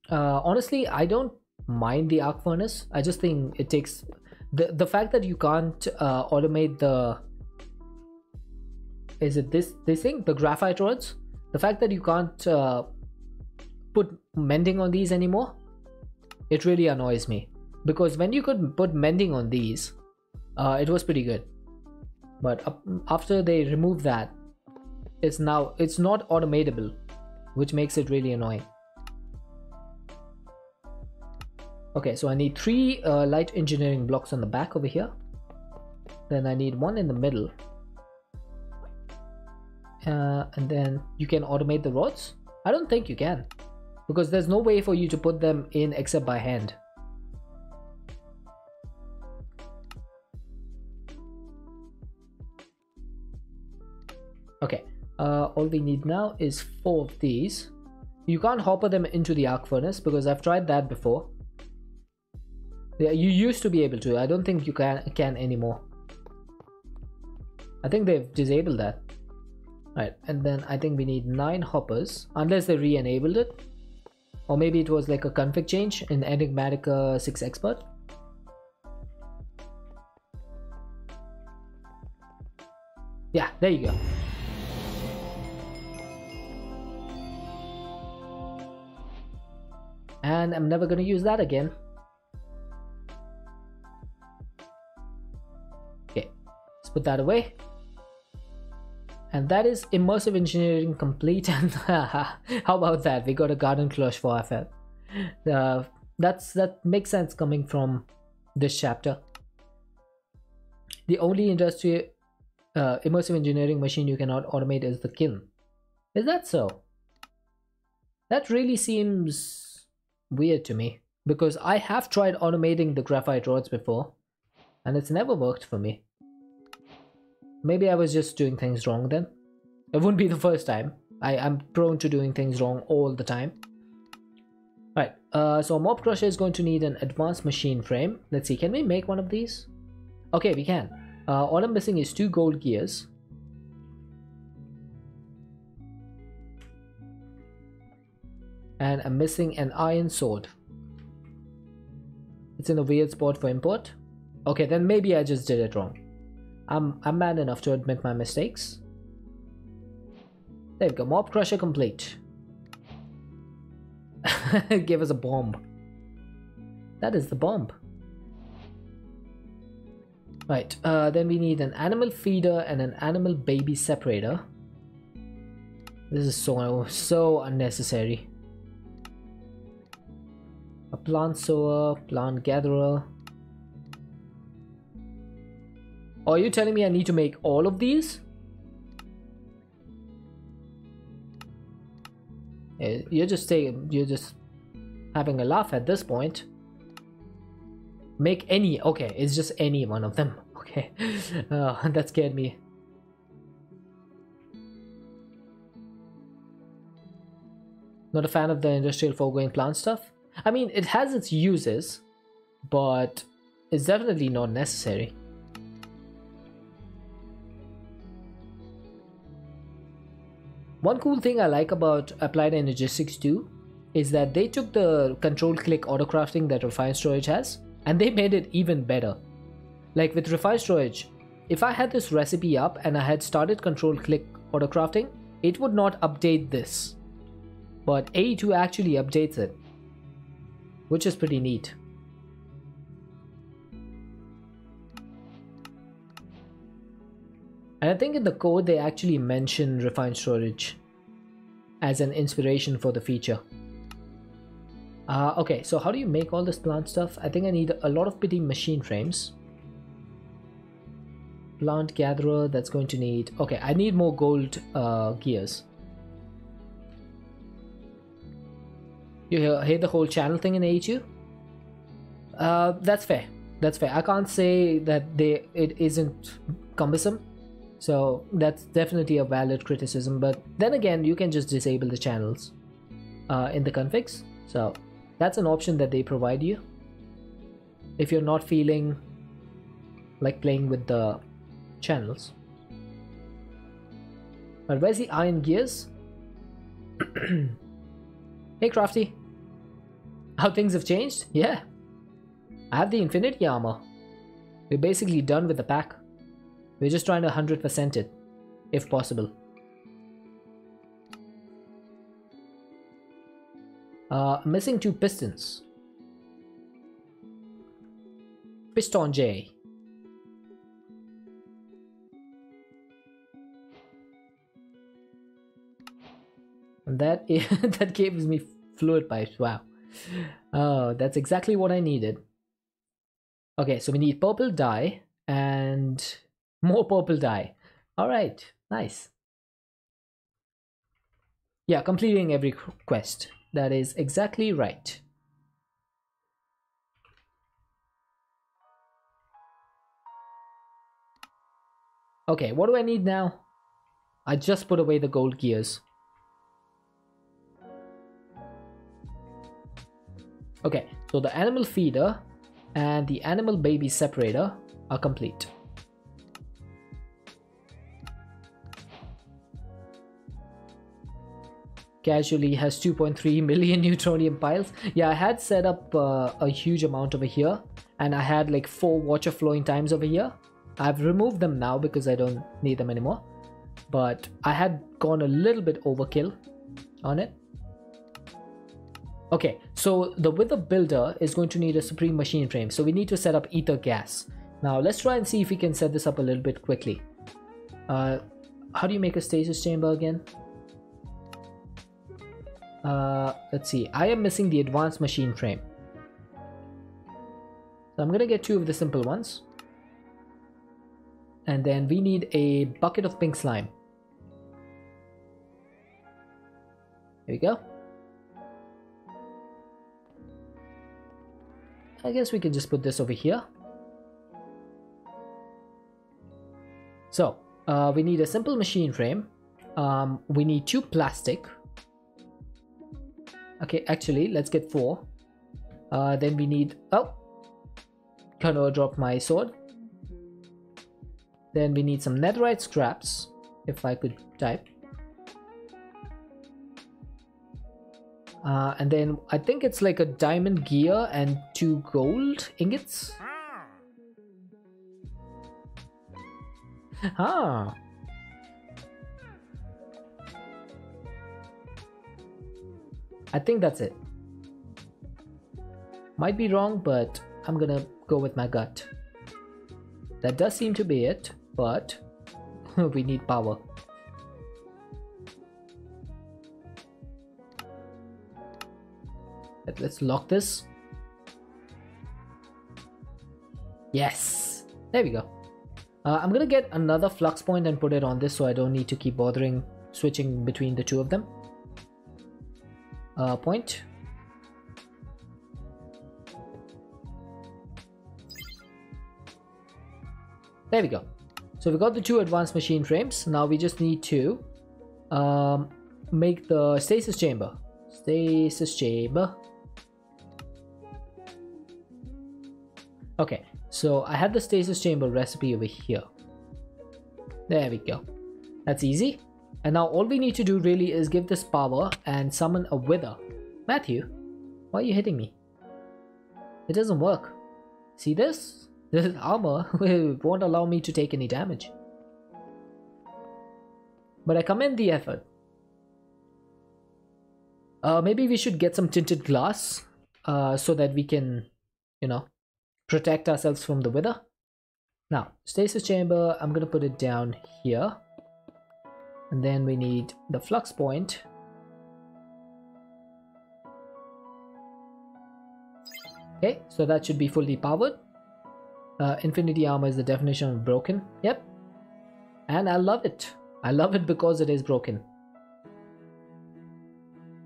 Honestly, I don't mind the arc furnace. I just think it takes the fact that you can't automate the, is it this thing, the graphite rods? The fact that you can't put mending on these anymore, it really annoys me. Because when you could put mending on these, it was pretty good. But after they remove that, it's not automatable, which makes it really annoying. Okay, so I need 3 light engineering blocks on the back over here. Then I need 1 in the middle. And then you can automate the rods? I don't think you can, because there's no way for you to put them in except by hand. Okay, all we need now is 4 of these. You can't hopper them into the arc furnace because I've tried that before. Yeah, you used to be able to. I don't think you can anymore. I think they've disabled that. Right, and then I think we need 9 hoppers, unless they re-enabled it. Or maybe it was like a config change in Enigmatica 6 Expert. Yeah, there you go. And I'm never gonna use that again. Okay, let's put that away. And that is immersive engineering complete. And how about that? We got a garden cloche for our fab. That makes sense coming from this chapter. The only immersive engineering machine you cannot automate is the kiln. Is that so? That really seems weird to me, because I have tried automating the graphite rods before and it's never worked for me. Maybe I was just doing things wrong then. It wouldn't be the first time. I'm prone to doing things wrong all the time. Right, so a mob crusher is going to need an advanced machine frame. Let's see, can we make one of these? Okay, we can. All I'm missing is 2 gold gears. And I'm missing an iron sword. It's in a weird spot for import. Okay, then maybe I just did it wrong. I'm man enough to admit my mistakes. There we go, mob crusher complete. Give us a bomb. That is the bomb. Right, then we need an animal feeder and an animal baby separator. This is so unnecessary. A plant sower, plant gatherer. Are you telling me I need to make all of these? You're just having a laugh at this point. Make any. Okay, it's just any one of them. Okay, that scared me. Not a fan of the industrial foregoing plant stuff. I mean, it has its uses, but it's definitely not necessary. One cool thing I like about Applied Energistics 2 is that they took the control click auto crafting that Refined Storage has and they made it even better. Like with Refined Storage, if I had this recipe up and I had started control click auto crafting, it would not update this. But AE2 actually updates it, which is pretty neat. And I think in the code they actually mention Refined Storage as an inspiration for the feature. Okay, so how do you make all this plant stuff? I think I need a lot of bitty machine frames. Plant gatherer, that's going to need... Okay, I need more gold gears. You hate the whole channel thing in AE2? That's fair. That's fair. I can't say that it isn't cumbersome. So that's definitely a valid criticism, but then again, you can just disable the channels in the configs. So that's an option that they provide you if you're not feeling like playing with the channels. But where's the iron gears? Hey Crafty, how things have changed? Yeah, I have the infinity armor. We're basically done with the pack. We're just trying to 100% it, if possible. Missing 2 pistons. Piston J. And that that gives me fluid pipes. Wow. Oh, that's exactly what I needed. Okay, so we need purple dye and more purple dye. All right, nice. Yeah, completing every quest. That is exactly right. Okay, what do I need now? I just put away the gold gears. Okay, so the animal feeder and the animal baby separator are complete. Casually has 2.3 million neutronium piles. Yeah, I had set up a huge amount over here, and I had like 4 water flowing times over here. I've removed them now because I don't need them anymore, but I had gone a little bit overkill on it. Okay, so the wither builder is going to need a supreme machine frame, so we need to set up ether gas. Now let's try and see if we can set this up a little bit quickly. How do you make a stasis chamber again? Let's see, I am missing the advanced machine frame, so I'm gonna get 2 of the simple ones, and then we need a bucket of pink slime. There we go. I guess we can just put this over here. So we need a simple machine frame. We need 2 plastic. Okay, actually let's get 4. Then we need, oh, gonna drop my sword. Then we need some netherite scraps, if I could type. And then I think it's like a diamond gear and 2 gold ingots. Ah. I think that's it. Might be wrong, but I'm gonna go with my gut. That does seem to be it, but we need power. Let's lock this. Yes, there we go. I'm gonna get another flux point and put it on this so I don't need to keep bothering switching between the 2 of them. Point. There we go. So we got the 2 advanced machine frames. Now we just need to make the stasis chamber. Stasis chamber. Okay, so I had the stasis chamber recipe over here. There we go. That's easy. And now all we need to do really is give this power and summon a wither. Matthew, why are you hitting me? It doesn't work. See this? This armor won't allow me to take any damage. But I commend the effort. Maybe we should get some tinted glass so that we can, you know, protect ourselves from the wither. Now, stasis chamber, I'm gonna put it down here. And then we need the flux point. Okay, so that should be fully powered. Infinity armor is the definition of broken. Yep. And I love it. I love it because it is broken.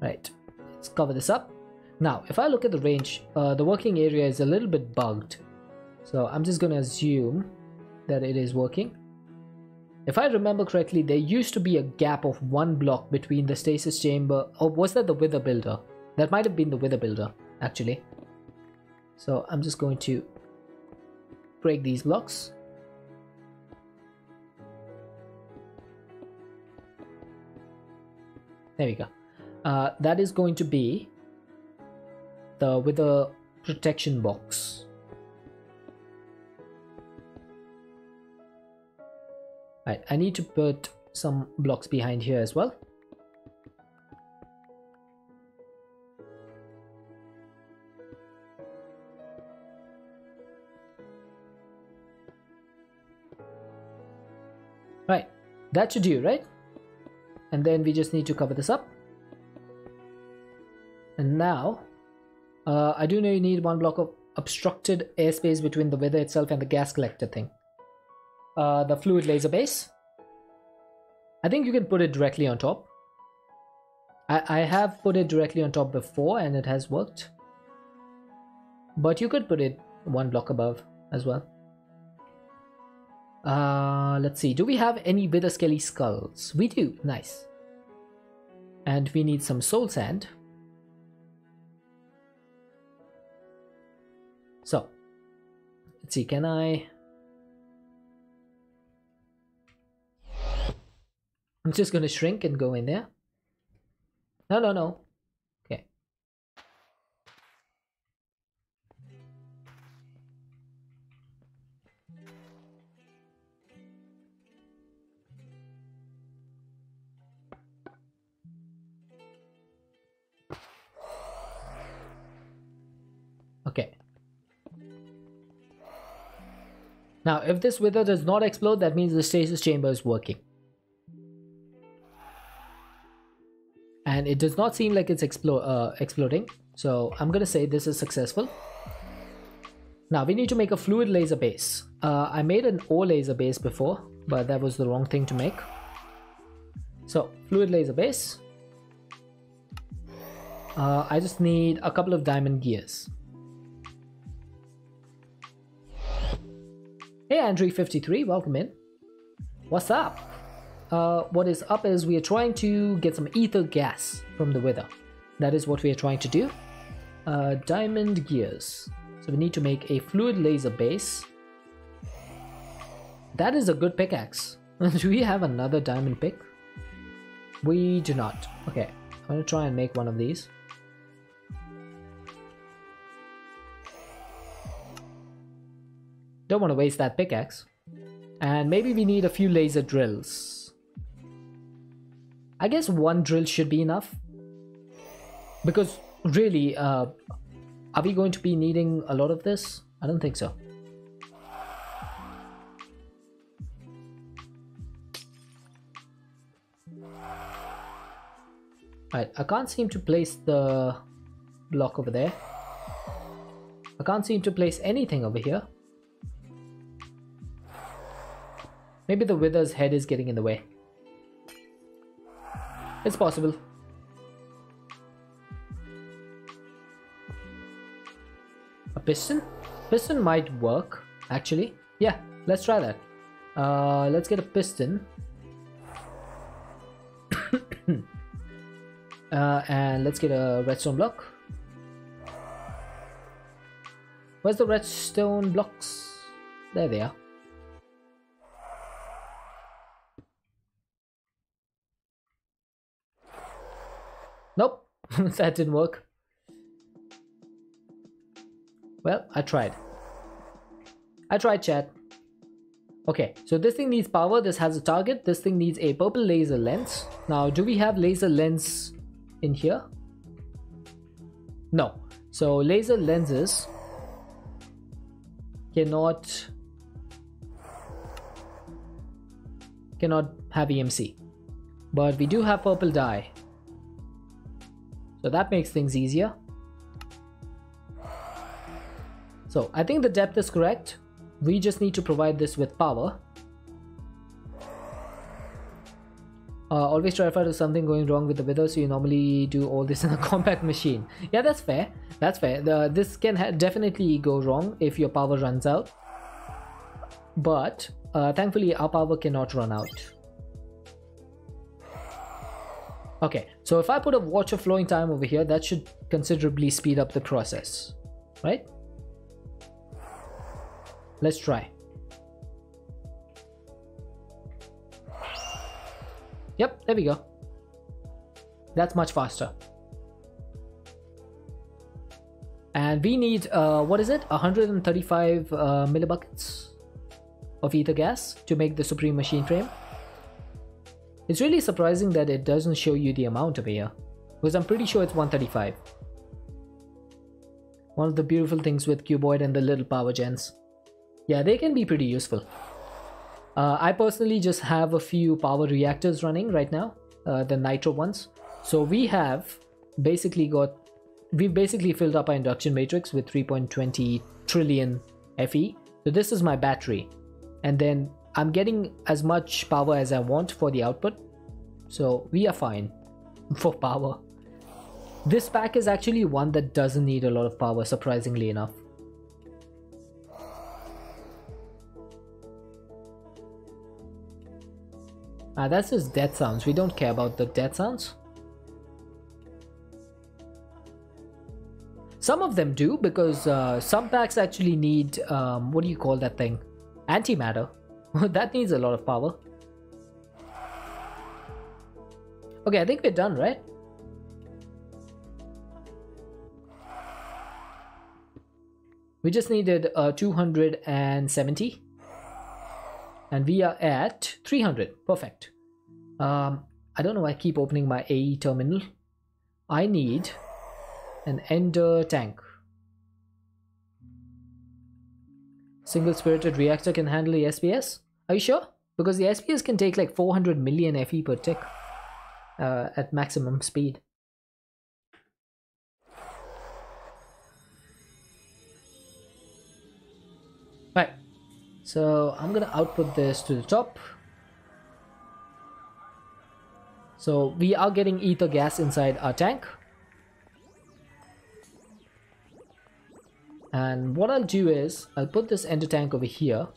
Right, let's cover this up. Now, if I look at the range, the working area is a little bit bugged. So I'm just gonna assume that it is working. If I remember correctly, there used to be a gap of 1 block between the stasis chamber, or was that the wither builder? That might have been the wither builder, actually. So I'm just going to break these blocks. There we go. That is going to be the wither protection box. Right, I need to put some blocks behind here as well. that should do, right? And then we just need to cover this up. And now, I do know you need 1 block of obstructed airspace between the wither itself and the gas collector thing. The fluid laser base. I think you can put it directly on top. I have put it directly on top before and it has worked. But you could put it 1 block above as well. Let's see. Do we have any wither skelly skulls? We do. Nice. And we need some soul sand. So, let's see. Can I... I'm just going to shrink and go in there. No. Okay. Okay. Now, if this wither does not explode, that means the stasis chamber is working. And it does not seem like it's exploding. So I'm gonna say this is successful. Now we need to make a fluid laser base. I made an ore laser base before, but that was the wrong thing to make. So fluid laser base. I just need a couple of diamond gears. Hey Andrew53, welcome in. What's up? What is up is we are trying to get some ether gas from the wither. That is what we are trying to do. Diamond gears. So we need to make a fluid laser base. That is a good pickaxe. Do we have another diamond pick? We do not. Okay, I'm gonna try and make one of these. Don't want to waste that pickaxe. And maybe we need a few laser drills. I guess 1 drill should be enough. Because really, are we going to be needing a lot of this? I don't think so. Right, I can't seem to place the block over there. I can't seem to place anything over here. Maybe the wither's head is getting in the way. It's possible. A piston? Piston might work, actually. Yeah, let's try that. Let's get a piston. And let's get a redstone block. Where's the redstone blocks? There they are. Nope, that didn't work. Well, I tried. Chat. Okay, so this thing needs power. This has a target. This thing needs a purple laser lens. Now, do we have laser lens in here? No. So laser lenses cannot have EMC. But we do have purple dye. So that makes things easier. So I think the depth is correct. We just need to provide this with power. Always terrified of something going wrong with the wither, so you normally do all this in a compact machine. Yeah, that's fair. That's fair. This can definitely go wrong if your power runs out. But thankfully our power cannot run out. Okay, so if I put a watch of flowing time over here, that should considerably speed up the process, right? Let's try. Yep, there we go. That's much faster. And we need, what is it? 135 millibuckets of ether gas to make the Supreme Machine Frame. It's really surprising that it doesn't show you the amount over here, because I'm pretty sure it's 135. One of the beautiful things with Cuboid and the little power gens. Yeah, they can be pretty useful. I personally just have a few power reactors running right now, the nitro ones. So we've basically filled up our induction matrix with 3.20 trillion Fe. So this is my battery, and then I'm getting as much power as I want for the output. So we are fine for power. This pack is actually one that doesn't need a lot of power, surprisingly enough. That's just death sounds. We don't care about the death sounds. Some of them do, because some packs actually need, what do you call that thing? Antimatter. That needs a lot of power. Okay, I think we're done, right? We just needed 270. And we are at 300. Perfect. I don't know why I keep opening my AE terminal. I need an ender tank. Single spirited reactor can handle the SPS? Are you sure? Because the SPS can take like 400 million Fe per tick at maximum speed. Right. So I'm gonna output this to the top. So we are getting ether gas inside our tank. And what I'll do is I'll put this ender tank over here.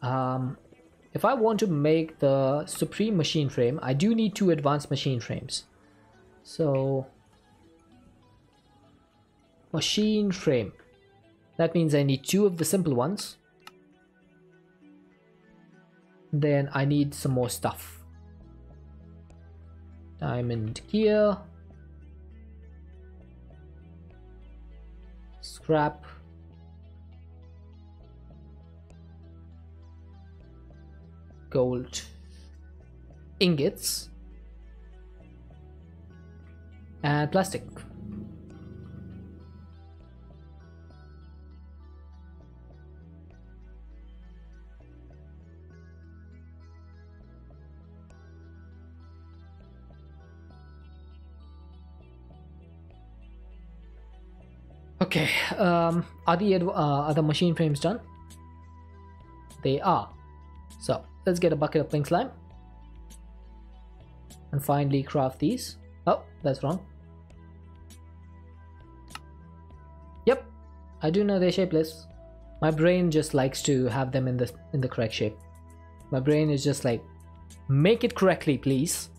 If I want to make the supreme machine frame, I do need 2 advanced machine frames. So machine frame. That means I need 2 of the simple ones. Then I need some more stuff. Diamond gear. Scrap. Gold ingots. And plastic. Okay, are the machine frames done? They are. So let's get a bucket of pink slime and finally craft these. Oh, that's wrong. Yep, I do know they're shapeless. My brain just likes to have them in the correct shape. My brain is just like, make it correctly, please.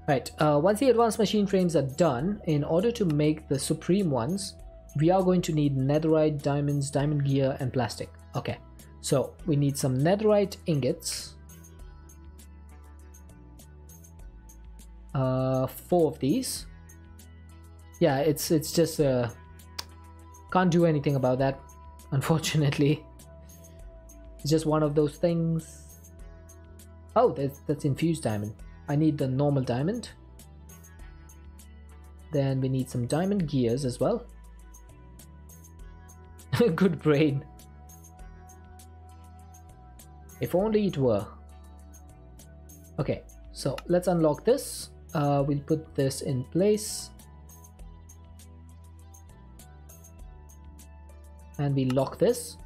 Right, once the advanced machine frames are done, in order to make the supreme ones, we are going to need netherite, diamonds, diamond gear, and plastic. Okay, so we need some netherite ingots. 4 of these. Yeah, it's just can't do anything about that, unfortunately. It's just one of those things. Oh, that's infused diamond. I need the normal diamond. Then we need some diamond gears as well. Good brain. If only it were. Okay, so let's unlock this. We'll put this in place. And we lock this.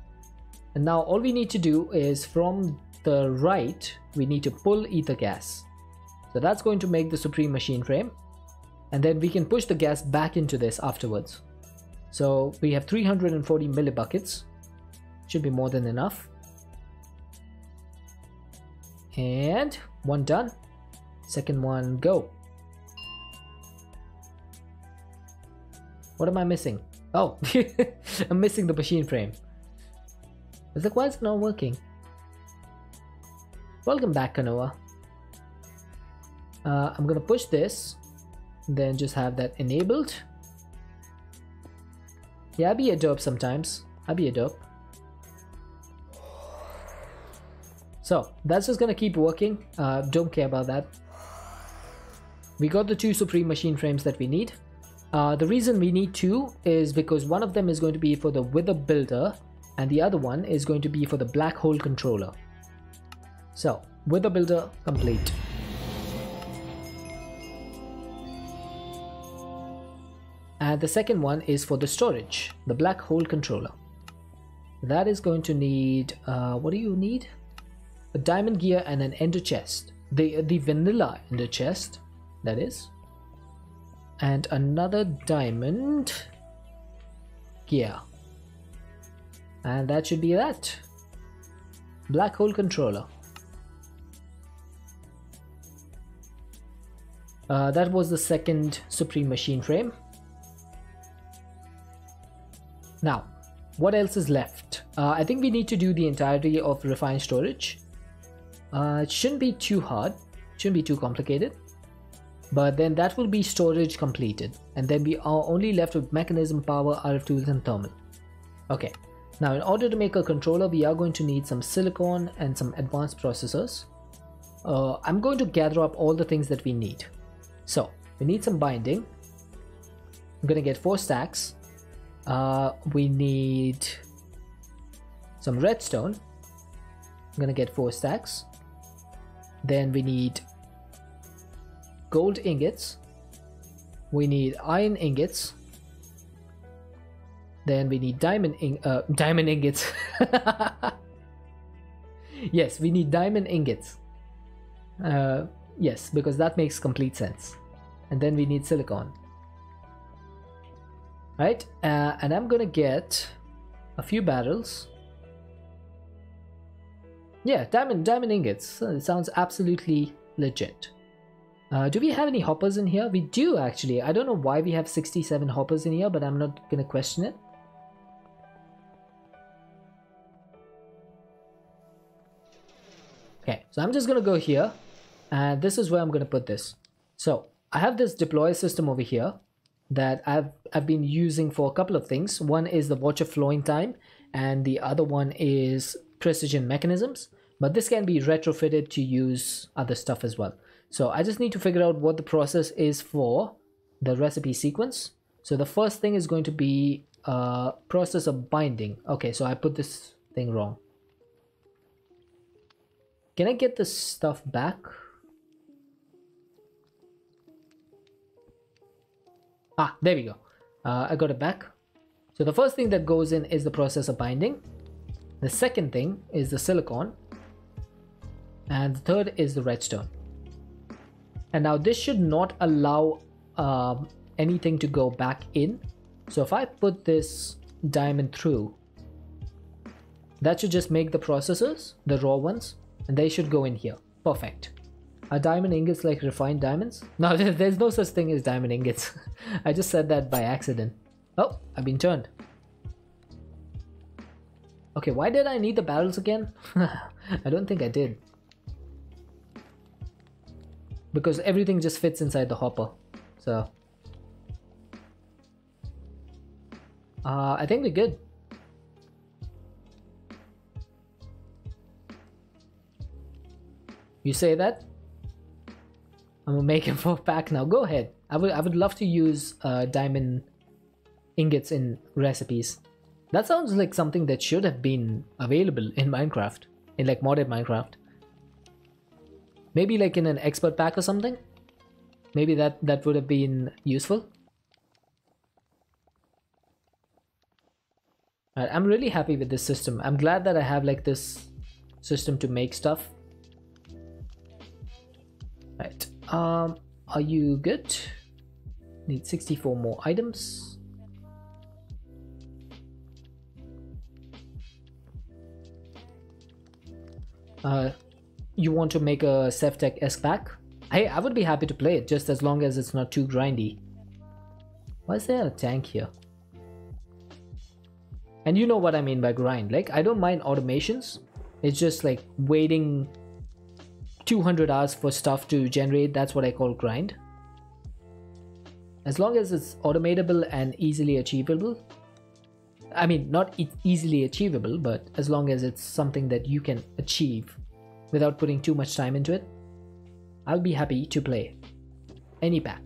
And now all we need to do is from the right, we need to pull ether gas. So that's going to make the supreme machine frame. And then we can push the gas back into this afterwards. So we have 340 millibuckets. Should be more than enough. And one done. Second one, go. What am I missing? Oh, I'm missing the machine frame. It's like, why is it not working? Welcome back, Kanoa. I'm gonna push this, then just have that enabled. Yeah, I be a dope sometimes. I be a dope. So that's just gonna keep working. Don't care about that. We got the 2 supreme machine frames that we need. The reason we need two is because one of them is going to be for the Wither Builder and the other one is going to be for the Black Hole Controller. So, Wither Builder complete. And the second one is for the storage, the Black Hole Controller. That is going to need, what do you need? A diamond gear and an ender chest. The vanilla ender chest, that is. And another diamond gear. And that should be that. Black Hole Controller. That was the second Supreme Machine Frame. Now, what else is left? I think we need to do the entirety of refined storage. It shouldn't be too hard, shouldn't be too complicated. But then that will be storage completed. And then we are only left with mechanism, power, RF tools and thermal. Okay, now in order to make a controller, we are going to need some silicon and some advanced processors. I'm going to gather up all the things that we need. So, we need some binding. I'm going to get 4 stacks. We need some redstone. I'm gonna get 4 stacks. Then we need gold ingots. We need iron ingots. Then we need diamond ingots. Yes, we need diamond ingots. Yes, because that makes complete sense. And then we need silicon. Right, and I'm gonna get a few barrels. Yeah, diamond ingots. It sounds absolutely legit. Do we have any hoppers in here? We do actually. I don't know why we have 67 hoppers in here, but I'm not gonna question it. Okay, so I'm just gonna go here, and this is where I'm gonna put this. So I have this deploy system over here that I've been using for a couple of things. One is the watch of flowing time and the other one is precision mechanisms, but this can be retrofitted to use other stuff as well. So I just need to figure out what the process is for the recipe sequence. So the first thing is going to be process of binding. Okay, so I put this thing wrong. Can I get this stuff back? Ah, there we go. I got it back. So the first thing that goes in is the process of binding. The second thing is the silicon. And the third is the redstone. And now this should not allow anything to go back in. So if I put this diamond through, that should just make the processors, the raw ones, and they should go in here. Perfect. Are diamond ingots like refined diamonds? No, there's no such thing as diamond ingots. I just said that by accident. Oh, I've been turned. Okay, why did I need the barrels again? I don't think I did. Because everything just fits inside the hopper. So I think we're good. You say that? I'm gonna make him 4-pack now. Go ahead. I would love to use diamond ingots in recipes. That sounds like something that should have been available in Minecraft, in like modded Minecraft. Maybe like in an expert pack or something. Maybe that would have been useful. Alright, I'm really happy with this system. I'm glad that I have like this system to make stuff. Right. Are you good? Need 64 more items. You want to make a Sevtech-esque pack? Hey, I would be happy to play it, just as long as it's not too grindy. Why is there a tank here? And you know what I mean by grind. Like, I don't mind automations. It's just like waiting 200 hours for stuff to generate. That's what I call grind. As long as it's automatable and easily achievable. I mean, not easily achievable, but as long as it's something that you can achieve without putting too much time into it, I'll be happy to play any pack.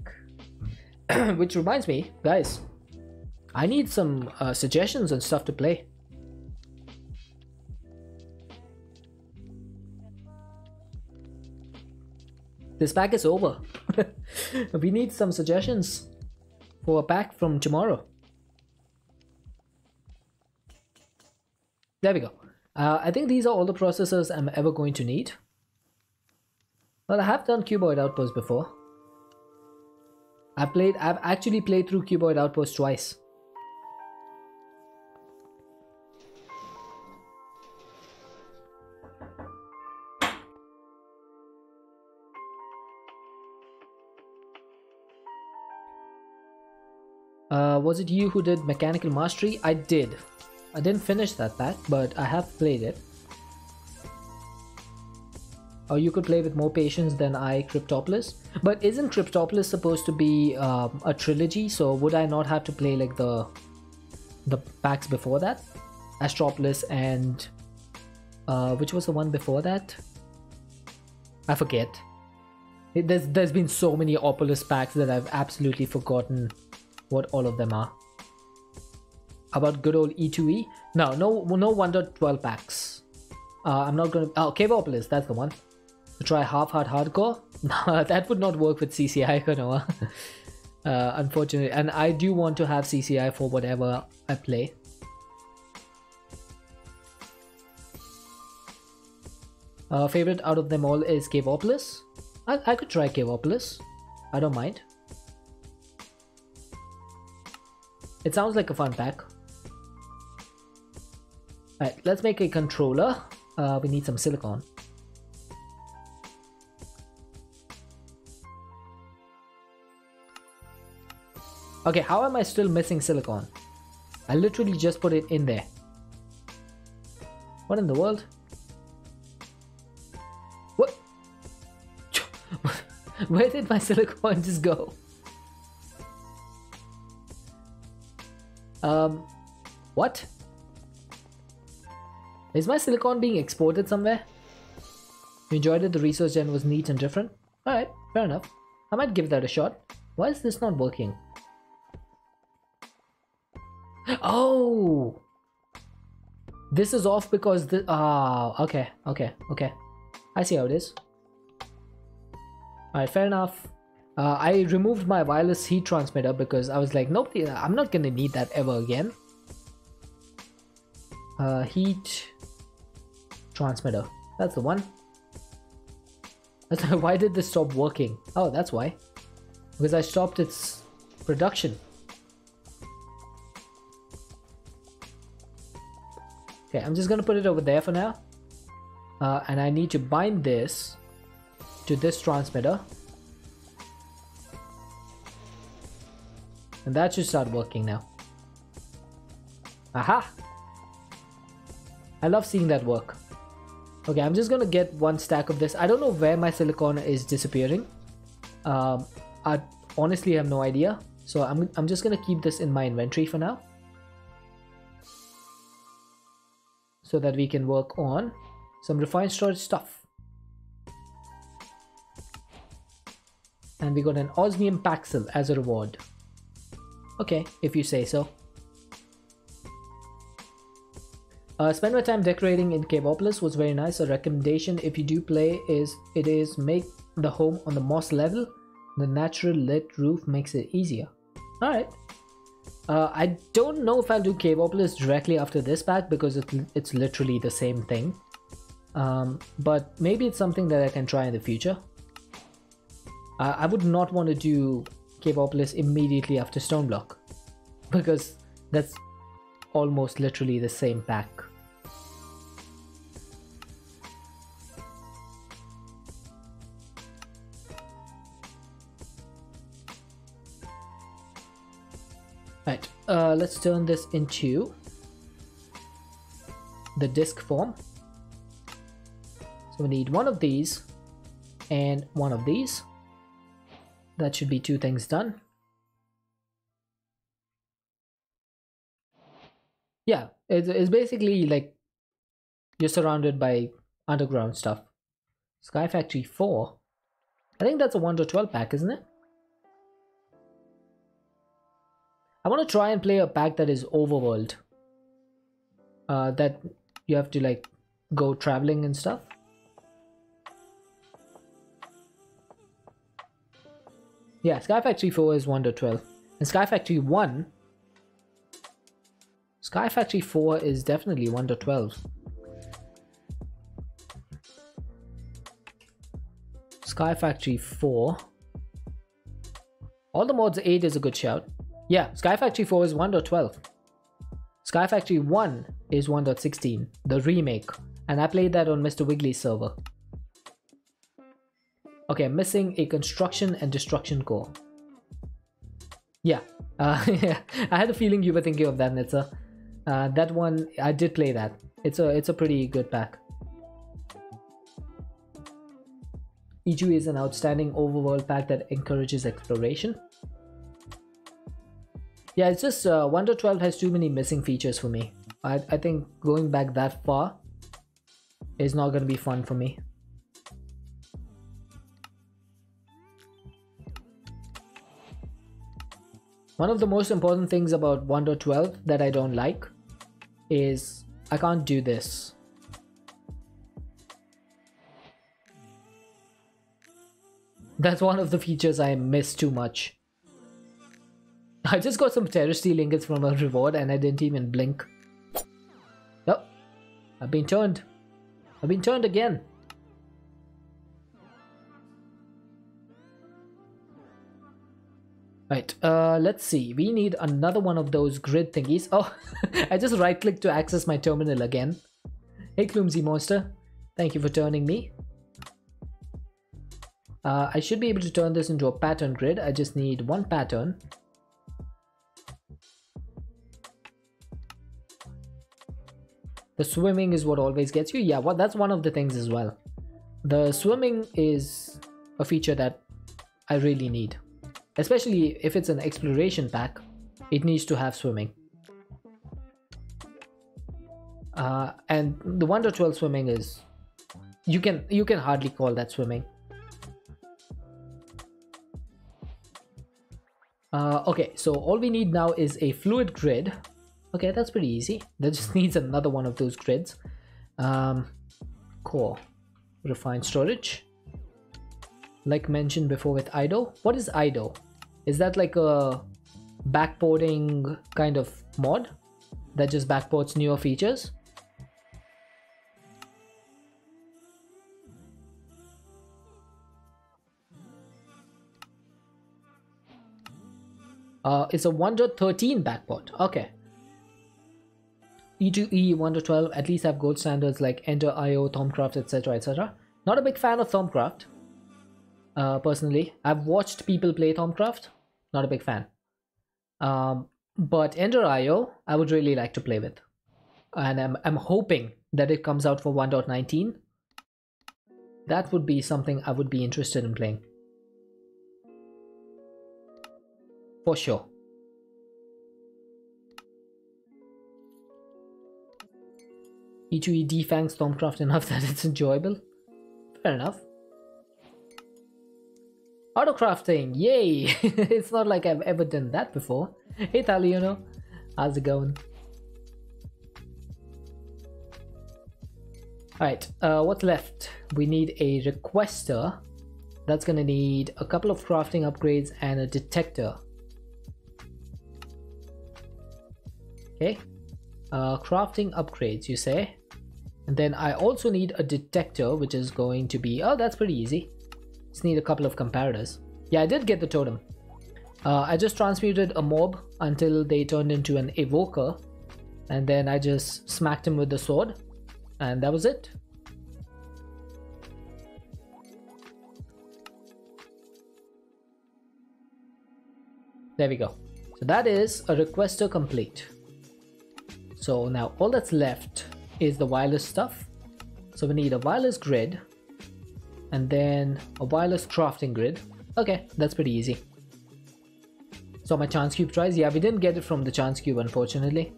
Which reminds me, guys, I need some suggestions and stuff to play. This pack is over. We need some suggestions for a pack from tomorrow. There we go. I think these are all the processors I'm ever going to need. Well, I have done Cuboid Outpost before. I've actually played through Cuboid Outpost twice. Was it you who did Mechanical Mastery? I did. I didn't finish that pack, but I have played it. Or you could play with more patience than I, Cryptopolis. But isn't Cryptopolis supposed to be a trilogy? So would I not have to play like the packs before that? Astropolis and which was the one before that? I forget. There's been so many Opolis packs that I've absolutely forgotten what all of them are. About good old E2E? No 1.12 packs. I'm not gonna. Oh, Caveopolis, that's the one. To try half-hard hardcore? That would not work with CCI, Konoha. Unfortunately, and I do want to have CCI for whatever I play. Favorite out of them all is Caveopolis. I could try Caveopolis. I don't mind. It sounds like a fun pack. Alright, let's make a controller. We need some silicon. Okay, how am I still missing silicon? I literally just put it in there. What in the world? What? Where did my silicon just go? What? Is my silicon being exported somewhere? You enjoyed it, the research gen was neat and different? Alright, fair enough. I might give that a shot. Why is this not working? Oh! This is off because the okay. I see how it is. Alright, fair enough. I removed my wireless heat transmitter because I was like, nope, I'm not gonna need that ever again. Heat transmitter. That's the one. Why did this stop working? Oh, that's why. Because I stopped its production. Okay, I'm just gonna put it over there for now. And I need to bind this to this transmitter. And that should start working now. Aha! I love seeing that work. Okay, I'm just gonna get one stack of this. I don't know where my silicon is disappearing. I honestly have no idea. So I'm just gonna keep this in my inventory for now. So that we can work on some refined storage stuff. And we got an osmium paxil as a reward. Okay, if you say so. Spend my time decorating in Caveopolis was very nice. A recommendation if you do play is make the home on the moss level. The natural lit roof makes it easier. Alright. I don't know if I'll do Caveopolis directly after this pack because it's literally the same thing. But maybe it's something that I can try in the future. I would not want to do Caveopolis immediately after Stoneblock because that's almost literally the same pack. Right, let's turn this into the disk form. So we need one of these and one of these. That should be two things done. Yeah, it's basically like you're surrounded by underground stuff. Sky Factory 4. I think that's a 1 to 12 pack, isn't it? I want to try and play a pack that is overworld. That you have to like go traveling and stuff. Yeah, Sky Factory 4 is 1.12. And Sky Factory 1... Sky Factory 4 is definitely 1.12. Sky Factory 4. All the mods 8 is a good shout. Yeah, Sky Factory 4 is 1.12. Sky Factory 1 is 1.16, the remake. And I played that on Mr. Wiggly's server. Okay, I'm missing a construction and destruction core. Yeah, yeah, I had a feeling you were thinking of that, Nitsa. That one, I did play that. It's a pretty good pack. E2 is an outstanding overworld pack that encourages exploration. Yeah, it's just 1.12 has too many missing features for me. I think going back that far is not going to be fun for me. One of the most important things about 1.12 that I don't like is I can't do this. That's one of the features I miss too much. I just got some terrace steel ingots from a reward and I didn't even blink. Oh, I've been turned. I've been turned again. Right, let's see. We need another one of those grid thingies. Oh, I just right-clicked to access my terminal again. Hey, Clumsy Monster. Thank you for turning me. I should be able to turn this into a pattern grid. I just need one pattern. The swimming is what always gets you. Yeah, well, that's one of the things as well. The swimming is a feature that I really need. Especially if it's an exploration pack, it needs to have swimming. And the 1.12 swimming is... You can hardly call that swimming. Okay, so all we need now is a fluid grid. Okay, that's pretty easy. That just needs another one of those grids. Core. Refined storage. Like mentioned before with IDO. What is IDO? Is that like a backporting kind of mod that just backports newer features? It's a 1.13 backport. Okay. E2E 1.12 at least have gold standards like Ender, IO, Thaumcraft, etc. etc. Not a big fan of Thaumcraft. Personally, I've watched people play Thaumcraft, not a big fan. But Ender IO, I would really like to play with. And I'm hoping that it comes out for 1.19. That would be something I would be interested in playing. For sure. E2E defangs Thaumcraft enough that it's enjoyable. Fair enough. Autocrafting, yay! It's not like I've ever done that before. Hey Thaliono, how's it going? Alright, what's left? We need a requester. That's gonna need a couple of crafting upgrades and a detector. Okay, crafting upgrades you say. And then I also need a detector, which is going to be... Oh, that's pretty easy. Just need a couple of comparators. Yeah, I did get the totem. I just transmuted a mob until they turned into an evoker. And then I just smacked him with the sword. And that was it. There we go. So that is a requester complete. So now all that's left is the wireless stuff. So we need a wireless grid and then a wireless crafting grid. Okay, that's pretty easy. So my chance cube tries. Yeah, we didn't get it from the chance cube, unfortunately.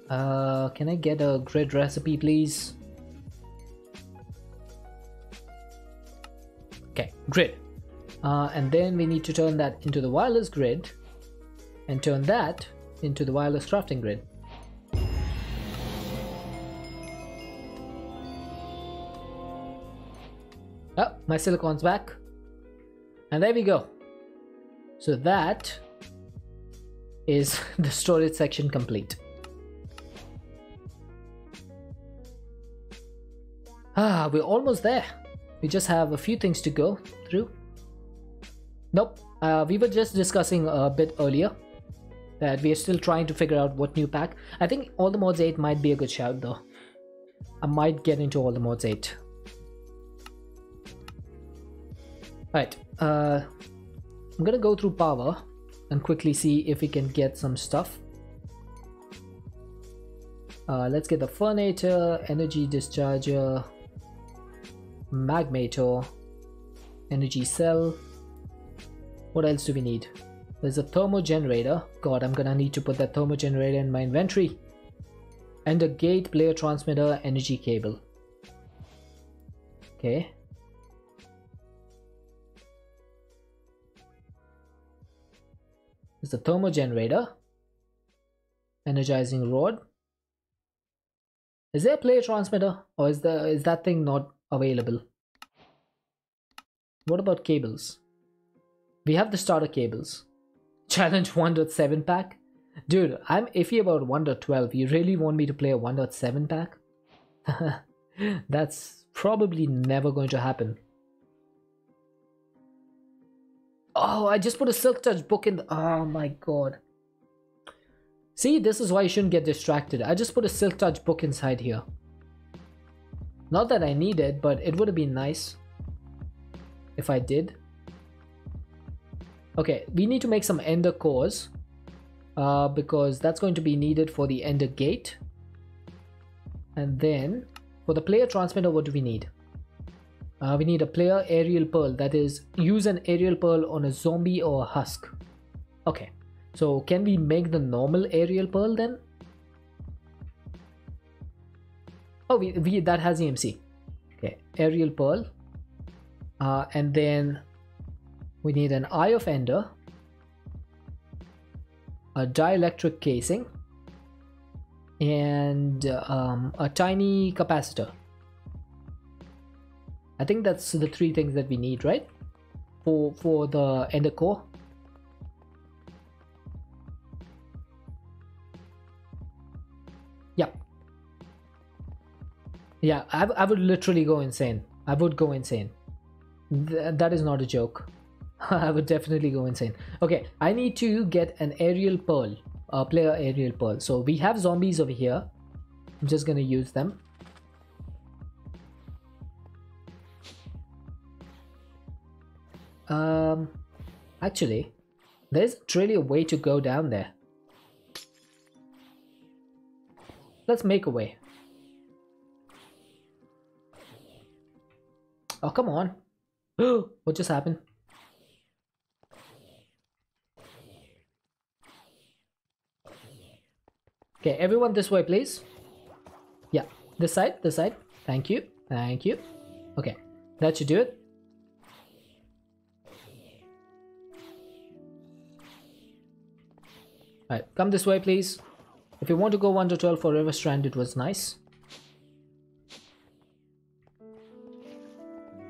Can I get a grid recipe, please? Okay, grid. And then we need to turn that into the wireless grid. and turn that into the wireless crafting grid. Oh, my silicon's back. And there we go. So that is the storage section complete. We're almost there. We just have a few things to go through. Nope, we were just discussing a bit earlier that we are still trying to figure out what new pack. I think All the Mods 8 might be a good shout though. I might get into All the Mods 8. Right, I'm gonna go through power and quickly see if we can get some stuff. Let's get the Fernator, Energy Discharger, Magmator, Energy Cell. What else do we need? There's a Thermo Generator. God, I'm gonna need to put that Thermo Generator in my inventory. And a Gate, Player Transmitter, Energy Cable. Okay. There's a Thermo Generator. Energizing Rod. Is there a Player Transmitter? Or is that thing not available? What about cables? We have the starter cables. Challenge 1.7 pack? Dude, I'm iffy about 1.12. You really want me to play a 1.7 pack? That's probably never going to happen. Oh, I just put a Silk Touch book in the... Oh my god. See, this is why you shouldn't get distracted. I just put a Silk Touch book inside here. Not that I need it, but it would have been nice if I did. Okay, we need to make some ender cores because that's going to be needed for the ender gate. And then for the player transmitter, what do we need? We need a player aerial pearl, that is, use an aerial pearl on a zombie or a husk. Okay, so can we make the normal aerial pearl then? Oh, that has EMC. Okay, aerial pearl. And then we need an Eye of Ender, a dielectric casing, and a tiny capacitor. I think that's the three things that we need, right? For the Ender core. Yep. Yeah, I would literally go insane. I would go insane. That is not a joke. I would definitely go insane. Okay, I need to get an aerial pearl, a player aerial pearl. So we have zombies over here. I'm just gonna use them. Actually, there's really a way to go down there. Let's make a way. Oh, come on. What just happened? Okay, everyone this way, please. Yeah, this side, this side. Thank you. Thank you. Okay, that should do it. Alright, come this way, please. If you want to go 1 to 12 for River Strand, it was nice.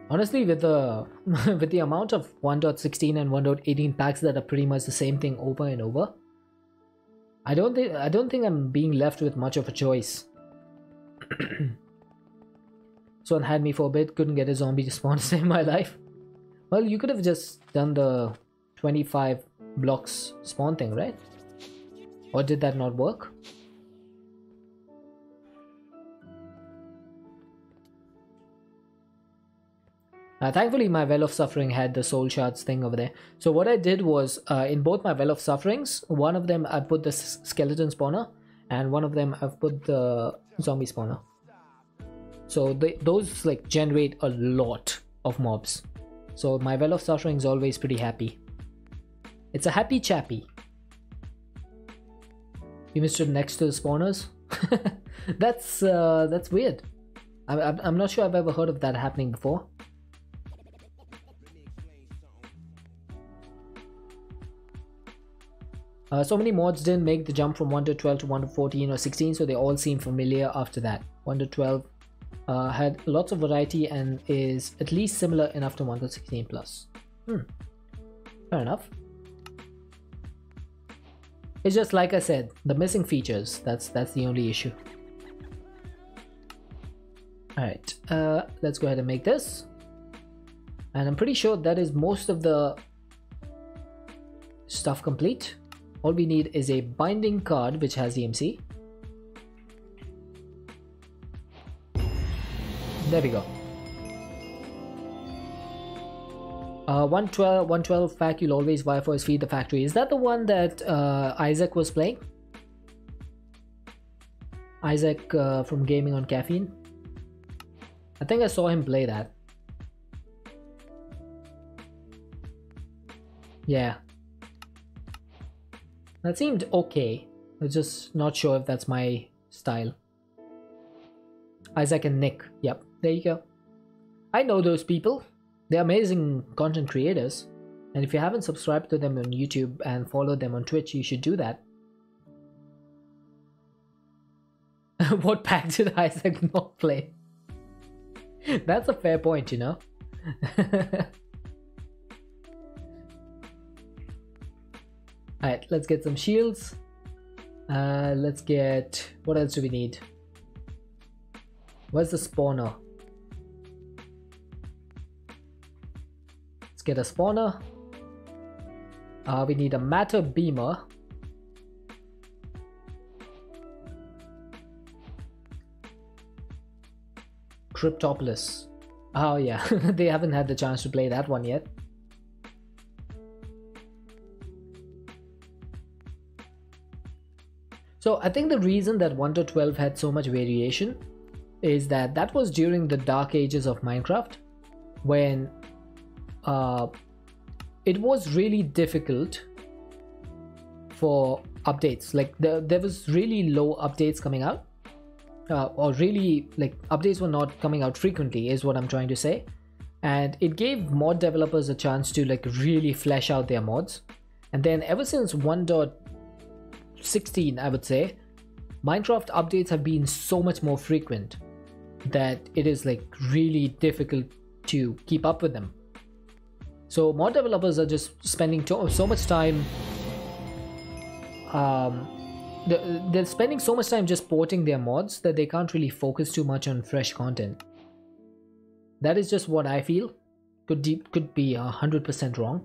Honestly, with the with the amount of 1.16 and 1.18 packs that are pretty much the same thing over and over, I don't think I'm being left with much of a choice. Someone had me for a bit, couldn't get a zombie to spawn to save my life. Well, you could have just done the 25 blocks spawn thing, right? Or did that not work? Thankfully, my Well of Suffering had the soul shards thing over there. So what I did was, in both my Well of Sufferings, one of them I put the skeleton spawner, and one of them I've put the zombie spawner. So those like generate a lot of mobs. So my Well of Suffering is always pretty happy. It's a happy chappy. Even stood next to the spawners. That's weird. I'm not sure I've ever heard of that happening before. So many mods didn't make the jump from 1 to 12 to 1 to 14 or 16, so they all seem familiar after that. 1 to 12 had lots of variety and is at least similar enough to 1 to 16 plus. Fair enough. It's just like I said, the missing features, that's the only issue. Alright, let's go ahead and make this. And I'm pretty sure that is most of the stuff complete. All we need is a binding card which has EMC. There we go. 112 fact you'll always buy for his Feed the Factory. Is that the one that Isaac was playing? Isaac from Gaming on Caffeine? I think I saw him play that. Yeah. That seemed okay. I'm just not sure if that's my style. Isaac and Nick. Yep, there you go. I know those people. They're amazing content creators. And if you haven't subscribed to them on YouTube and followed them on Twitch, you should do that. What pack did Isaac not play? That's a fair point, you know. Alright, let's get some shields. Let's get... what else do we need? Where's the spawner? Let's get a spawner. We need a matter beamer. Cryptopolis. Oh yeah, they haven't had the chance to play that one yet. So I think the reason that 1 to 12 had so much variation is that that was during the dark ages of Minecraft, when it was really difficult for updates. Like there was really low updates coming out, or really, like, updates were not coming out frequently is what I'm trying to say. And it gave mod developers a chance to like really flesh out their mods. And then ever since 1.16, I would say, Minecraft updates have been so much more frequent that it is like really difficult to keep up with them. So mod developers are just spending so much time they're spending so much time just porting their mods that they can't really focus too much on fresh content. That is just what I feel. Could be 100% wrong.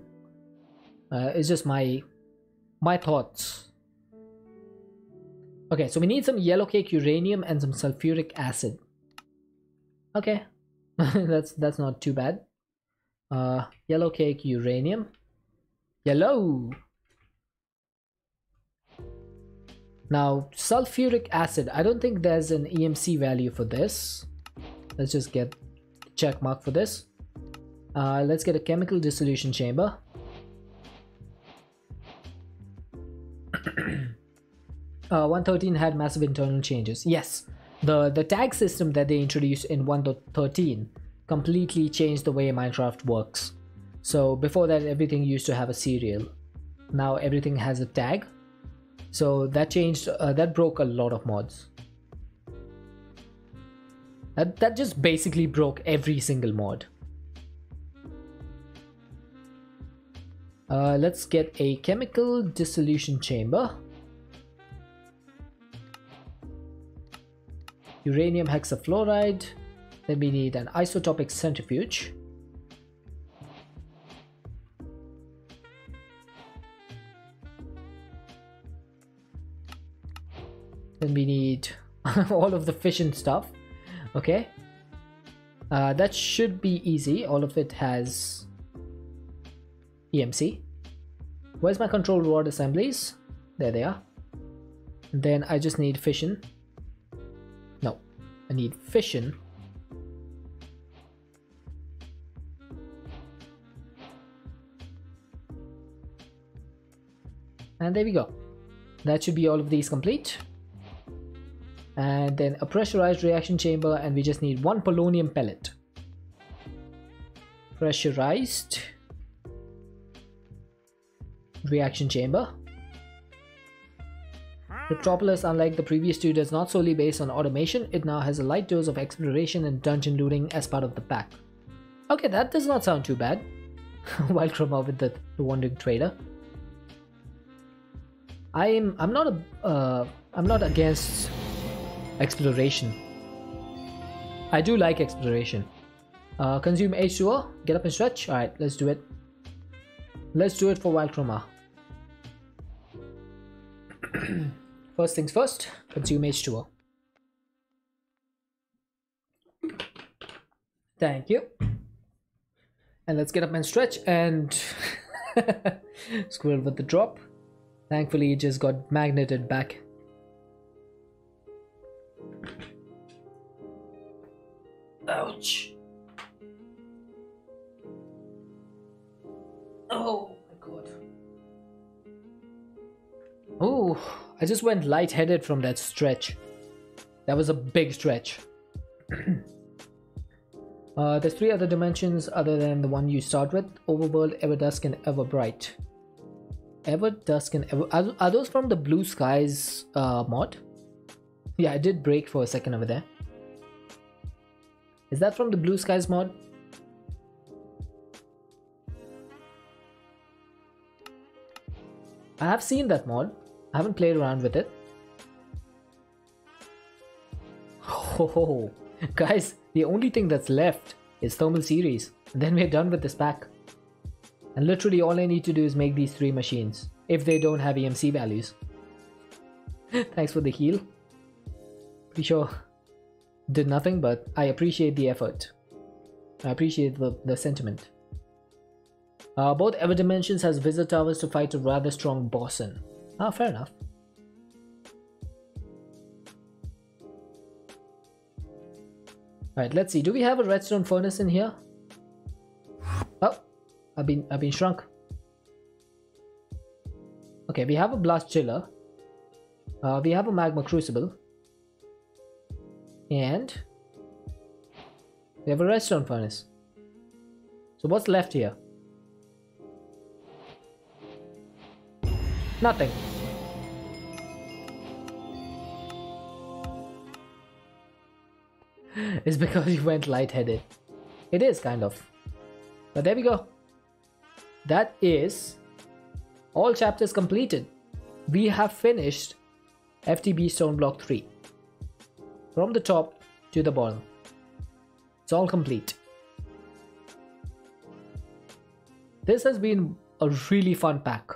It's just my thoughts. Okay, so we need some yellow cake uranium and some sulfuric acid. Okay, that's not too bad. Yellow cake uranium. Yellow. Now sulfuric acid. I don't think there's an EMC value for this. Let's just get check mark for this. Let's get a chemical dissolution chamber. 113 had massive internal changes. Yes, the tag system that they introduced in 1.13 completely changed the way Minecraft works. So before that, everything used to have a serial. Now everything has a tag. So that changed. That broke a lot of mods. That just basically broke every single mod. Let's get a chemical dissolution chamber. Uranium hexafluoride. Then we need an isotopic centrifuge. Then we need all of the fission stuff. Okay. That should be easy. All of it has EMC. Where's my control rod assemblies? There they are. And then I just need fission. No, I need fission. And there we go. That should be all of these complete. And then a pressurized reaction chamber, and we just need one polonium pellet. Pressurized reaction chamber. Cryptopolis, unlike the previous two, is not solely based on automation. It now has a light dose of exploration and dungeon looting as part of the pack. Okay, that does not sound too bad. Wild Chroma with the wandering trader. I'm not against exploration. I do like exploration. Consume H2O, get up and stretch. Alright, let's do it. Let's do it for Wild Chroma. First things first, consume H2O. Thank you. And let's get up and stretch and squirrel with the drop. Thankfully, it just got magneted back. Ouch. Oh my god. Oh, I just went lightheaded from that stretch. That was a big stretch. There's 3 other dimensions other than the one you start with. Overworld, Everdusk, and Everbright. Everdusk and Ever... Are those from the Blue Skies mod? Yeah, I did break for a second over there. Is that from the Blue Skies mod? I have seen that mod. I haven't played around with it. Oh, guys, the only thing that's left is Thermal Series. Then we're done with this pack. And literally all I need to do is make these 3 machines, if they don't have EMC values. Thanks for the heal. Pretty sure did nothing, but I appreciate the effort. I appreciate the sentiment. Both Ever Dimensions has Wizard Towers to fight a rather strong boss in. Ah, fair enough. Alright, let's see. Do we have a redstone furnace in here? Oh, I've been shrunk. Okay, we have a blast chiller. We have a magma crucible. And we have a redstone furnace. So what's left here? Nothing. It's because you went lightheaded. It is kind of. But there we go. That is all chapters completed. We have finished FTB Stoneblock 3. From the top to the bottom. It's all complete. This has been a really fun pack.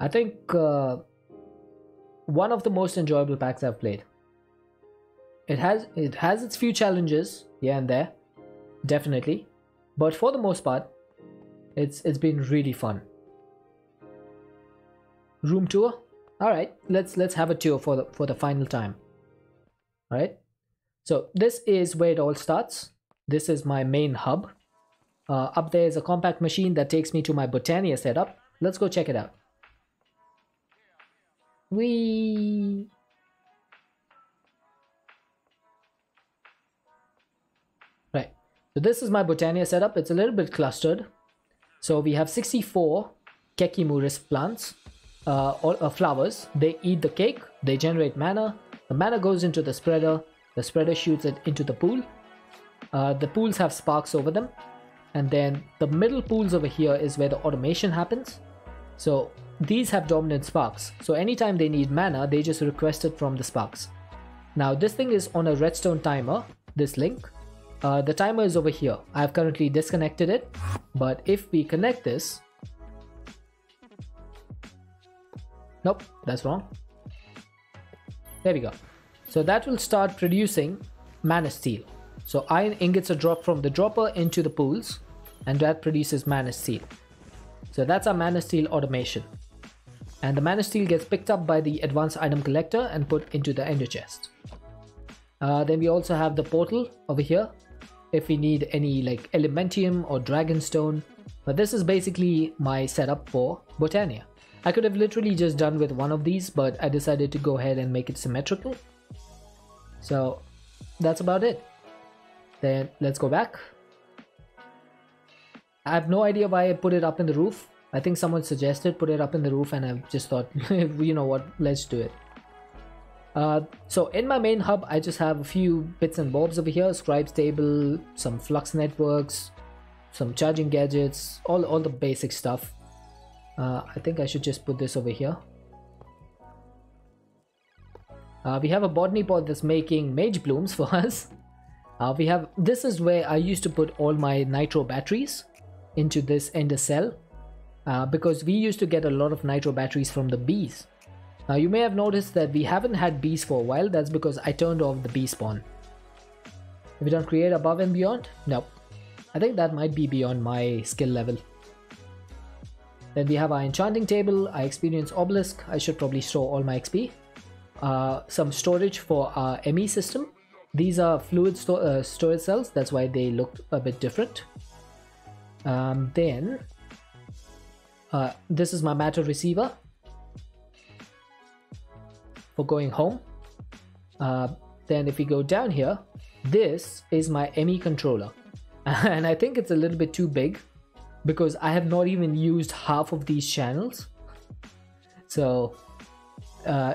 I think one of the most enjoyable packs I've played. It has its few challenges here and there, definitely, but for the most part, it's been really fun. Room tour. All right, let's have a tour for the final time. All right, so this is where it all starts. This is my main hub. Up there is a compact machine that takes me to my Botania setup. Let's go check it out. Whee! Right, so this is my Botania setup. It's a little bit clustered. So we have 64 Kekimuris plants, flowers. They eat the cake, they generate mana. The mana goes into the spreader shoots it into the pool. The pools have sparks over them. And then the middle pools over here is where the automation happens. So these have dominant sparks. So anytime they need mana, they just request it from the sparks. Now this thing is on a redstone timer, this link. The timer is over here. I've currently disconnected it. But if we connect this... Nope, that's wrong. There we go. So that will start producing mana steel. So iron ingots are dropped from the dropper into the pools, and that produces mana steel. So that's our mana steel automation. And the mana steel gets picked up by the advanced item collector and put into the ender chest. Then we also have the portal over here if we need any like elementium or dragonstone. But this is basically my setup for Botania. I could have literally just done with one of these, but I decided to go ahead and make it symmetrical. So that's about it. Then let's go back. I have no idea why I put it up in the roof. I think someone suggested put it up in the roof and I just thought, you know what, let's do it. So in my main hub, I just have a few bits and bobs over here: scribes table, some flux networks, some charging gadgets, all the basic stuff. I think I should just put this over here. We have a botany pod that's making mage blooms for us. This is where I used to put all my nitro batteries into this ender cell, because we used to get a lot of nitro batteries from the bees. Now you may have noticed that we haven't had bees for a while. That's because I turned off the bee spawn. Have we done create above and beyond? No. I think that might be beyond my skill level. Then we have our enchanting table, our experience obelisk. I should probably store all my XP. Some storage for our ME system. These are fluid storage cells, that's why they look a bit different. This is my matter receiver for going home. Then if we go down here, this is my ME controller. And I think it's a little bit too big because I have not even used half of these channels. So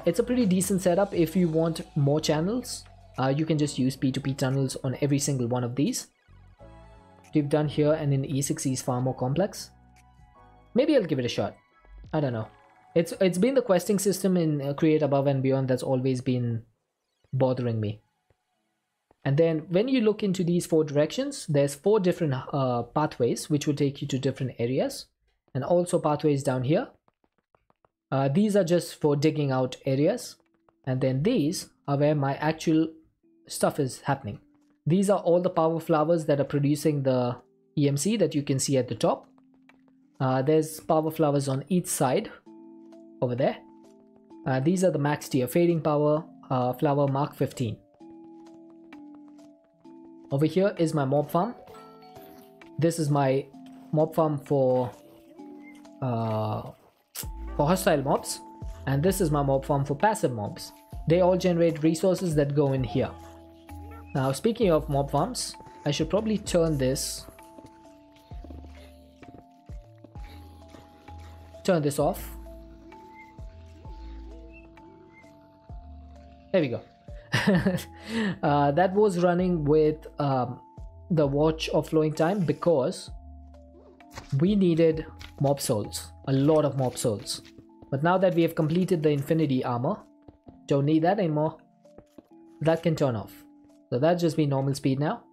it's a pretty decent setup. If you want more channels, you can just use P2P tunnels on every single one of these. We've done here, and in E6 is far more complex. Maybe I'll give it a shot. I don't know. It's been the questing system in Create Above and Beyond that's always been bothering me. And then when you look into these 4 directions, there's 4 different pathways which will take you to different areas, and also pathways down here. These are just for digging out areas, and then these are where my actual stuff is happening. These are all the power flowers that are producing the EMC that you can see at the top. There's power flowers on each side over there. These are the max tier fading power flower Mark 15. Over here is my mob farm. This is my mob farm for hostile mobs, and this is my mob farm for passive mobs. They all generate resources that go in here. Now speaking of mob farms, I should probably turn this off. There we go. That was running with the watch of flowing time because we needed mob souls, a lot of mob souls. But now that we have completed the infinity armor, don't need that anymore. That can turn off. So that's just be normal speed now.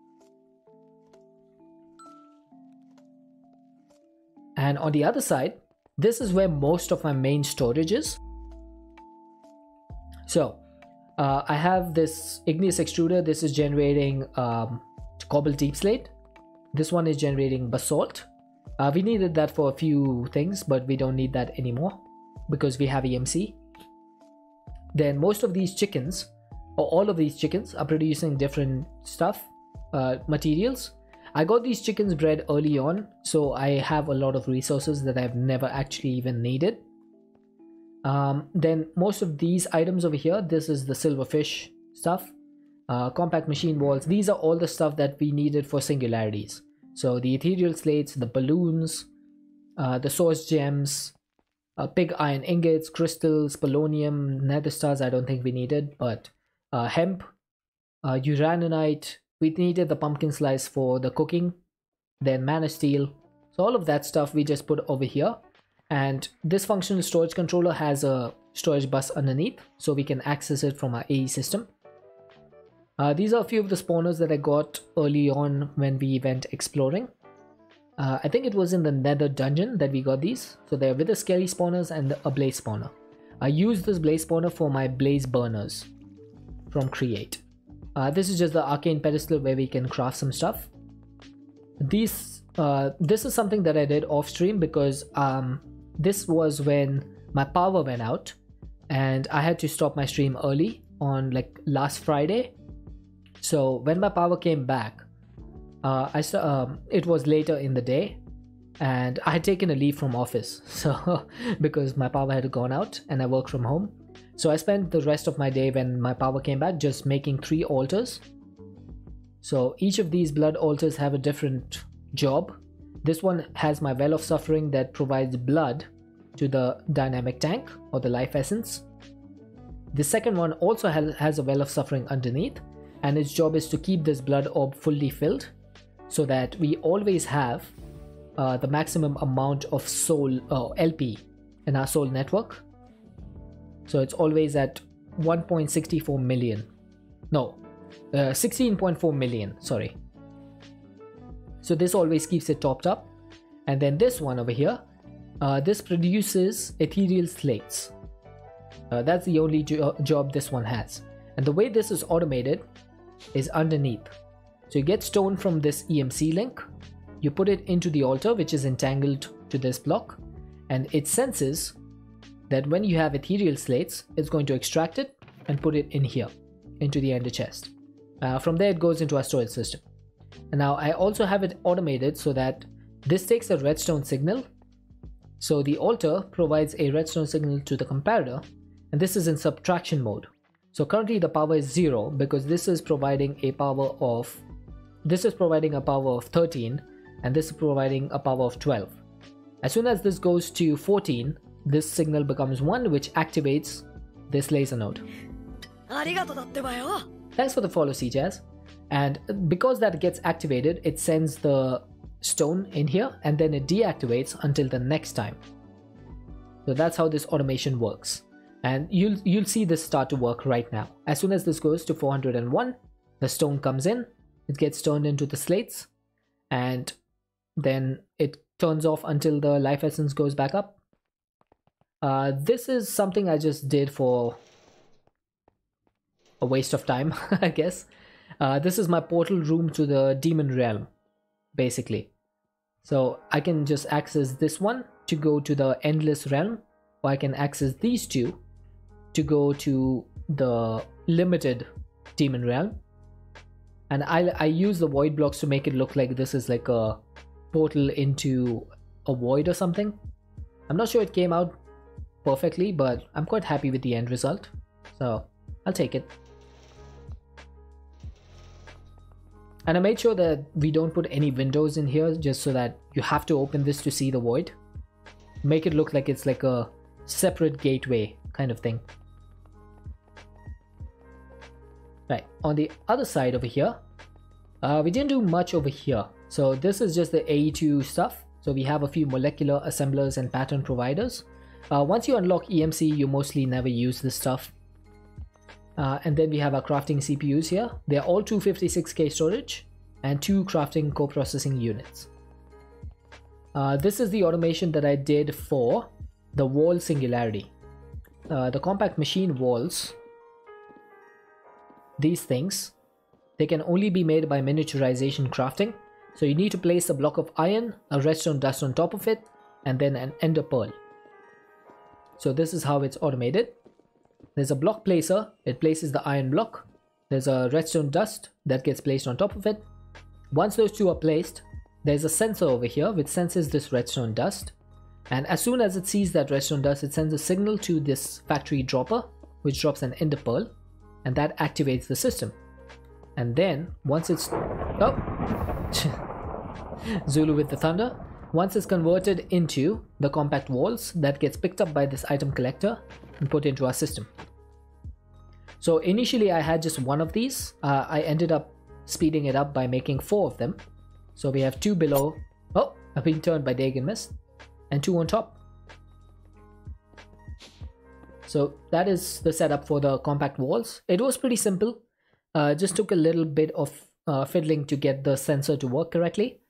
And on the other side, this is where most of my main storage is. So I have this igneous extruder. This is generating cobalt deep slate. This one is generating basalt. We needed that for a few things, but we don't need that anymore because we have EMC. Then most of these chickens, or all of these chickens, are producing different stuff, materials. I got these chickens bred early on, so I have a lot of resources that I've never actually even needed. Then most of these items over here, this is the silverfish stuff, compact machine walls. These are all the stuff that we needed for singularities. So the ethereal slates, the balloons, the source gems, pig iron ingots, crystals, polonium, nether stars I don't think we needed, but hemp, uraninite, we needed the pumpkin slice for the cooking, then mana steel. So all of that stuff we just put over here. And this functional storage controller has a storage bus underneath, so we can access it from our AE system. These are a few of the spawners that I got early on when we went exploring. I think it was in the nether dungeon that we got these. So they're with the skelly spawners and a blaze spawner. I used this blaze spawner for my blaze burners from Create. This is just the arcane pedestal where we can craft some stuff. This is something that I did off stream because this was when my power went out and I had to stop my stream early on like last Friday. So when my power came back, it was later in the day and I had taken a leave from office, so because my power had gone out and I work from home. So I spent the rest of my day when my power came back just making 3 altars. So each of these blood altars have a different job. This one has my well of suffering that provides blood to the dynamic tank or the life essence. The second one also has a well of suffering underneath, and its job is to keep this blood orb fully filled so that we always have the maximum amount of soul LP in our soul network. So it's always at 1.64 million. No, 16.4 million, sorry. So this always keeps it topped up. And then this one over here, this produces ethereal slates. That's the only job this one has. And the way this is automated is underneath. So you get stone from this EMC link, you put it into the altar which is entangled to this block, and it senses that when you have ethereal slates, it's going to extract it and put it in here, into the ender chest. From there it goes into our storage system. And now I also have it automated so that this takes a redstone signal. So the altar provides a redstone signal to the comparator, and this is in subtraction mode. So currently the power is 0 because this is providing a power of 13, and this is providing a power of 12. As soon as this goes to 14, this signal becomes 1, which activates this laser node. Thanks for the follow, CJazz. And because that gets activated, it sends the stone in here and then it deactivates until the next time. So that's how this automation works. And you'll see this start to work right now. As soon as this goes to 401, the stone comes in, it gets turned into the slates, and then it turns off until the life essence goes back up. This is something I just did for a waste of time, I guess. This is my portal room to the demon realm, basically. So I can just access this one to go to the endless realm, or I can access these two to go to the limited demon realm. And I use the void blocks to make it look like this is like a portal into a void or something. I'm not sure it came out perfectly, but I'm quite happy with the end result, so I'll take it. And I made sure that we don't put any windows in here, just so that you have to open this to see the void. Make it look like it's like a separate gateway kind of thing. Right, on the other side over here, we didn't do much over here. So this is just the AE2 stuff. So we have a few molecular assemblers and pattern providers. Once you unlock EMC, you mostly never use this stuff. And then we have our crafting CPUs here. They're all 256K storage and 2 crafting co-processing units. This is the automation that I did for the wall singularity. The compact machine walls, these things, they can only be made by miniaturization crafting. So you need to place a block of iron, a redstone dust on top of it, and then an ender pearl. So this is how it's automated. There's a block placer, it places the iron block. There's a redstone dust that gets placed on top of it. Once those two are placed, there's a sensor over here which senses this redstone dust. And as soon as it sees that redstone dust, it sends a signal to this factory dropper, which drops an ender pearl, and that activates the system. And then once it's... oh! Zulu with the thunder. Once it's converted into the compact walls, that gets picked up by this item collector and put into our system. So initially I had just one of these. I ended up speeding it up by making 4 of them. So we have 2 below. Oh, I've been turned by Dagon Mist. And 2 on top. So that is the setup for the compact walls. It was pretty simple. Just took a little bit of fiddling to get the sensor to work correctly.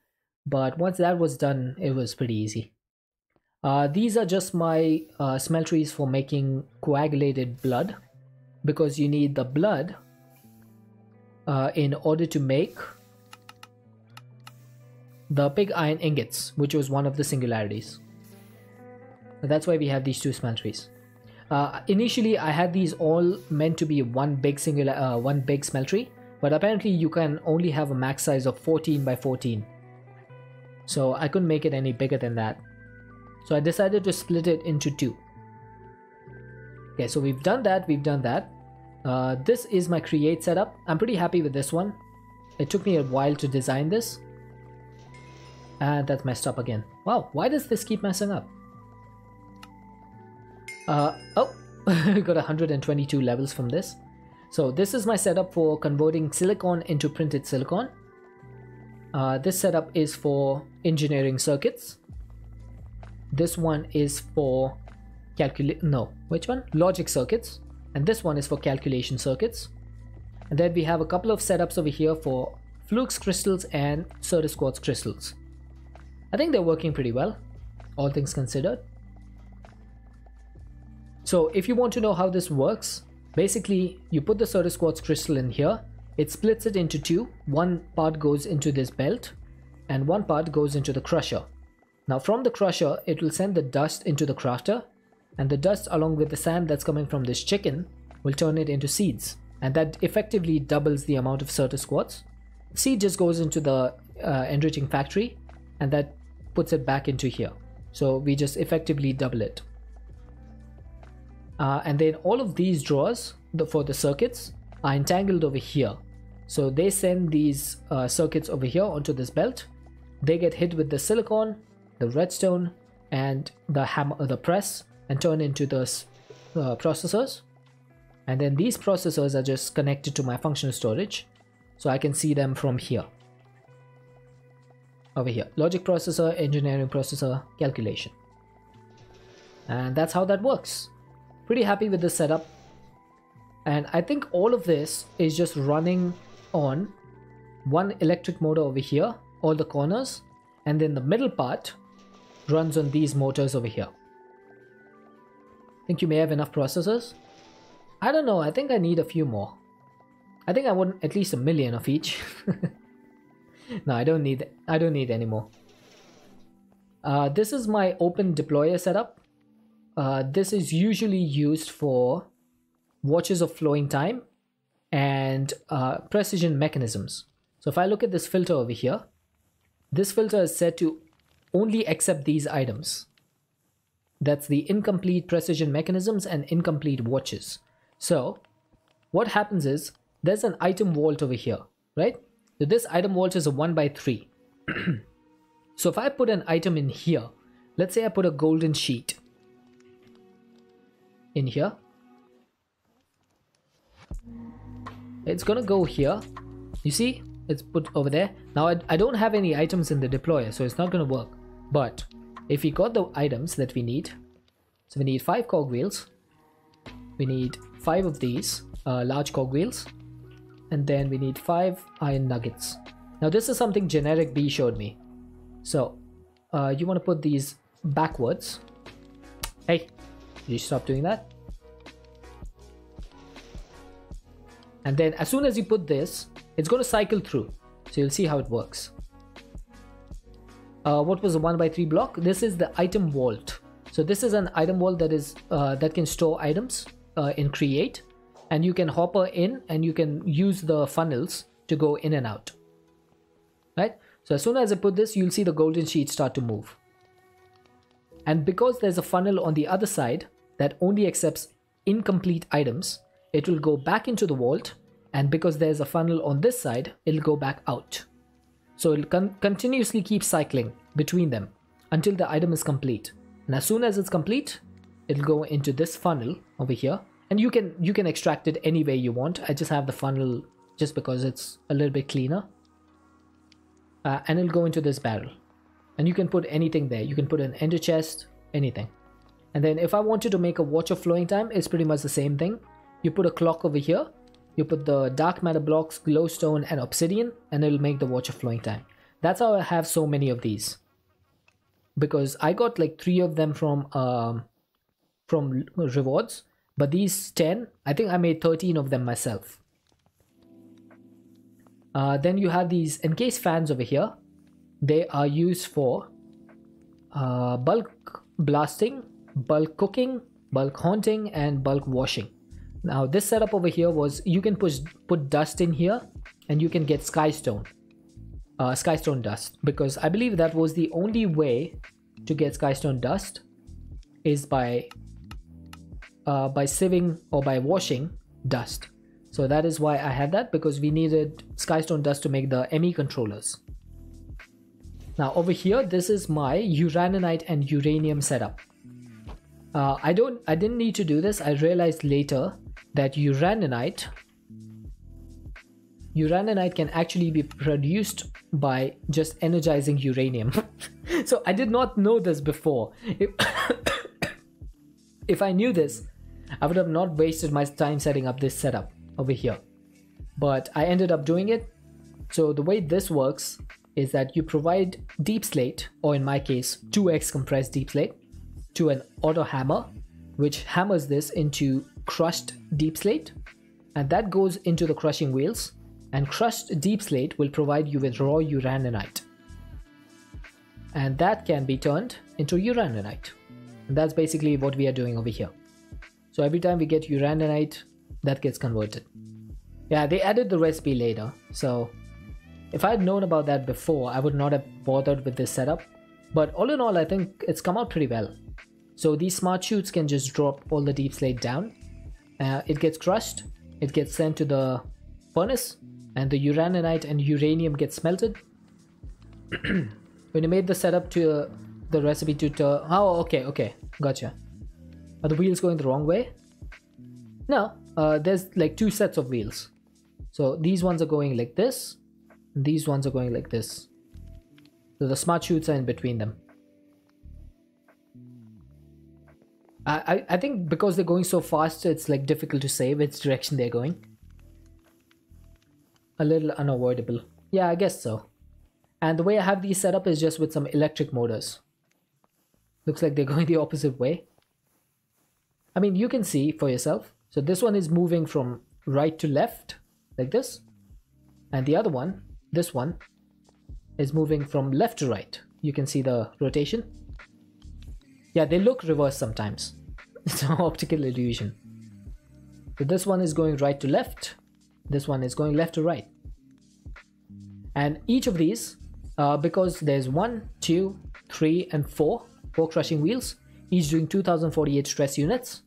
But once that was done, it was pretty easy. These are just my smelteries for making coagulated blood, because you need the blood in order to make the pig iron ingots, which was one of the singularities. That's why we have these 2 smelteries. Initially I had these all meant to be one big smeltery, but apparently you can only have a max size of 14 by 14. So I couldn't make it any bigger than that. So I decided to split it into 2. Okay, so we've done that. This is my create setup. I'm pretty happy with this one. It took me a while to design this. And that's messed up again. Wow, why does this keep messing up? Oh, got 122 levels from this. So this is my setup for converting silicon into printed silicon. This setup is for engineering circuits. This one is for logic circuits, and this one is for calculation circuits. And then we have a couple of setups over here for flux crystals and Certus quartz crystals. I think they're working pretty well, all things considered. So if you want to know how this works, basically you put the Certus quartz crystal in here, it splits it into two. One part goes into this belt and one part goes into the crusher. Now from the crusher, it will send the dust into the crafter, and the dust along with the sand that's coming from this chicken will turn it into seeds, and that effectively doubles the amount of Certus quartz. Seed just goes into the enriching factory, and that puts it back into here. So we just effectively double it. And then all of these drawers for the circuits are entangled over here. So they send these circuits over here onto this belt. They get hit with the silicon, the redstone, and the hammer, the press, and turn into the processors. And then these processors are just connected to my functional storage, so I can see them from here. Over here, logic processor, engineering processor, calculation. And that's how that works. Pretty happy with this setup. And I think all of this is just running on one electric motor over here, all the corners, and then the middle part runs on these motors over here. Think you may have enough processors? I don't know, I think I need a few more. I think I want at least 1 million of each. No, I don't need any more. This is my open deployer setup. This is usually used for watches of flowing time and precision mechanisms. So if I look at this filter over here, this filter is set to only accept these items. That's the incomplete precision mechanisms and incomplete watches. So what happens is there's an item vault over here, right? So this item vault is a 1x3. So if I put an item in here, let's say I put a golden sheet in here, it's gonna go here. You see, it's put over there. Now I don't have any items in the deployer, so it's not gonna work. But if we got the items that we need, so we need 5 cogwheels, we need 5 of these large cogwheels, and then we need 5 iron nuggets. Now this is something generic B showed me. So you want to put these backwards. Hey, you stop doing that. And then as soon as you put this, it's going to cycle through. So you'll see how it works. What was the 1x3 block? This is the item vault. So this is an item vault that is that can store items in create, and you can hopper in and you can use the funnels to go in and out. Right? So as soon as I put this, you'll see the golden sheet start to move. And because there's a funnel on the other side that only accepts incomplete items, it will go back into the vault, and because there's a funnel on this side, it'll go back out. So it'll continuously keep cycling between them until the item is complete. And as soon as it's complete, it'll go into this funnel over here, and you can extract it any way you want. I just have the funnel just because it's a little bit cleaner. And it'll go into this barrel, and you can put anything there. You can put an ender chest, anything. And then if I wanted to make a watch of flowing time, it's pretty much the same thing. You put a clock over here, you put the dark matter blocks, glowstone, and obsidian, and it'll make the watch of flowing time. That's how I have so many of these, because I got like 3 of them from rewards, but these 10, I think I made 13 of them myself. Then you have these encased fans over here. They are used for bulk blasting, bulk cooking, bulk haunting, and bulk washing. Now this setup over here was, you can put dust in here and you can get skystone dust, because I believe that was the only way to get skystone dust is by sieving or by washing dust. So that is why I had that, because we needed skystone dust to make the ME controllers. Now over here, this is my uraninite and uranium setup. I didn't need to do this. I realized later that uraninite can actually be produced by just energizing uranium. So I did not know this before. If I knew this, I would have not wasted my time setting up this setup over here. But I ended up doing it. So the way this works is that you provide deep slate, or in my case 2x compressed deep slate, to an auto hammer, which hammers this into crushed deep slate, and that goes into the crushing wheels, and crushed deep slate will provide you with raw uraninite, and that can be turned into uraninite. And that's basically what we are doing over here. So every time we get uraninite, that gets converted. Yeah, they added the recipe later, so if I had known about that before, I would not have bothered with this setup. But all in all, I think it's come out pretty well. So these smart chutes can just drop all the deep slate down. It gets crushed, it gets sent to the furnace, and the uraninite and uranium get smelted. When you made the setup to the recipe to turn... Oh, okay, gotcha. Are the wheels going the wrong way? No, there's like 2 sets of wheels. So these ones are going like this, and these ones are going like this. So the smart chutes are in between them. I think because they're going so fast, it's like difficult to say which direction they're going. A little unavoidable. Yeah, I guess so. And the way I have these set up is just with some electric motors. Looks like they're going the opposite way. I mean, you can see for yourself. So this one is moving from right to left, like this. And the other one, this one, is moving from left to right. You can see the rotation. Yeah, they look reversed sometimes. It's an optical illusion. So this one is going right to left. This one is going left to right. And each of these, because there's 1, 2, 3, and 4 crushing wheels, each doing 2048 stress units.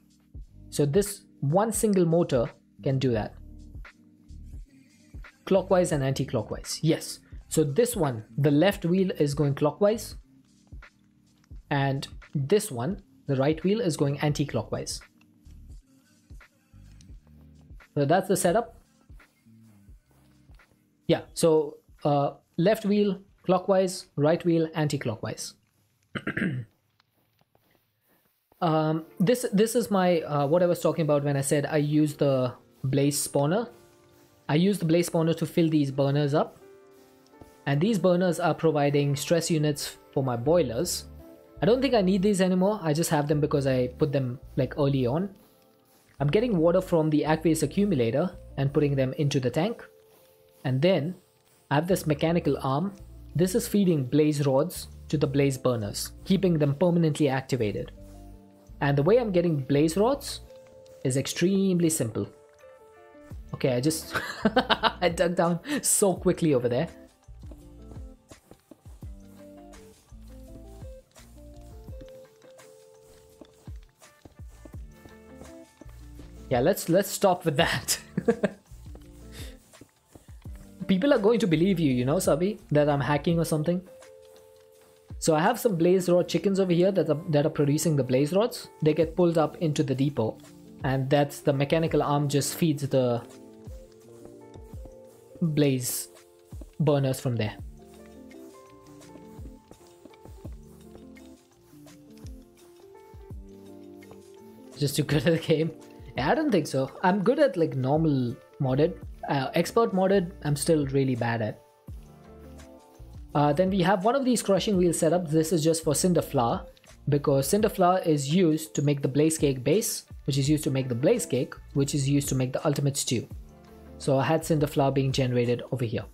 So this one single motor can do that. Clockwise and anti-clockwise. Yes. So this one, the left wheel is going clockwise. And this one, the right wheel, is going anti-clockwise. So that's the setup. Yeah, so left wheel clockwise, right wheel anti-clockwise. This is my what I was talking about when I said I use the blaze spawner. I use the blaze spawner to fill these burners up, and these burners are providing stress units for my boilers. I don't think I need these anymore. I just have them because I put them like early on. I'm getting water from the aqueous accumulator and putting them into the tank. And then I have this mechanical arm. This is feeding blaze rods to the blaze burners, keeping them permanently activated. And the way I'm getting blaze rods is extremely simple. Okay, I just I dug down so quickly over there. Yeah, let's stop with that. People are going to believe you, you know, Sabi, that I'm hacking or something. So I have some blaze rod chickens over here that are producing the blaze rods. They get pulled up into the depot, and that's the mechanical arm just feeds the blaze burners from there. Just too good at the game? Yeah, I don't think so. I'm good at like normal modded. Expert modded, I'm still really bad at. Then we have one of these crushing wheel setups. This is just for cinder flour, because cinder flour is used to make the blaze cake base, which is used to make the blaze cake, which is used to make the ultimate stew. So I had cinder flour being generated over here.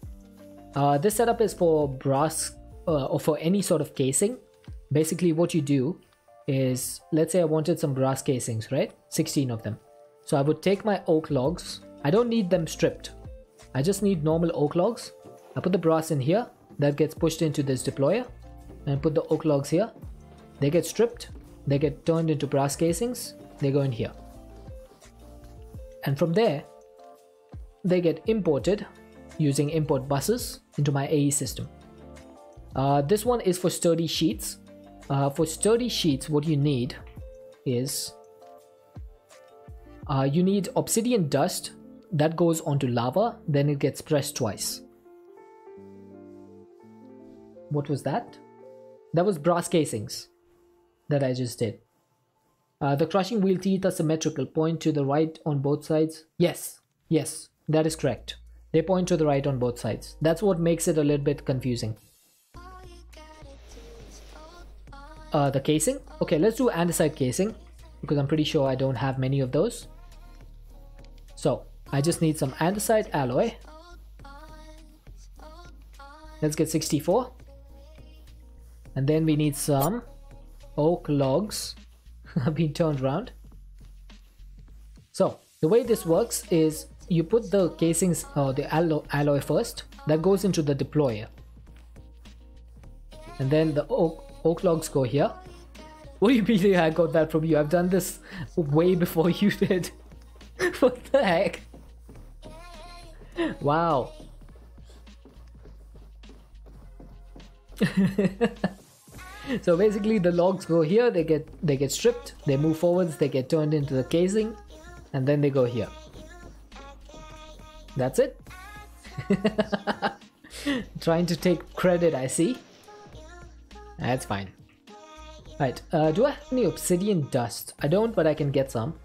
This setup is for brass or for any sort of casing. Basically what you do is, let's say I wanted some brass casings, right? 16 of them. So I would take my oak logs. I don't need them stripped. I just need normal oak logs. I put the brass in here. That gets pushed into this deployer. And put the oak logs here. They get stripped. They get turned into brass casings. They go in here. And from there, they get imported using import buses into my AE system. This one is for sturdy sheets. For sturdy sheets, what you need is you need obsidian dust that goes onto lava, then it gets pressed twice. What was that? That was brass casings that I just did. The crushing wheel teeth are symmetrical, point to the right on both sides. Yes, yes, that is correct. They point to the right on both sides. That's what makes it a little bit confusing. The casing. Okay, let's do andesite casing because I'm pretty sure I don't have many of those. So I just need some andesite alloy. Let's get 64. And then we need some oak logs being turned around. So the way this works is you put the casings or the alloy first. That goes into the deployer. And then the oak logs go here. What do you mean I got that from you? I've done this way before you did. What the heck? Wow. So basically the logs go here, they get stripped, they move forwards, they get turned into the casing, and then they go here. That's it. Trying to take credit, I see. That's fine. Right, do I have any obsidian dust? I don't, but I can get some.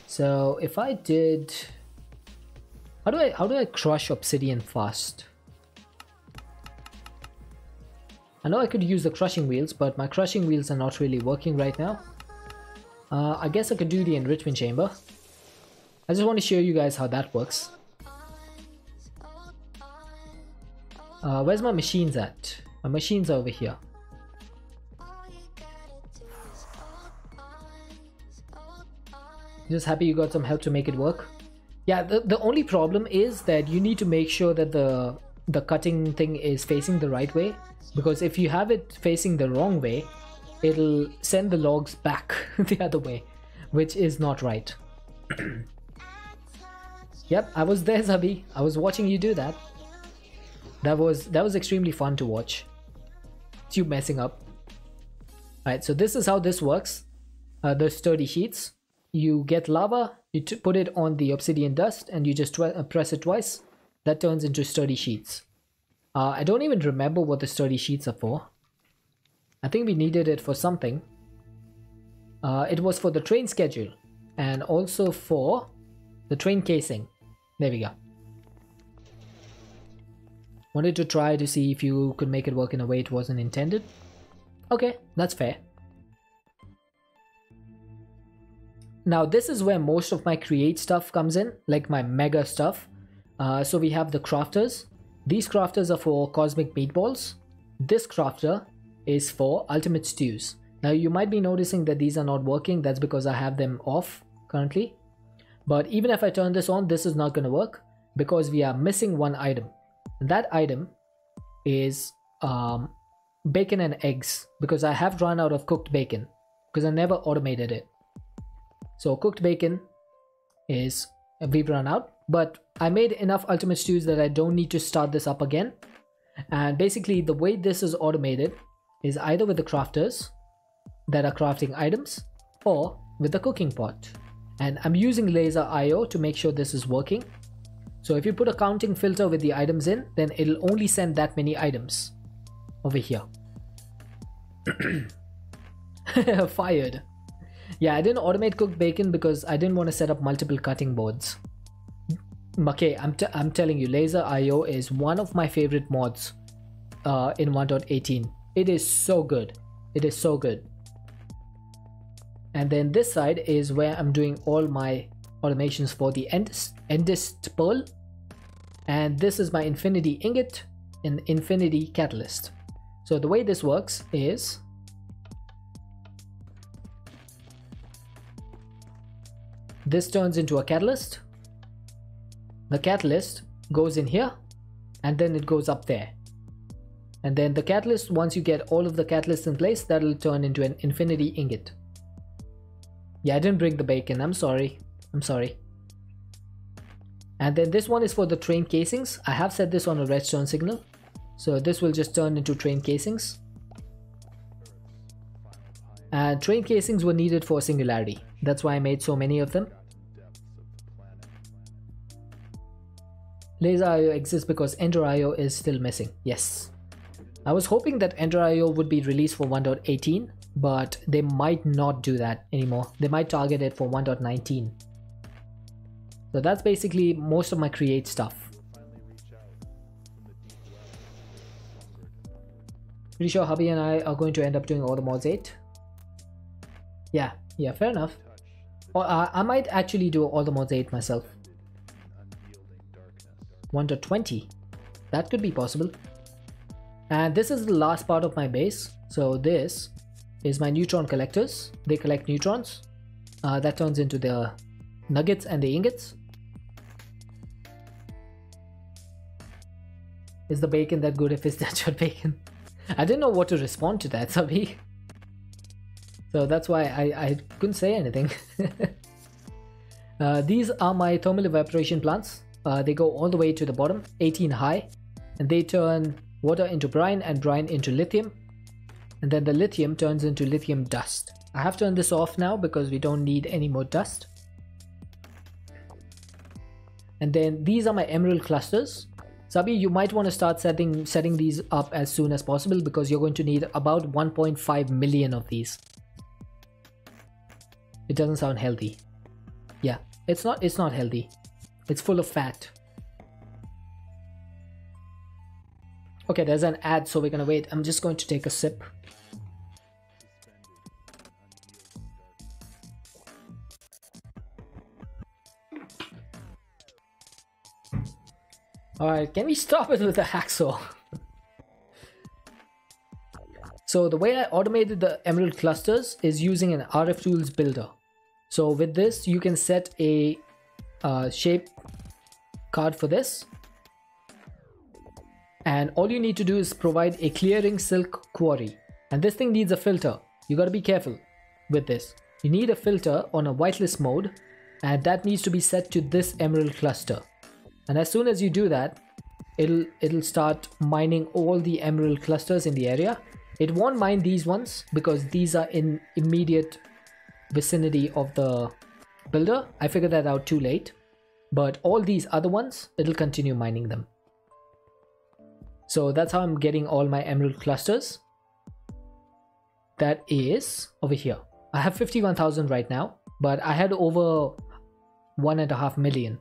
So if I did... How do I crush obsidian fast? I know I could use the crushing wheels, but my crushing wheels are not really working right now. I guess I could do the enrichment chamber. I just want to show you guys how that works. Where's my machines at? My machines are over here. Just happy you got some help to make it work. Yeah, the only problem is that you need to make sure that the cutting thing is facing the right way, because if you have it facing the wrong way, it'll send the logs back the other way, which is not right. Yep, I was there, Zabi. I was watching you do that. That was extremely fun to watch. It's you messing up. Alright, so this is how this works. The sturdy sheets. You get lava, you put it on the obsidian dust, and you just press it twice. That turns into sturdy sheets. I don't even remember what the sturdy sheets are for. I think we needed it for something. It was for the train schedule and also for the train casing. There we go. Wanted to try to see if you could make it work in a way it wasn't intended. Okay, that's fair. Now this is where most of my create stuff comes in, like my mega stuff. So we have the crafters. These crafters are for cosmic meatballs. This crafter is for ultimate stews. Now you might be noticing that these are not working. That's because I have them off currently. But even if I turn this on, this is not going to work because we are missing one item. And that item is bacon and eggs, because I have run out of cooked bacon because I never automated it. So cooked bacon is, we've run out, but I made enough ultimate stews that I don't need to start this up again. And basically the way this is automated is either with the crafters that are crafting items or with the cooking pot. And I'm using laser IO to make sure this is working. So if you put a counting filter with the items in, then it'll only send that many items over here. Fired. Yeah, I didn't automate cooked bacon because I didn't want to set up multiple cutting boards. Okay, I'm telling you, Laser IO is one of my favorite mods in 1.18. It is so good. It is so good. And then this side is where I'm doing all my automations for the endist pearl. And this is my infinity ingot and infinity catalyst. So the way this works is this turns into a catalyst. The catalyst goes in here and then it goes up there. And then the catalyst, once you get all of the catalysts in place, that'll turn into an infinity ingot. Yeah, I didn't bring the bacon. I'm sorry. I'm sorry. And then this one is for the train casings. I have set this on a redstone signal. So this will just turn into train casings. And train casings were needed for Singularity. That's why I made so many of them. Laser IO exists because Ender IO is still missing. Yes. I was hoping that Ender IO would be released for 1.18, but they might not do that anymore. They might target it for 1.19. So that's basically most of my create stuff. Pretty sure hubby and I are going to end up doing all the mods 8. Yeah, fair enough. Or I might actually do all the mods 8 myself. 1.20. That could be possible. And this is the last part of my base. So this is my neutron collectors. They collect neutrons. That turns into the nuggets and the ingots. Is the bacon that good if it's natural bacon? I didn't know what to respond to that, Sabi. So that's why I couldn't say anything. These are my thermal evaporation plants. They go all the way to the bottom, 18 high, and they turn water into brine and brine into lithium. And then the lithium turns into lithium dust. I have turned this off now because we don't need any more dust. And then these are my emerald clusters. Sabi, you might want to start setting these up as soon as possible because you're going to need about 1.5 million of these. It doesn't sound healthy. Yeah, it's not healthy. It's full of fat. Okay, there's an ad, so we're gonna wait. I'm just going to take a sip. Alright, can we stop it with the hacksaw? So the way I automated the emerald clusters is using an RF Tools builder. So with this, you can set a shape card for this. And all you need to do is provide a clearing silk quarry. And this thing needs a filter. You gotta be careful with this. You need a filter on a whitelist mode, and that needs to be set to this emerald cluster. And as soon as you do that, it'll start mining all the emerald clusters in the area. It won't mine these ones because these are in immediate vicinity of the builder. I figured that out too late. But all these other ones, it'll continue mining them. So that's how I'm getting all my emerald clusters. That is over here. I have 51,000 right now, but I had over 1.5 million.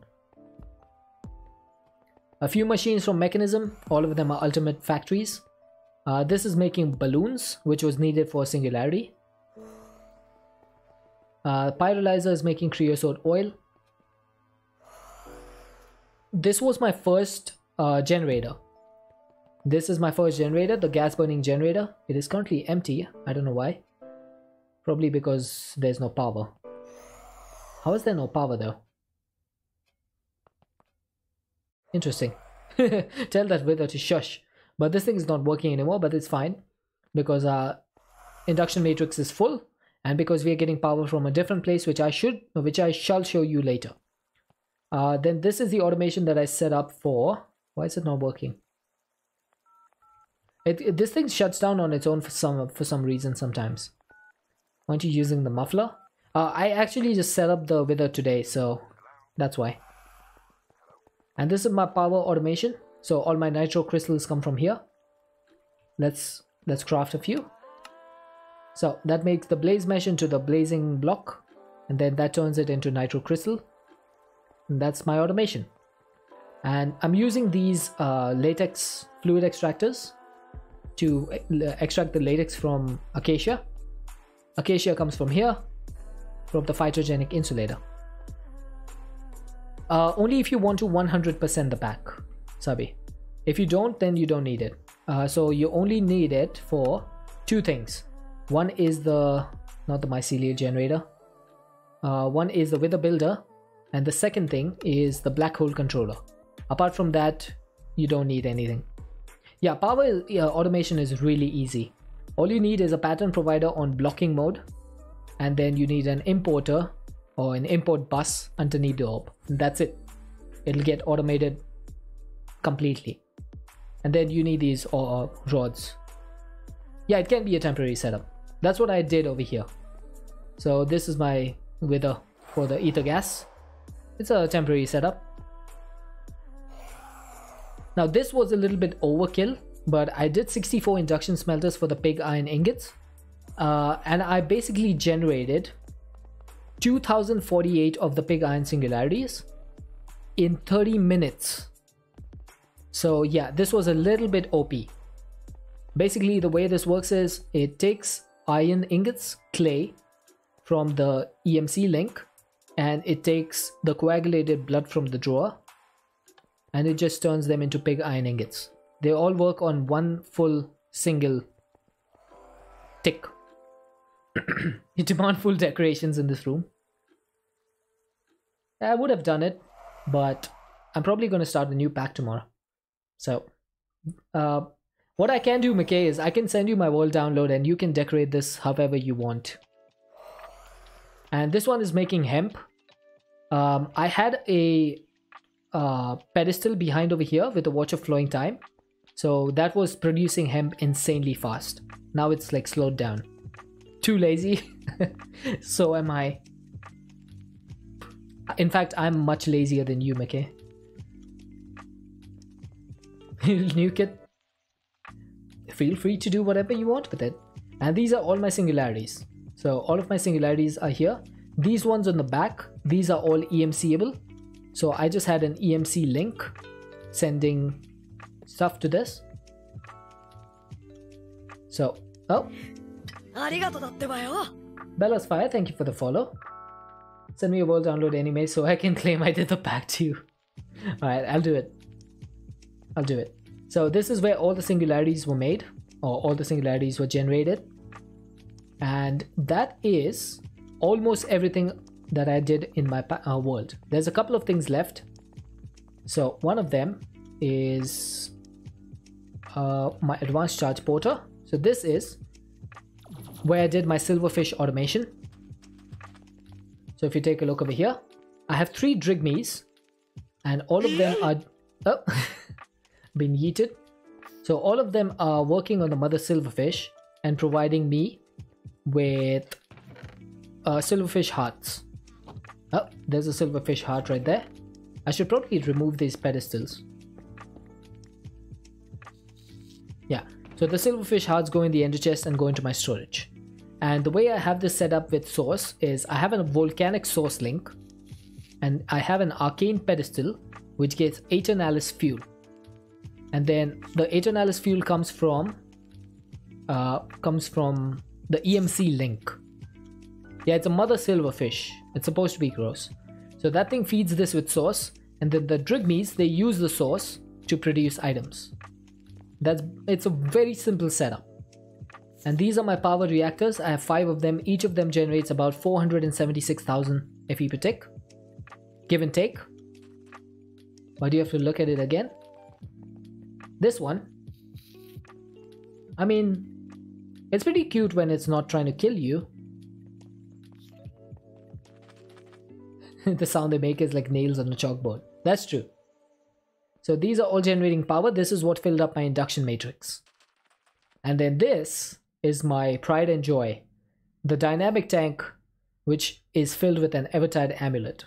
A few machines from Mechanism, all of them are ultimate factories. This is making balloons, which was needed for Singularity. Pyrolyzer is making creosote oil. This was my first generator. This is my first generator, the gas burning generator. It is currently empty. I don't know why. Probably because there's no power. How is there no power though? Interesting. Tell that wither to shush. But this thing is not working anymore, but it's fine because our induction matrix is full, and because we are getting power from a different place, which I shall show you later. Then this is the automation that I set up for. Why is it not working? This thing shuts down on its own for some reason sometimes. Aren't you using the muffler? I actually just set up the wither today, so that's why. And this is my power automation. So all my nitro crystals come from here. Let's craft a few. So that makes the blaze mesh into the blazing block, and then that turns it into nitro crystal. And that's my automation. And I'm using these latex fluid extractors to extract the latex from acacia. Acacia comes from here, from the phytogenic insulator. Only if you want to 100% the pack, Sabi. If you don't, then you don't need it. So you only need it for two things. One is not the mycelial generator. One is the wither builder, and the second thing is the black hole controller. Apart from that, you don't need anything. Yeah, power automation is really easy. All you need is a pattern provider on blocking mode, and then you need an importer or an import bus underneath the orb. That's it. It'll get automated completely. And then you need these rods. Yeah, it can be a temporary setup. that's what I did over here. So this is my wither for the ether gas. It's a temporary setup. Now this was a little bit overkill, but I did 64 induction smelters for the pig iron ingots, and I basically generated 2048 of the pig iron singularities in 30 minutes. So yeah, this was a little bit OP. Basically the way this works is it takes iron ingots, clay from the EMC link, and it takes the coagulated blood from the drawer, and it just turns them into pig iron ingots. They all work on one full single tick. You demand full decorations in this room. I would have done it, but I'm probably going to start a new pack tomorrow. So what I can do, McKay, is I can send you my world download and you can decorate this however you want. And this one is making hemp. I had a pedestal behind over here with a watch of flowing time, so that was producing hemp insanely fast. Now it's like slowed down. Too lazy. So am I. In fact, I'm much lazier than you, McKay. Nuke it. Feel free to do whatever you want with it. And these are all my singularities. So all of my singularities are here. These ones on the back, these are all EMC-able. So I just had an EMC link sending stuff to this. So, oh. Bella's Fire, thank you for the follow. Send me a world download anyway so I can claim I did the pack too. Alright, I'll do it. I'll do it. So this is where all the singularities were made, or all the singularities were generated. And that is almost everything that I did in my world. There's a couple of things left. So one of them is my advanced charge porter. So this is where I did my silverfish automation. So if you take a look over here, I have 3 drigmies and all of them are been yeeted. So all of them are working on the mother silverfish and providing me with silverfish hearts. Oh, there's a silverfish heart right there. I should probably remove these pedestals. Yeah, so the silverfish hearts go in the ender chest and go into my storage. And the way I have this set up with source is I have a volcanic source link and I have an arcane pedestal which gets Aeternalis fuel. And then the Aeternalis fuel comes from the EMC link. Yeah, it's a mother silverfish. It's supposed to be gross. So that thing feeds this with source, and then the drigmies, they use the source to produce items. It's a very simple setup. And these are my power reactors. I have 5 of them. Each of them generates about 476,000 FE per tick, give and take. Why do you have to look at it again? This one, I mean, it's pretty cute when it's not trying to kill you. The sound they make is like nails on a chalkboard. That's true. So these are all generating power. This is what filled up my induction matrix. And then this is my pride and joy, the dynamic tank, which is filled with an Evertide amulet.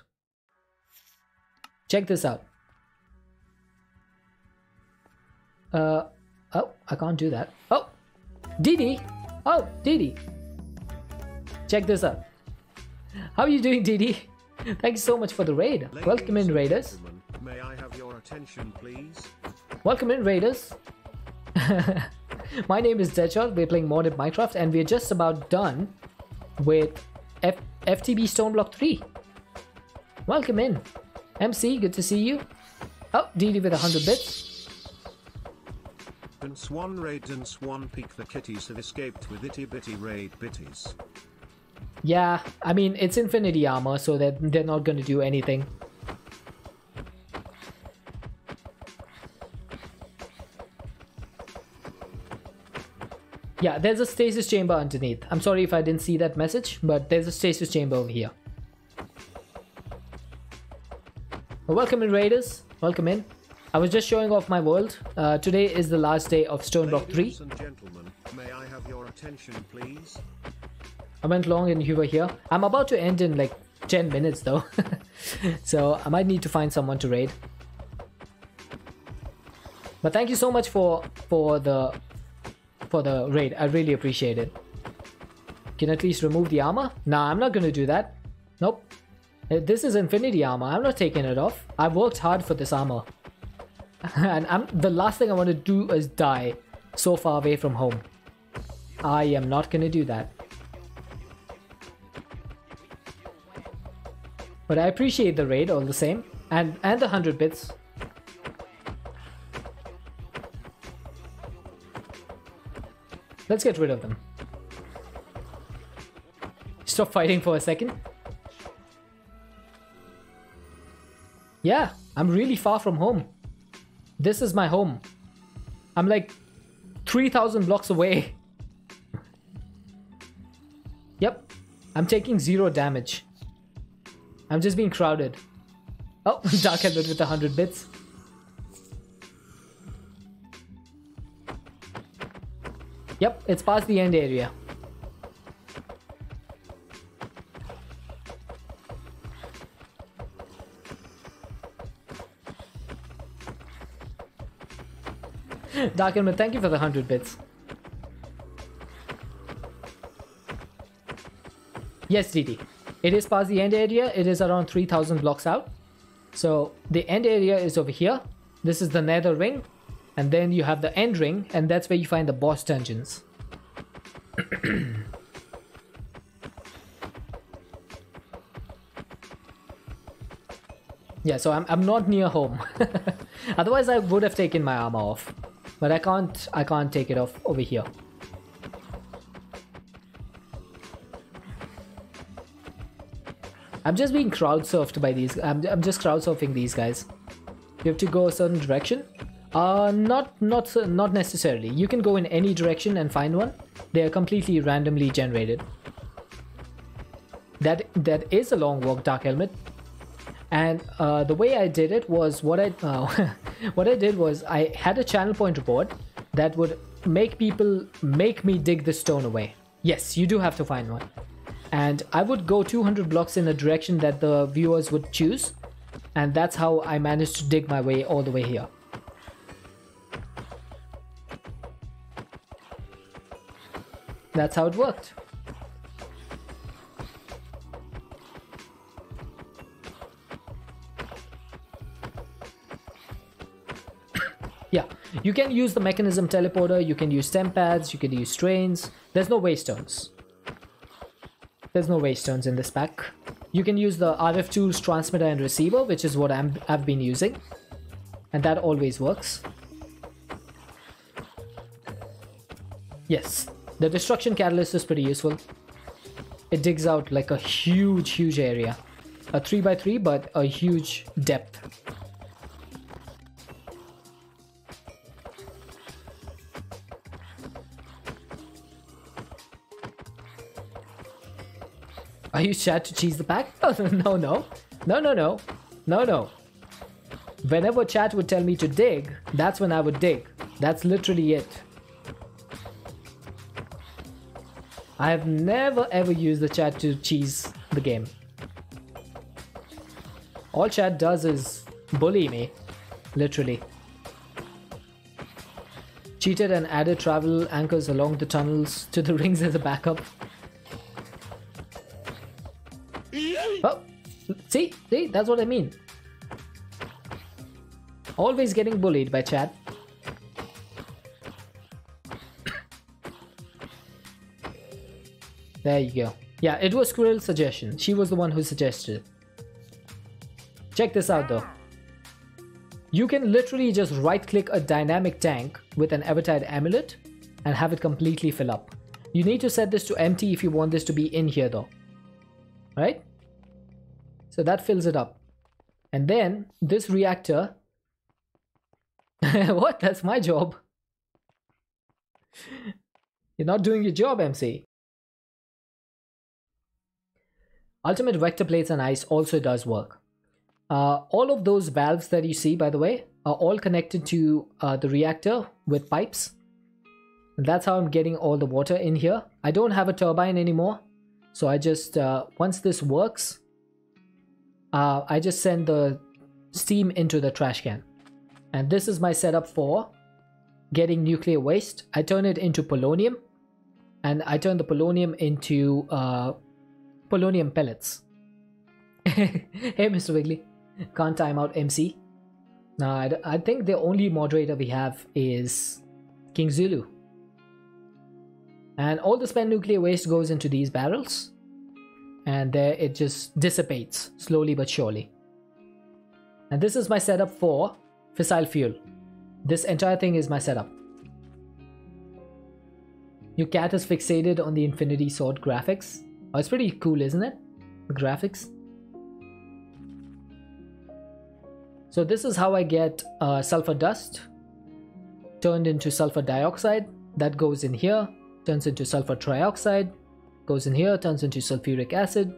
Check this out. Oh, I can't do that. Oh, Didi. Oh, Didi. Check this out. How are you doing, Didi? Thank you so much for the raid. Ladies Welcome in, Raiders. May I have your attention, please? Welcome in, Raiders. My name is Deadshot. We're playing modded Minecraft and we're just about done with FTB Stoneblock 3. Welcome in. MC, good to see you. Oh, Didi with 100 bits. And Swan Raid and Swan Peak, the kitties have escaped with itty bitty raid bitties. Yeah, I mean, it's infinity armor, so they're not going to do anything. Yeah, there's a stasis chamber underneath. I'm sorry if I didn't see that message, but there's a stasis chamber over here. Well, welcome in, Raiders. Welcome in. I was just showing off my world. Today is the last day of Stoneblock 3. Ladies and gentlemen, may I have your attention, please? I went long and you were here. I'm about to end in like 10 minutes though. So I might need to find someone to raid. But thank you so much for the raid. I really appreciate it. Can at least remove the armor? Nah, I'm not gonna do that. Nope. This is infinity armor. I'm not taking it off. I've worked hard for this armor. And the last thing I want to do is die so far away from home. I am not gonna do that. But I appreciate the raid all the same. And the 100 bits. Let's get rid of them. Stop fighting for a second. Yeah, I'm really far from home. This is my home. I'm like 3,000 blocks away. Yep, I'm taking 0 damage. I'm just being crowded. Oh, Dark Helmet with 100 bits. Yep, it's past the end area. Dark Helmet, thank you for the 100 bits. Yes, DD. It is past the end area. It is around 3,000 blocks out. So the end area is over here. This is the nether ring. And then you have the end ring. And that's where you find the boss dungeons. Yeah, so I'm not near home. Otherwise I would have taken my armor off. But I can't take it off over here. I'm just being crowd surfed by these. I'm just crowd surfing these guys. You have to go a certain direction. Not necessarily. You can go in any direction and find one. They are completely randomly generated. That is a long walk, Dark Helmet. And the way I did it was what I did was I had a channel point report that would make me dig the stone away. Yes, you do have to find one. And I would go 200 blocks in a direction that the viewers would choose. And that's how I managed to dig my way all the way here. That's how it worked. Yeah, you can use the mechanism teleporter, you can use temp pads, you can use strains. There's no waystones. There's no waystones in this pack. You can use the RF tools transmitter and receiver, which is what I've been using. And that always works. Yes, the destruction catalyst is pretty useful. It digs out like a huge area. A 3x3, but a huge depth. Are you chat to cheese the pack? No. Whenever chat would tell me to dig, that's when I would dig. That's literally it. I have never ever used the chat to cheese the game. All chat does is bully me. Literally. Cheated and added travel anchors along the tunnels to the rings as a backup. Oh, see, that's what I mean. Always getting bullied by chat. There you go. Yeah, it was Skrill's suggestion. She was the one who suggested it. Check this out though. You can literally just right click a dynamic tank with an Evertide amulet and have it completely fill up. You need to set this to empty if you want this to be in here though. Right? So that fills it up. And then this reactor... What? That's my job. You're not doing your job, MC. Ultimate vector plates and ice also does work. All of those valves that you see, by the way, are all connected to the reactor with pipes. And that's how I'm getting all the water in here. I don't have a turbine anymore, so I just once this works, I just send the steam into the trash can. And this is my setup for getting nuclear waste. I turn it into polonium, and I turn the polonium into polonium pellets. Hey, Mr. Wiggly, can't time out MC. I think the only moderator we have is King Zulu. And all the spent nuclear waste goes into these barrels, and there it just dissipates slowly but surely. And this is my setup for fissile fuel. This entire thing is my setup. Your cat is fixated on the Infinity Sword graphics. Oh, it's pretty cool, isn't it? The graphics. So this is how I get sulfur dust turned into sulfur dioxide. That goes in here, turns into sulfur trioxide, goes in here, turns into sulfuric acid,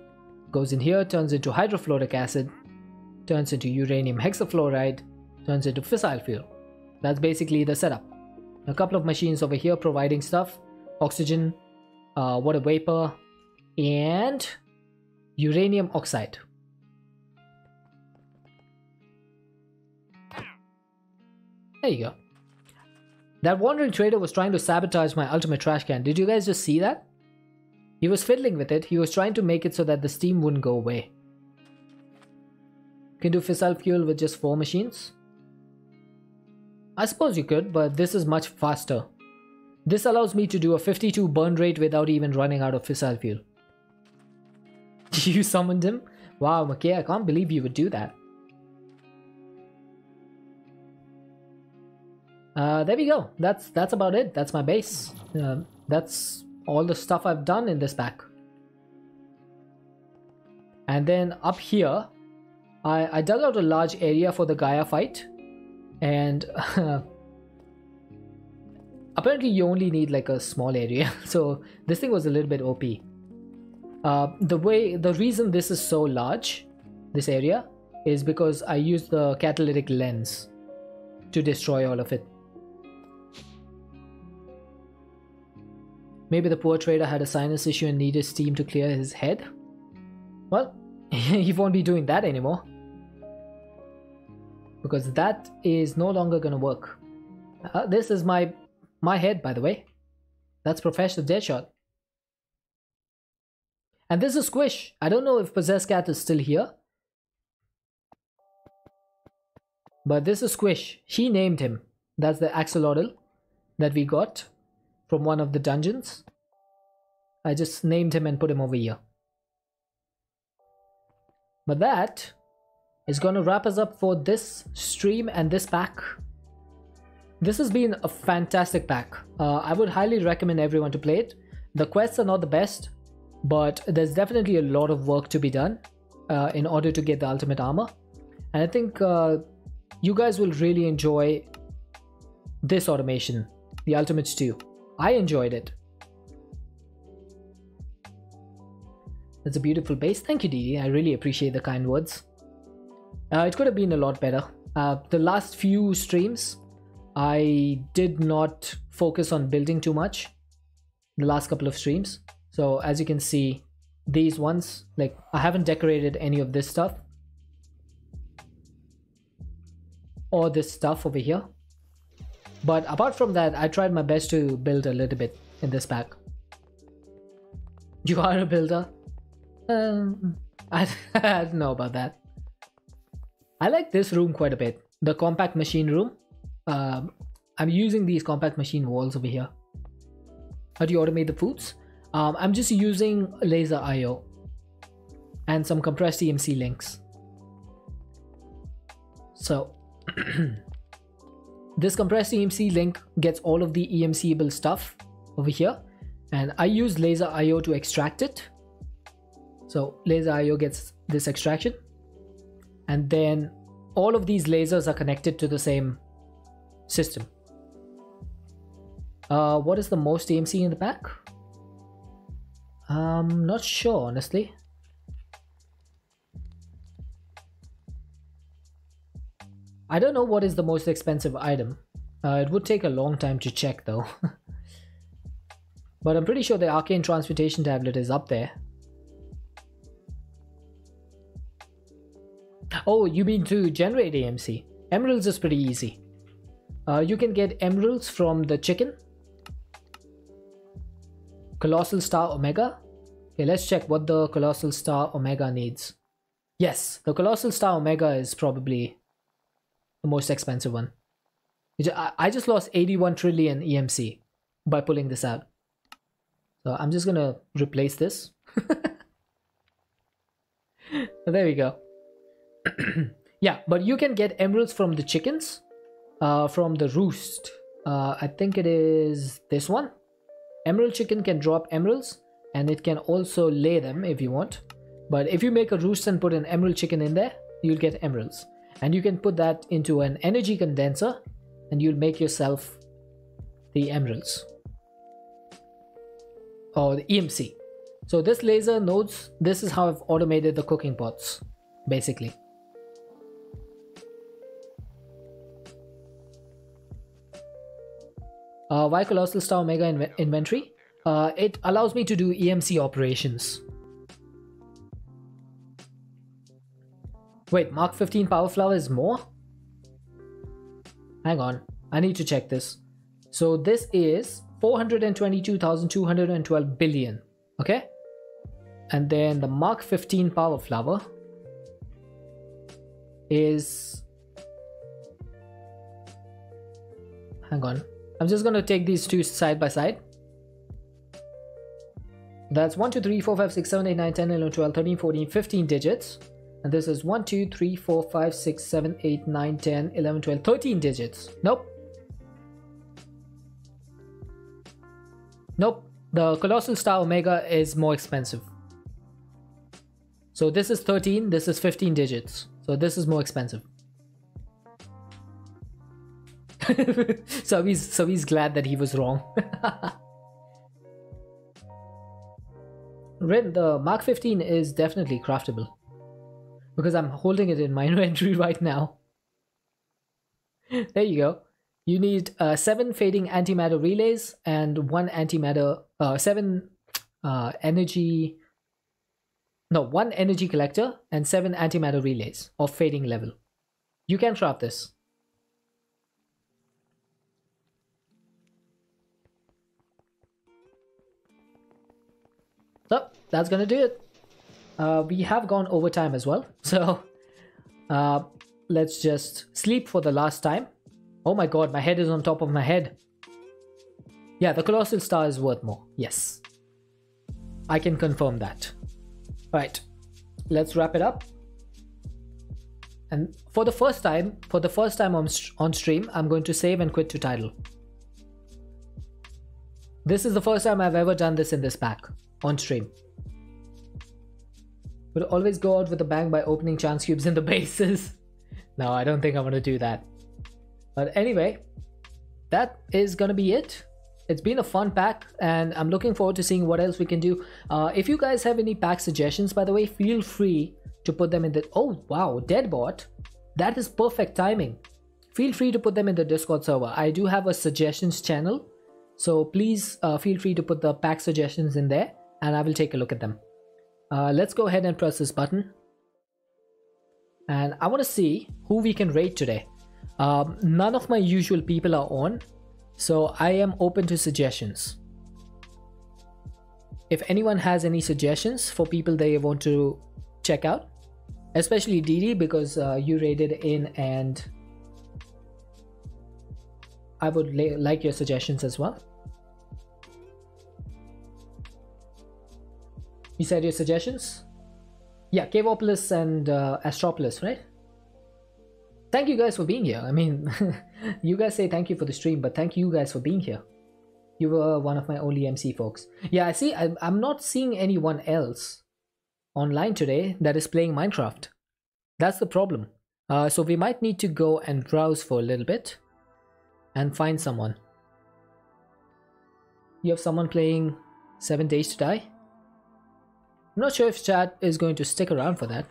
goes in here, turns into hydrofluoric acid, turns into uranium hexafluoride, turns into fissile fuel. That's basically the setup. A couple of machines over here providing stuff, oxygen, water vapor, and uranium oxide. There you go. That wandering trader was trying to sabotage my ultimate trash can. Did you guys just see that? He was fiddling with it. He was trying to make it so that the steam wouldn't go away. Can do fissile fuel with just 4 machines? I suppose you could, but this is much faster. This allows me to do a 52 burn rate without even running out of fissile fuel. You summoned him? Wow, McKay, I can't believe you would do that. There we go. That's about it. That's my base. That's all the stuff I've done in this pack. And then up here, I dug out a large area for the Gaia fight, and apparently you only need like a small area, so this thing was a little bit OP. The reason this is so large, this area, is because I used the catalytic lens to destroy all of it. Maybe the poor trader had a sinus issue and needed steam to clear his head? Well, he won't be doing that anymore, because that is no longer gonna work. This is my head, by the way. That's Professional Deadshot. And this is Squish. I don't know if Possessed Cat is still here, but this is Squish. She named him. That's the axolotl that we got from one of the dungeons. I just named him and put him over here. But that is going to wrap us up for this stream and this pack. This has been a fantastic pack. I would highly recommend everyone to play it. The quests are not the best, but there's definitely a lot of work to be done in order to get the ultimate armor. And I think you guys will really enjoy this automation, the ultimate stew. I enjoyed it. That's a beautiful base. Thank you, Didi. I really appreciate the kind words. It could have been a lot better. The last few streams, I did not focus on building too much. The last couple of streams. So as you can see, these ones, like, I haven't decorated any of this stuff. Or this stuff over here. But apart from that, I tried my best to build a little bit in this pack. You are a builder? I don't know about that. I like this room quite a bit. The compact machine room. I'm using these compact machine walls over here. How do you automate the foods? I'm just using laser IO and some compressed EMC links. So this compressed EMC link gets all of the EMC-able stuff over here, and I use laser IO to extract it. So laser IO gets this extraction, and then all of these lasers are connected to the same system. What is the most EMC in the pack? Not sure, honestly. I don't know what is the most expensive item. It would take a long time to check though. But I'm pretty sure the Arcane Transmutation Tablet is up there. Oh, you mean to generate AMC? Emeralds is pretty easy. You can get emeralds from the chicken. Colossal Star Omega. Okay, let's check what the Colossal Star Omega needs. Yes, the Colossal Star Omega is probably the most expensive one. I just lost 81 trillion EMC by pulling this out. So I'm just gonna replace this. There we go. Yeah, but you can get emeralds from the chickens, from the roost. I think it is this one. Emerald chicken can drop emeralds, and it can also lay them if you want. But if you make a roost and put an emerald chicken in there, you'll get emeralds. And you can put that into an energy condenser, and you'll make yourself the emeralds. Or the EMC. So this laser nodes, this is how I've automated the cooking pots, basically. Why Colossal Star Omega inventory? It allows me to do EMC operations. Wait, Mark 15 Power Flower is more? Hang on, I need to check this. So this is 422,212 billion. Okay? And then the Mark 15 Power Flower is... Hang on. I'm just going to take these two side by side. That's 1, 2, 3, 4, 5, 6, 7, 8, 9, 10, 11, 12, 13, 14, 15 digits. And this is 1, 2, 3, 4, 5, 6, 7, 8, 9, 10, 11, 12, 13 digits. Nope. Nope. The Colossal Star Omega is more expensive. So this is 13, this is 15 digits. So this is more expensive. so he's glad that he was wrong. Red, the Mark 15 is definitely craftable. Because I'm holding it in my inventory right now. There you go. You need 7 fading antimatter relays and 1 antimatter, 7 energy... No, 1 energy collector and 7 antimatter relays of fading level. You can craft this. So that's gonna do it. We have gone over time as well, so let's just sleep for the last time. Oh my god, my head is on top of my head. Yeah, the Colossal Star is worth more. Yes, I can confirm that. Right, let's wrap it up. And for the first time on stream, I'm going to save and quit to title. This is the first time I've ever done this in this pack on stream. Would always go out with a bang by opening chance cubes in the bases. No, I don't think I'm gonna do that. But anyway, that is gonna be it. It's been a fun pack, and I'm looking forward to seeing what else we can do. If you guys have any pack suggestions, by the way, feel free to put them in the... Oh wow, Deadbot, that is perfect timing. Feel free to put them in the Discord server. I do have a suggestions channel, so please feel free to put the pack suggestions in there, and I will take a look at them. Let's go ahead and press this button, and I want to see who we can raid today. None of my usual people are on, so I am open to suggestions. If anyone has any suggestions for people they want to check out, especially Didi, because you raided in, and I would like your suggestions as well. You said your suggestions? Yeah, Caveopolis and Astropolis, right? Thank you guys for being here. I mean, you guys say thank you for the stream, but thank you guys for being here. You were one of my only MC folks. Yeah, I see. I'm not seeing anyone else online today that is playing Minecraft. That's the problem. So we might need to go and browse for a little bit and find someone. You have someone playing 7 Days to Die? I'm not sure if chat is going to stick around for that.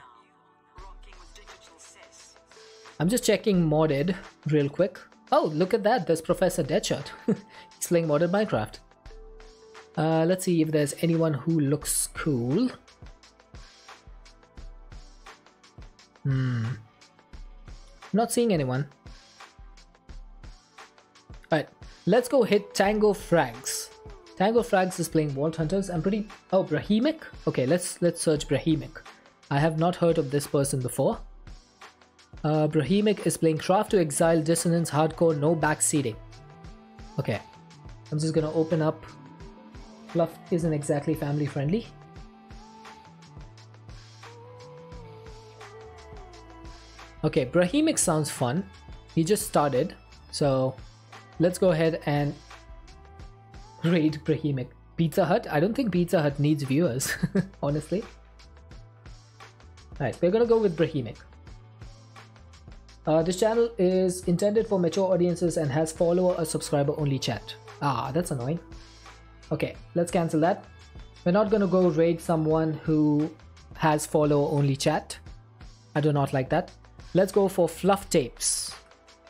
I'm just checking modded real quick. Oh, look at that. There's Professor Deadshot. He's playing modded Minecraft. Let's see if there's anyone who looks cool. Not seeing anyone. Alright, let's go hit Tango Frags. Tango Frags is playing Vault Hunters. I'm pretty... Oh, Brahimic? Okay, let's search Brahimic. I have not heard of this person before. Brahimic is playing Craft to Exile, Dissonance, Hardcore, no backseating. Okay, I'm just gonna open up. Fluff isn't exactly family friendly. Okay, Brahimic sounds fun. He just started, so let's go ahead and raid Brahimic. Pizza Hut? I don't think Pizza Hut needs viewers, honestly. Alright, we're gonna go with Brahimic. This channel is intended for mature audiences and has follower or subscriber only chat. Ah, that's annoying. Okay, let's cancel that. We're not gonna go raid someone who has follower only chat. I do not like that. Let's go for Fluff Tapes.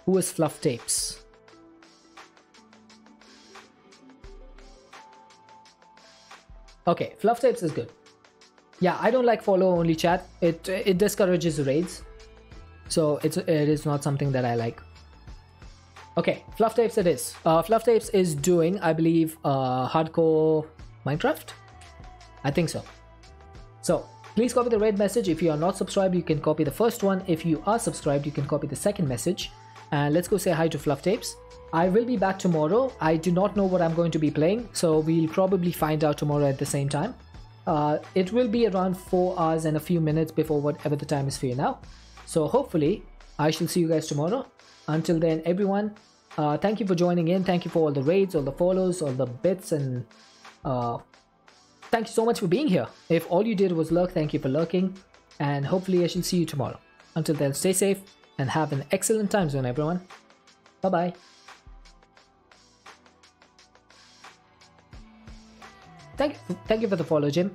Who is Fluff Tapes? Okay, Fluff Tapes is good. Yeah, I don't like follower only chat. It discourages raids. So it is not something that I like. Okay, Fluff Tapes it is. Fluff Tapes is doing, I believe, hardcore Minecraft? I think so. So, please copy the raid message. If you are not subscribed, you can copy the first one. If you are subscribed, you can copy the second message. And let's go say hi to Fluff Tapes. I will be back tomorrow. I do not know what I'm going to be playing, so we'll probably find out tomorrow at the same time. It will be around 4 hours and a few minutes before whatever the time is for you now. So hopefully, I shall see you guys tomorrow. Until then, everyone, thank you for joining in. Thank you for all the raids, all the follows, all the bits, and thank you so much for being here. If all you did was lurk, thank you for lurking. And hopefully I shall see you tomorrow. Until then, stay safe and have an excellent time zone, everyone. Bye-bye. Thank you for the follow, Jim.